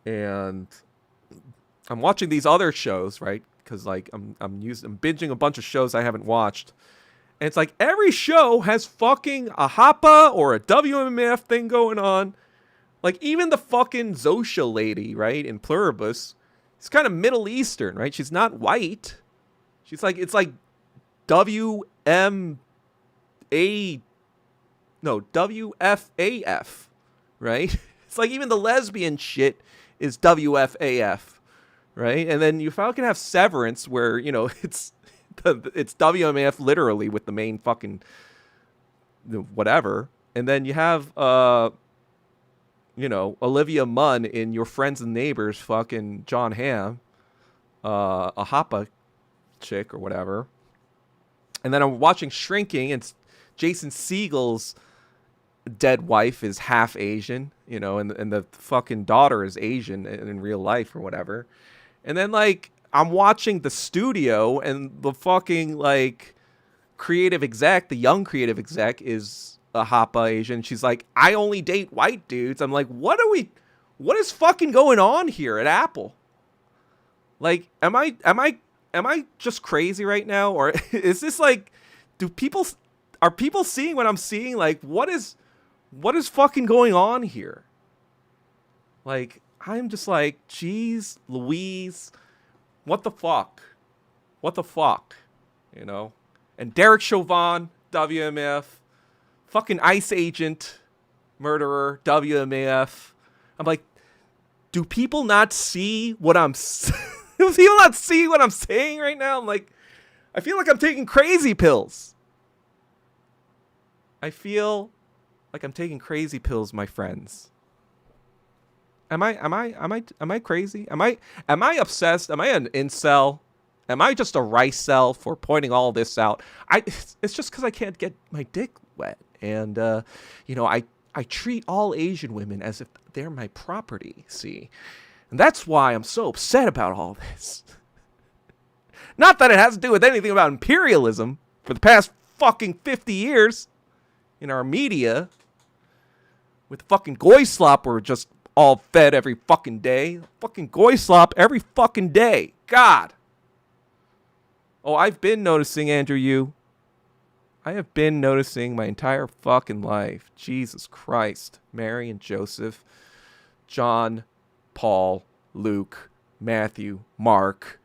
and I'm watching these other shows, right? Because like I'm binging a bunch of shows I haven't watched, and it's like every show has fucking a Hapa or a WMF thing going on, Like, even the fucking Zosha lady, right, in Pluribus, is kind of Middle Eastern, right? She's not white. She's like, it's like WMA, no, WFAF, right? It's like even the lesbian shit is WFAF, right? And then you fucking have Severance, where, you know, it's WMAF literally with the main fucking whatever. And then you have, you know, Olivia Munn in Your Friends and Neighbors, fucking John Hamm, a Hapa chick or whatever. And then I'm watching Shrinking, and Jason Segel's dead wife is half Asian, you know, and the fucking daughter is Asian in real life or whatever. And then, like, I'm watching The Studio, and the fucking, like, creative exec, the young creative exec, is a Hapa Asian. She's like, I only date white dudes. I'm like, what is fucking going on here at Apple? Like, am I just crazy right now? Or is this like, are people seeing what I'm seeing? Like, what is fucking going on here? Like, I'm just like, geez, Louise, what the fuck? What the fuck? You know? And Derek Chauvin, WMF. Fucking ICE agent, murderer, WMAF. I'm like, do people not see what I'm... do people not see what I'm saying right now? I'm like, I feel like I'm taking crazy pills. I feel like I'm taking crazy pills, my friends. Am I crazy? Am I obsessed? Am I an incel? Am I just a rice cell for pointing all this out? It's just because I can't get my dick wet. And, you know, I treat all Asian women as if they're my property, see? And that's why I'm so upset about all this. Not that it has to do with anything about imperialism for the past fucking 50 years in our media. With fucking goy slop, we're just all fed every fucking day. Fucking goy slop every fucking day. God. Oh, I've been noticing, Andrew Yu. I have been noticing my entire fucking life. Jesus Christ. Mary and Joseph, John, Paul, Luke, Matthew, Mark,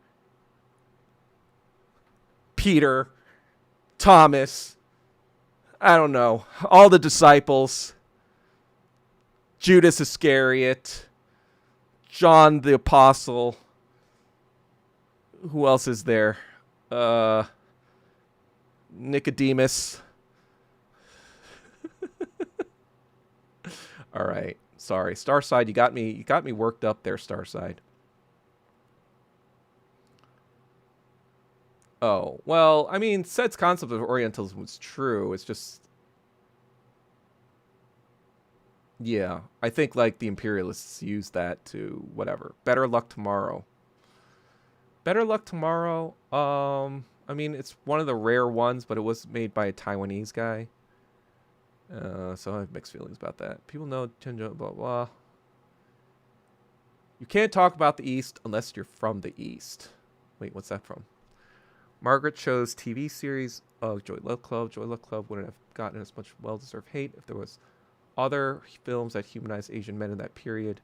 Peter, Thomas, I don't know, all the disciples, Judas Iscariot, John the Apostle, who else is there? Nicodemus. All right. Sorry. Starside, you got me worked up there, Starside. Oh, well, I mean, Sed's concept of Orientalism was true. It's just, yeah, I think, like, the imperialists use that to whatever. Better luck tomorrow. Better luck tomorrow. I mean, it's one of the rare ones, but it was made by a Taiwanese guy. So I have mixed feelings about that. People know Chenjo, blah, blah. You can't talk about the East unless you're from the East. Wait, what's that from? Margaret Cho's TV series of Joy Luck Club. Joy Luck Club wouldn't have gotten as much well-deserved hate if there was other films that humanized Asian men in that period.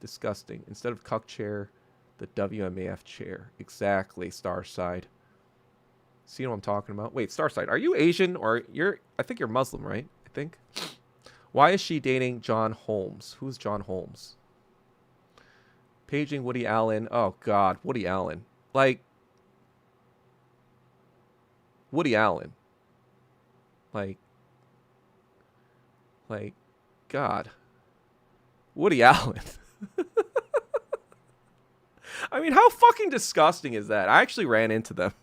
Disgusting. Instead of cuck chair, the WMAF chair. Exactly, Starside. See what I'm talking about? Wait, Starside, are you Asian or I think you're Muslim, right? I think. Why is she dating John Holmes? Who's John Holmes? Paging Woody Allen. Oh, God. Woody Allen. Like, Woody Allen. Like, God. Woody Allen. I mean, how fucking disgusting is that? I actually ran into them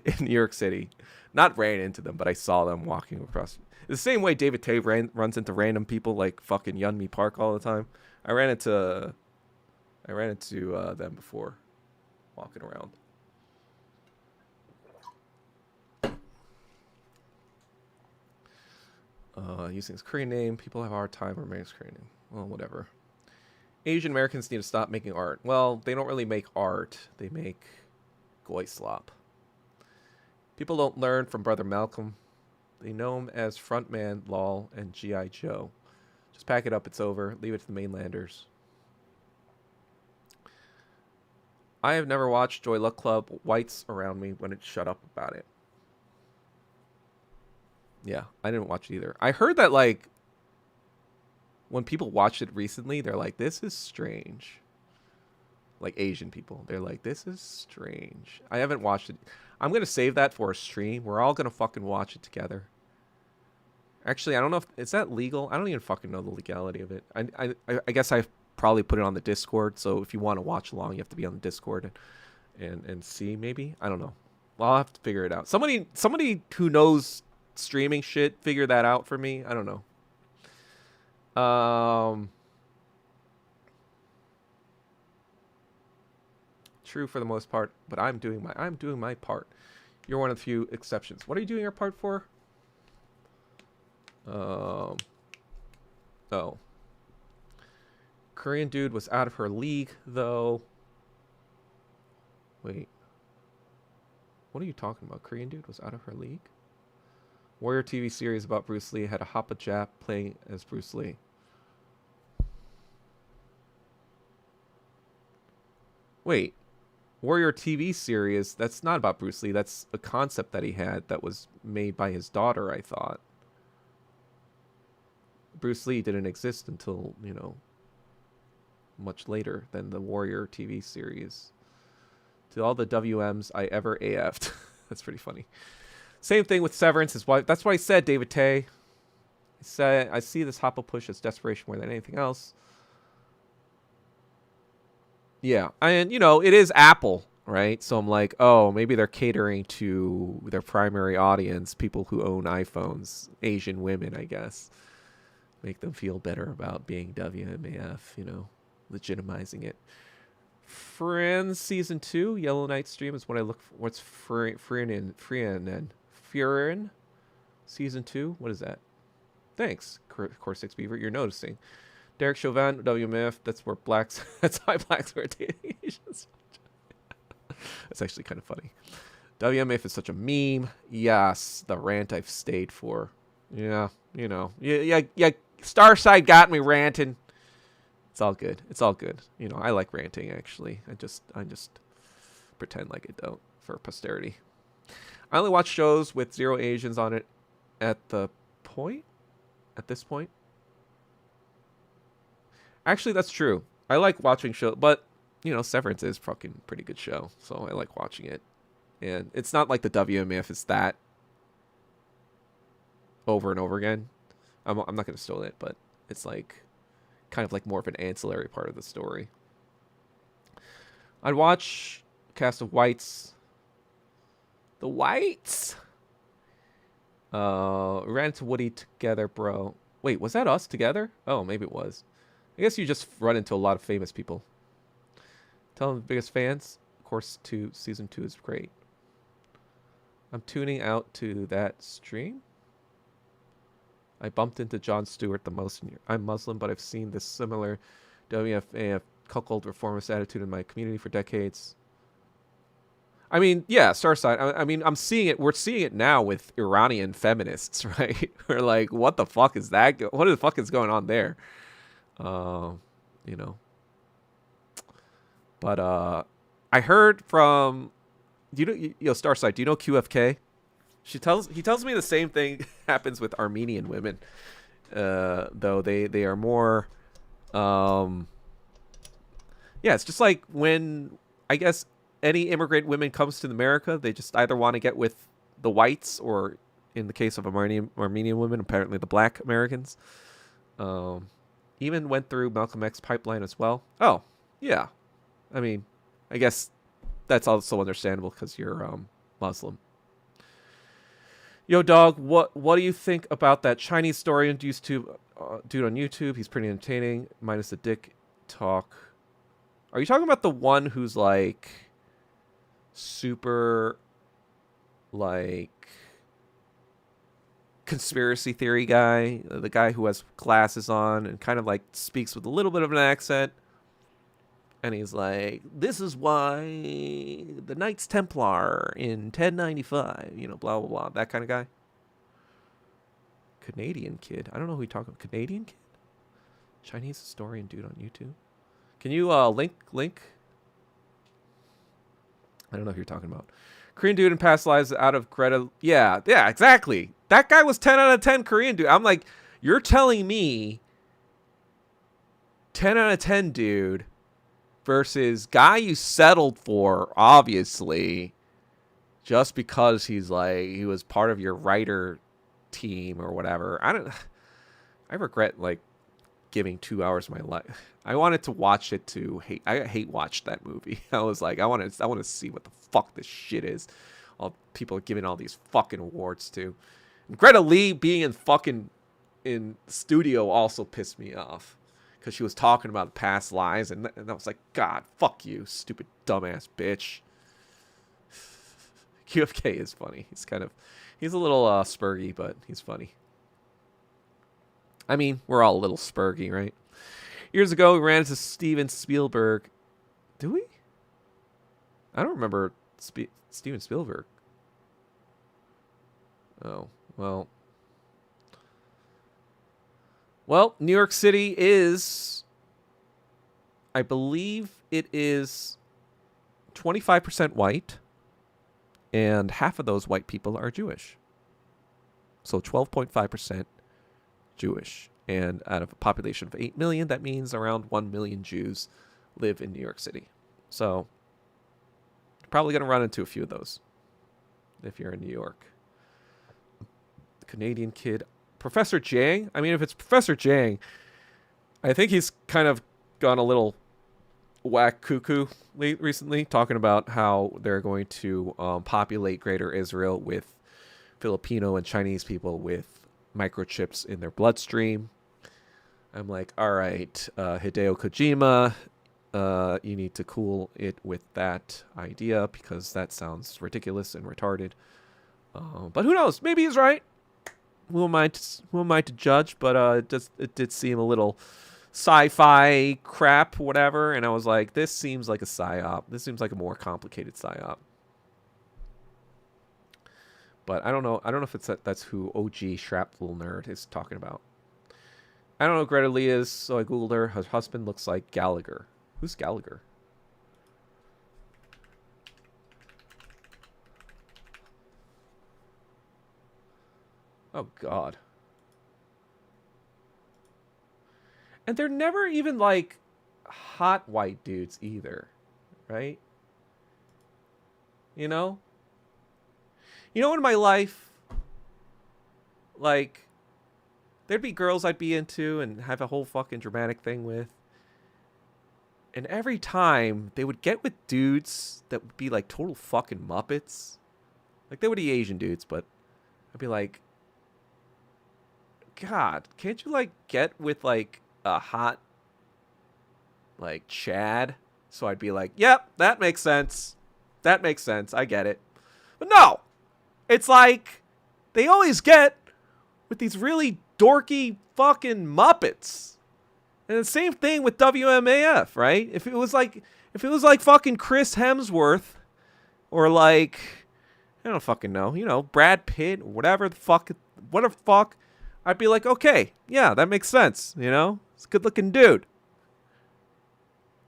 in New York City. Not ran into them, but I saw them walking across. The same way David Tate runs into random people like fucking Yeonmi Park all the time. I ran into them before, walking around. Using his Korean name, people have a hard time remembering his Korean name. Well, whatever. Asian Americans need to stop making art. Well, they don't really make art. They make goy slop. People don't learn from Brother Malcolm. They know him as Frontman, Lol, and G.I. Joe. Just pack it up. It's over. Leave it to the mainlanders. I have never watched Joy Luck Club. Whites around me when it shut up about it. Yeah, I didn't watch it either. I heard that, like, when people watched it recently, they're like, this is strange. Like, Asian people. They're like, this is strange. I haven't watched it. I'm going to save that for a stream. We're all going to fucking watch it together. Actually, I don't know if... Is that legal? I don't even fucking know the legality of it. I guess I probably put it on the Discord, so if you want to watch along, you have to be on the Discord and see, maybe? I don't know. Well, I'll have to figure it out. Somebody who knows streaming shit, figure that out for me. I don't know. True for the most part, but I'm doing my part. You're one of the few exceptions. What are you doing your part for? Oh. Korean dude was out of her league, though. Wait. What are you talking about? Korean dude was out of her league? Warrior TV series about Bruce Lee had a Hapa Jap playing as Bruce Lee. Wait. Warrior TV series, that's not about Bruce Lee. That's a concept that he had that was made by his daughter, I thought. Bruce Lee didn't exist until, you know, much later than the Warrior TV series. To all the WMs I ever AF'd. That's pretty funny. Same thing with Severance. His wife. That's what I said, David Tay. I see this Hoppo push as desperation more than anything else. Yeah, and, you know, it is Apple, right? So I'm like, oh, maybe they're catering to their primary audience, people who own iPhones, Asian women, I guess. Make them feel better about being WMAF, you know, legitimizing it. Friends Season 2, Yellow Knight stream is what I look for. What's Frieren Season 2? What is that? Thanks, Core 6 Beaver. You're noticing. Derek Chauvin, WMF, that's where blacks, that's why blacks were dating Asians. That's actually kind of funny. WMF is such a meme. Yes, the rant I've stayed for. Yeah, you know. Yeah, Starside got me ranting. It's all good. It's all good. You know, I like ranting, actually. I just pretend like I don't for posterity. I only watch shows with 0 Asians on it at this point. Actually, that's true. I like watching shows, but, you know, Severance is fucking pretty good show, so I like watching it. And it's not like the WMF is that over and over again. I'm not going to steal it, but it's like kind of like more of an ancillary part of the story. I'd watch Cast of Whites. The Whites! Ran into Woody together, bro. Wait, was that us together? Oh, maybe it was. I guess you just run into a lot of famous people. Tell them the biggest fans. Of course, Season 2 is great. I'm tuning out to that stream. I bumped into Jon Stewart the most. I'm Muslim, but I've seen this similar WFAF cuckold reformist attitude in my community for decades. I mean, yeah, Starside. I mean, I'm seeing it. We're seeing it now with Iranian feminists, right? We're like, what the fuck is that? What the fuck is going on there? You know. But I heard from, Starside. Do you know QFK? He tells me the same thing happens with Armenian women, though they are more. Yeah, it's just like when I guess any immigrant women comes to America, they just either want to get with the whites, or in the case of Armenian women, apparently the black Americans. Even went through Malcolm X pipeline as well. Oh, yeah. I mean, I guess that's also understandable because you're Muslim. Yo, dog, what do you think about that Chinese story dude on YouTube? He's pretty entertaining, minus the dick talk. Are you talking about the one who's like super like conspiracy theory guy, the guy who has glasses on and kind of like speaks with a little bit of an accent, and he's like, this is why the Knights Templar in 1095, you know, blah blah blah, that kind of guy. Canadian kid. I don't know who you're talking about. Canadian kid? Chinese historian dude on YouTube. Can you link? I don't know who you're talking about. Korean dude in past lives out of Greta. Yeah, exactly. That guy was 10 out of 10 Korean dude. I'm like, you're telling me 10 out of 10 dude versus guy you settled for, obviously, just because he was part of your writer team or whatever. I regret giving 2 hours of my life. I wanted to watch it to hate. I hate watched that movie. I was like, I want to see what the fuck this shit is. All people are giving all these fucking awards to. And Greta Lee being in studio also pissed me off because she was talking about past lives, and I was like, God, fuck you, stupid dumbass bitch. QFK is funny. He's a little spurgy, but he's funny. I mean, we're all a little spurgy, right? Years ago, we ran into Steven Spielberg. Do we? I don't remember Steven Spielberg. Oh, well. Well, New York City is, I believe it is 25% white, and half of those white people are Jewish. So 12.5% Jewish. And out of a population of 8 million, that means around 1 million Jews live in New York City. So probably going to run into a few of those if you're in New York. Canadian kid. Professor Jiang? I mean, if it's Professor Jiang, I think he's kind of gone a little whack cuckoo recently, talking about how they're going to populate Greater Israel with Filipino and Chinese people with microchips in their bloodstream. I'm like, all right, Hideo Kojima, you need to cool it with that idea because that sounds ridiculous and retarded. But who knows? Maybe he's right. Who am I to judge? But it did seem a little sci-fi crap, whatever. And I was like, this seems like a psyop. This seems like a more complicated psyop. But I don't know. I don't know if that's who OG Shrapnel Nerd is talking about. I don't know who Greta Lee is, so I googled her. Her husband looks like Gallagher. Who's Gallagher? Oh, God. And they're never even, like, hot white dudes either, right? You know? You know, in my life, like, there'd be girls I'd be into and have a whole fucking dramatic thing with. And every time, they would get with dudes that would be, like, total fucking Muppets. Like, they would be Asian dudes, but I'd be like, God, can't you, like, get with, like, a hot, like, Chad? So I'd be like, yep, that makes sense. That makes sense. I get it. But no! It's like, they always get with these really dorky fucking Muppets. And the same thing with WMAF, right? If it was like fucking Chris Hemsworth, or like, I don't fucking know, you know, Brad Pitt, or whatever the fuck, I'd be like, okay, yeah, that makes sense, you know? It's a good looking dude.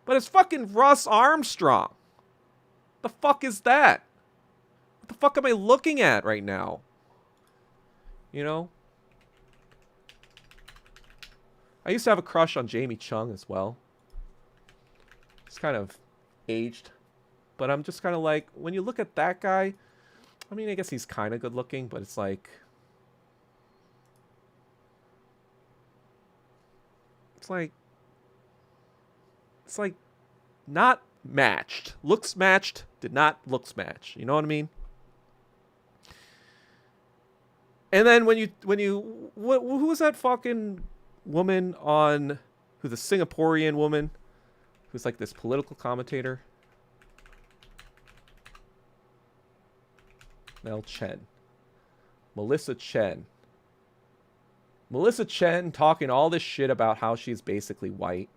But it's fucking Russ Armstrong. The fuck is that? What the fuck am I looking at right now? You know? I used to have a crush on Jamie Chung as well. It's kind of aged. But I'm just kind of like, when you look at that guy, I mean, I guess he's kind of good looking, but it's like, it's like not matched. Looks matched, did not looks match. You know what I mean? And then who was that fucking woman on, who's a Singaporean woman who's like this political commentator? Mel Chen. Melissa Chen. Melissa Chen talking all this shit about how she's basically white.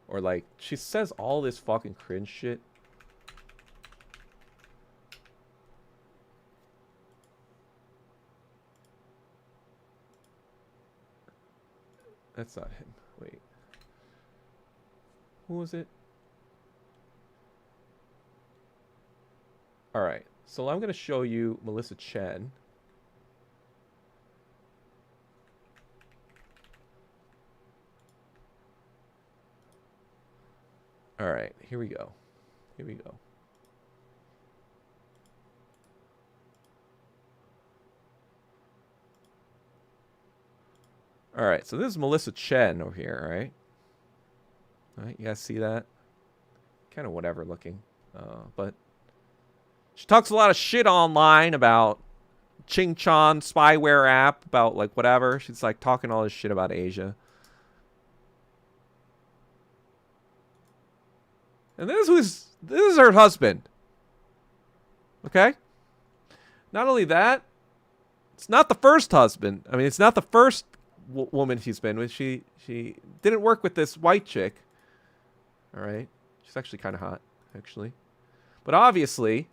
Or like, she says all this fucking cringe shit. That's not him. Wait. Who was it? All right. So I'm going to show you Melissa Chen. All right. Here we go. Here we go. All right. So this is Melissa Chen over here, all right? All right. You guys see that? Kind of whatever looking. But she talks a lot of shit online about Ching Chan spyware app, about like whatever. She's like talking all this shit about Asia. And this is her husband. Okay? Not only that, it's not the first husband. I mean, it's not the first woman she's been with. She didn't work with this white chick. All right? She's actually kind of hot, actually. But obviously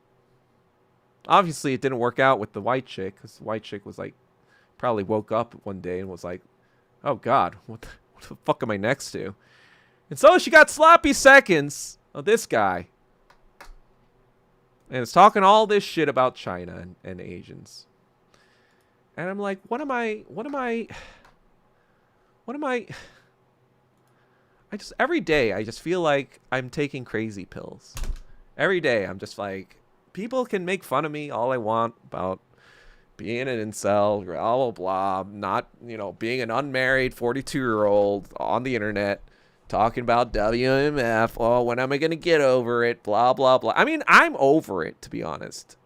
it didn't work out with the white chick, because the white chick was like, probably woke up one day and was like, oh God, what the fuck am I next to? And so she got sloppy seconds of this guy. And it's talking all this shit about China and Asians. And I'm like, what am I, every day I just feel like I'm taking crazy pills. Every day I'm just like, people can make fun of me all I want about being an incel, blah, blah, blah, not, being an unmarried 42-year-old on the internet, talking about WMF, oh, when am I going to get over it, blah, blah, blah. I mean, I'm over it, to be honest.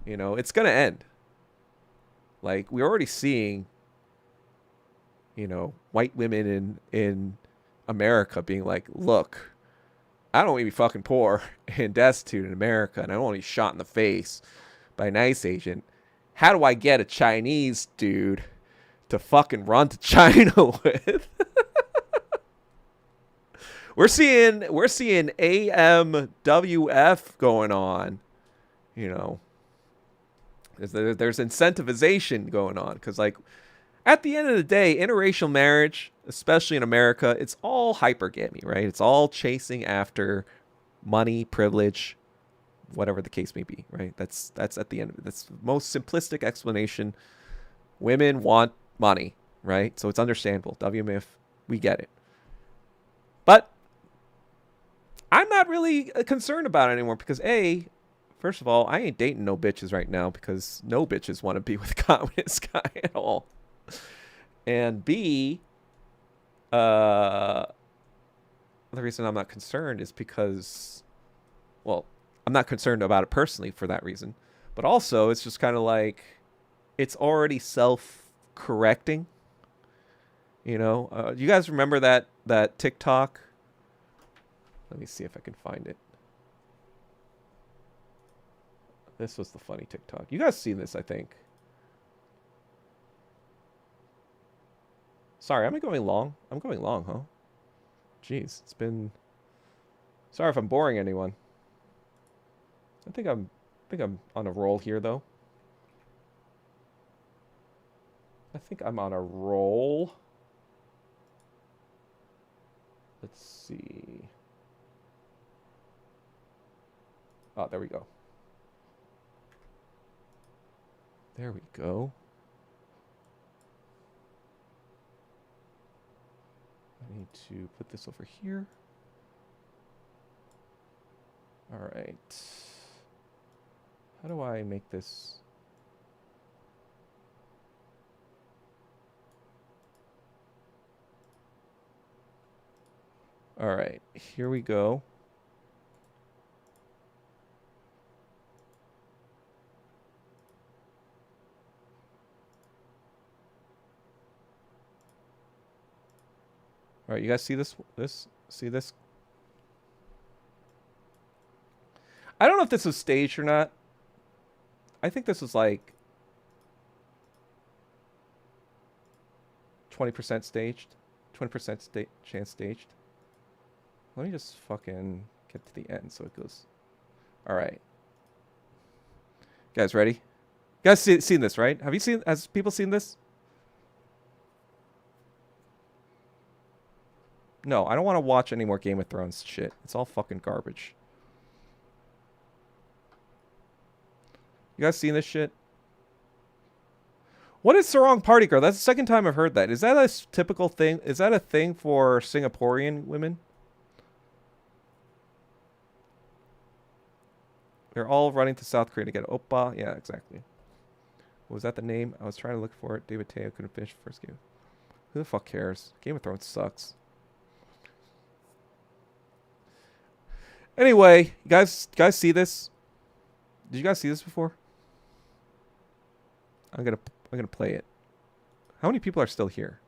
It's going to end. Like, we're already seeing, white women in America being like, look, I don't want to be fucking poor and destitute in America, and I don't want to be shot in the face by an ICE agent. How do I get a Chinese dude to fucking run to China with? We're seeing AMWF going on. There's incentivization going on, because like at the end of the day, interracial marriage, especially in America, it's all hypergamy, right? It's all chasing after money, privilege, whatever the case may be, right? That's at the end of it. That's the most simplistic explanation. Women want money, right? So it's understandable. WMF, we get it. But I'm not really concerned about it anymore, because first of all, I ain't dating no bitches right now, because no bitches want to be with a communist guy at all. And B, the reason I'm not concerned is because, well, I'm not concerned about it personally for that reason. But also, it's just kind of like, it's already self-correcting. You guys remember that TikTok? Let me see if I can find it. This was the funny TikTok. You guys seen this, I think. Sorry, am I going long? I'm going long, huh? Jeez, it's been... Sorry if I'm boring anyone. I think I'm on a roll here, though. I think I'm on a roll. Let's see. Oh, there we go. There we go. I need to put this over here. All right. How do I make this? All right, here we go. All right, you guys see this? See this? I don't know if this was staged or not. I think this was like 20% staged. 20% chance staged. Let me just fucking get to the end so it goes. All right. Guys, ready? You guys seen this, right? Has people seen this? No, I don't want to watch any more Game of Thrones shit. It's all fucking garbage. You guys seen this shit? What is Sarong Party Girl? That's the second time I've heard that. Is that a typical thing? Is that a thing for Singaporean women? They're all running to South Korea to get Oppa. Yeah, exactly. Was that the name? I was trying to look for it. David Teo couldn't finish the first game. Who the fuck cares? Game of Thrones sucks. Anyway, you guys see this? Did you guys see this before? I'm gonna play it. How many people are still here?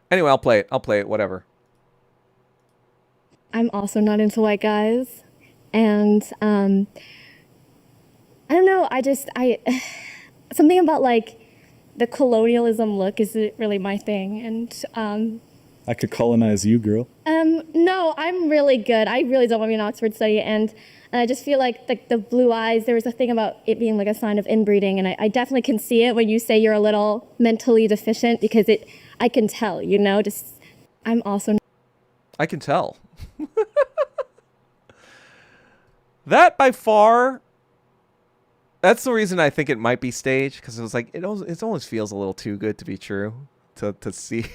Anyway, I'll play it. Whatever. I'm also not into white guys, and I don't know. I something about like the colonialism look isn't really my thing, and I could colonize you, girl. no, I'm really good. I really don't want to be an Oxford study, and I just feel like the blue eyes, there was a thing about it being like a sign of inbreeding, and I definitely can see it when you say you're a little mentally deficient, because I can tell, you know, just, I'm also... I can tell. That by far, that's the reason I think it might be staged, because it was like, it almost feels a little too good to be true to see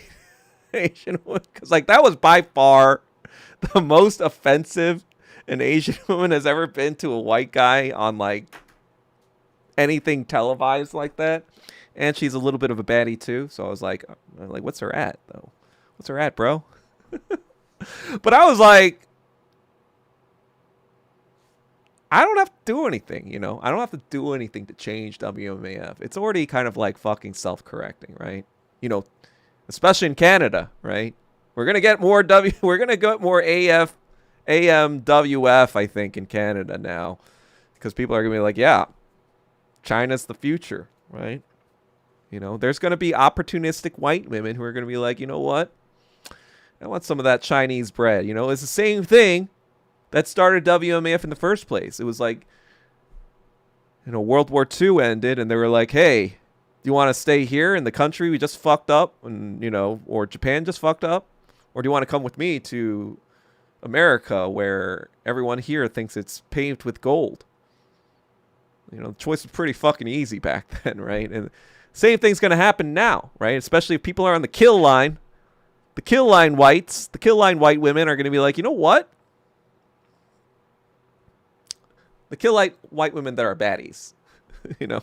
Asian woman, because like that was by far the most offensive an Asian woman has ever been to a white guy on like anything televised like that. And she's a little bit of a baddie too, so I was like what's her at though? What's her at, bro? But I was like, I don't have to do anything, you know? I don't have to do anything to change WMAF. It's already kind of like fucking self-correcting, right? You know, especially in Canada, right? We're going to get more we're going to get more AMWF, I think, in Canada now. Because people are going to be like, yeah, China's the future, right? You know, there's going to be opportunistic white women who are going to be like, you know what? I want some of that Chinese bread. You know, it's the same thing that started WMAF in the first place. It was like, you know, World War II ended and they were like, hey, do you want to stay here in the country we just fucked up and, you know, or Japan just fucked up? Or do you want to come with me to America where everyone here thinks it's paved with gold? You know, the choice was pretty fucking easy back then, right? And same thing's going to happen now, right? Especially if people are on the kill line. The kill line whites, the kill line white women are going to be like, you know what? The kill line white women that are baddies, you know,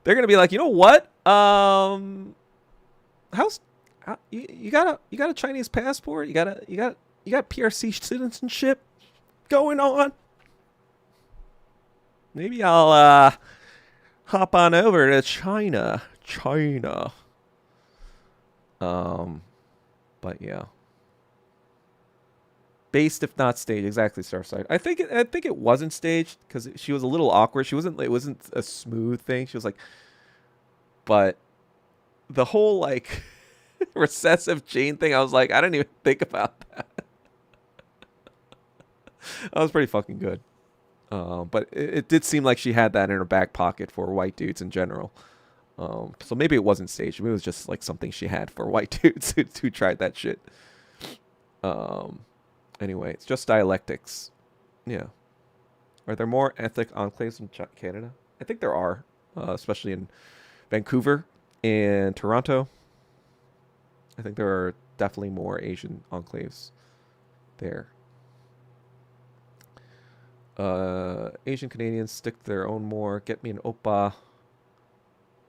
they're going to be like, you know what? You got a Chinese passport? You got PRC citizenship going on? Maybe I'll hop on over to China. But yeah, based if not staged, exactly. Starside. I think it wasn't staged because she was a little awkward. She wasn't. It wasn't a smooth thing. She was like, but the whole like recessive gene thing. I was like, I didn't even think about that. That was pretty fucking good. But it did seem like she had that in her back pocket for white dudes in general. So maybe it wasn't staged. Maybe it was just like something she had for white dudes who tried that shit. Anyway, it's just dialectics. Yeah. Are there more ethnic enclaves in Canada? I think there are, especially in Vancouver and Toronto. I think there are definitely more Asian enclaves there. Asian Canadians stick to their own more. Get me an oppa.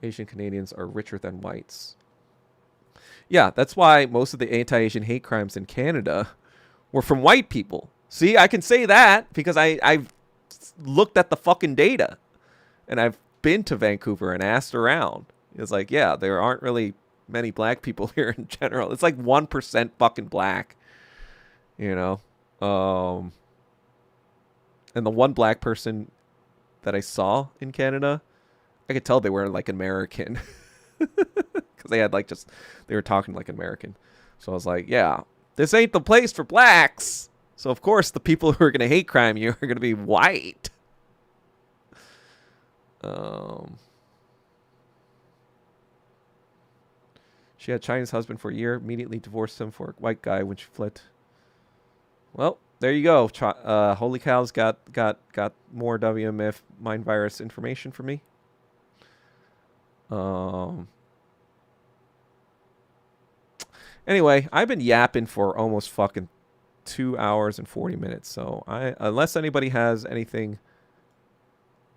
Asian Canadians are richer than whites. Yeah, that's why most of the anti-Asian hate crimes in Canada were from white people. See, I can say that because I've looked at the fucking data. And I've been to Vancouver and asked around. It's like, yeah, there aren't really many black people here in general. It's like 1% fucking black. You know? And the one black person that I saw in Canada, I could tell they were like American. Because they had like they were talking like American. So I was like, yeah, this ain't the place for blacks. So of course the people who are going to hate crime you are going to be white. She had a Chinese husband for a year, immediately divorced him for a white guy when she fled. Well, there you go. Holy Cow's got more WMF mind virus information for me. Anyway, I've been yapping for almost fucking 2 hours and 40 minutes. So unless anybody has anything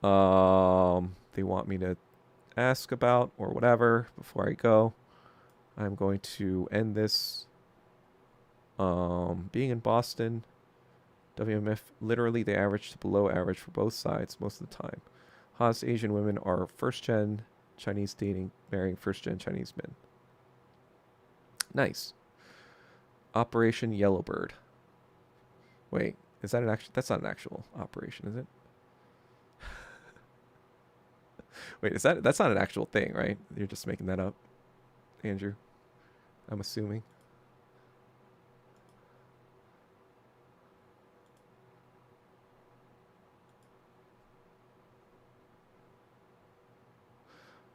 they want me to ask about or whatever before I go, I'm going to end this. Being in Boston, WMF, literally they average to below average for both sides most of the time. Hottest Asian women are first-gen Chinese dating, marrying first-gen Chinese men. Nice. Operation Yellowbird. Wait, is that an actual? That's not an actual operation, is it? Wait, that's not an actual thing, right? You're just making that up, Andrew. I'm assuming.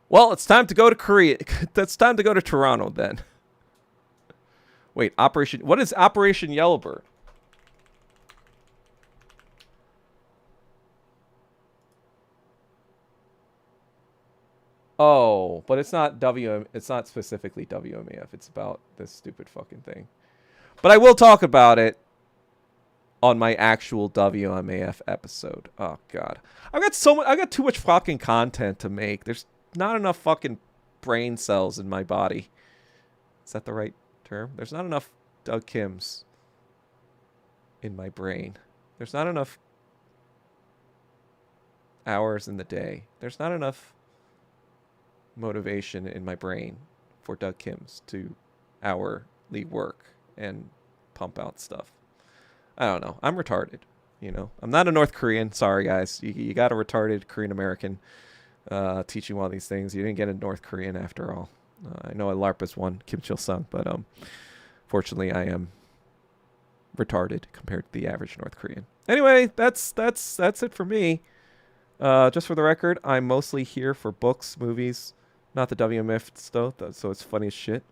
Well, it's time to go to Korea. It's time to go to Toronto then. Wait, what is Operation Yellowbird? Oh, but it's not it's not specifically WMAF. It's about this stupid fucking thing. But I will talk about it on my actual WMAF episode. Oh god. I got too much fucking content to make. There's not enough fucking brain cells in my body. Is that the right term? There's not enough Doug Kims in my brain. There's not enough hours in the day. There's not enough motivation in my brain for Doug Kims to hourly work and pump out stuff. I don't know. I'm retarded, you know. I'm not a North Korean. Sorry, guys. You got a retarded Korean American teaching all these things. You didn't get a North Korean after all. I know a LARPist one, Kim Chil-sung, but fortunately I am retarded compared to the average North Korean. Anyway, that's it for me. Just for the record, I'm mostly here for books, movies, not the WMF stuff, so it's funny as shit.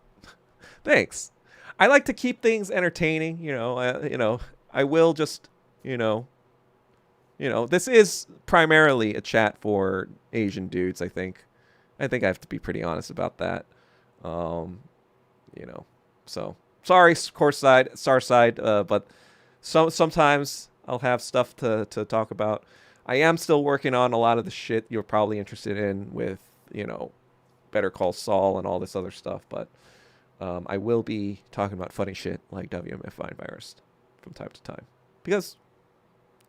Thanks. I like to keep things entertaining, you know. I will just, you know, this is primarily a chat for Asian dudes, I think. I think I have to be pretty honest about that. You know, so sorry, Starside, but sometimes I'll have stuff to talk about. I am still working on a lot of the shit you're probably interested in with, you know, Better Call Saul and all this other stuff, but I will be talking about funny shit like WMF Mind Virus from time to time because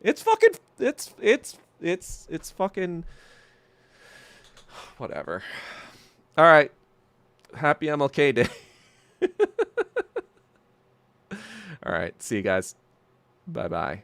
it's fucking it's fucking whatever. All right, happy MLK Day. All right, see you guys. Bye bye.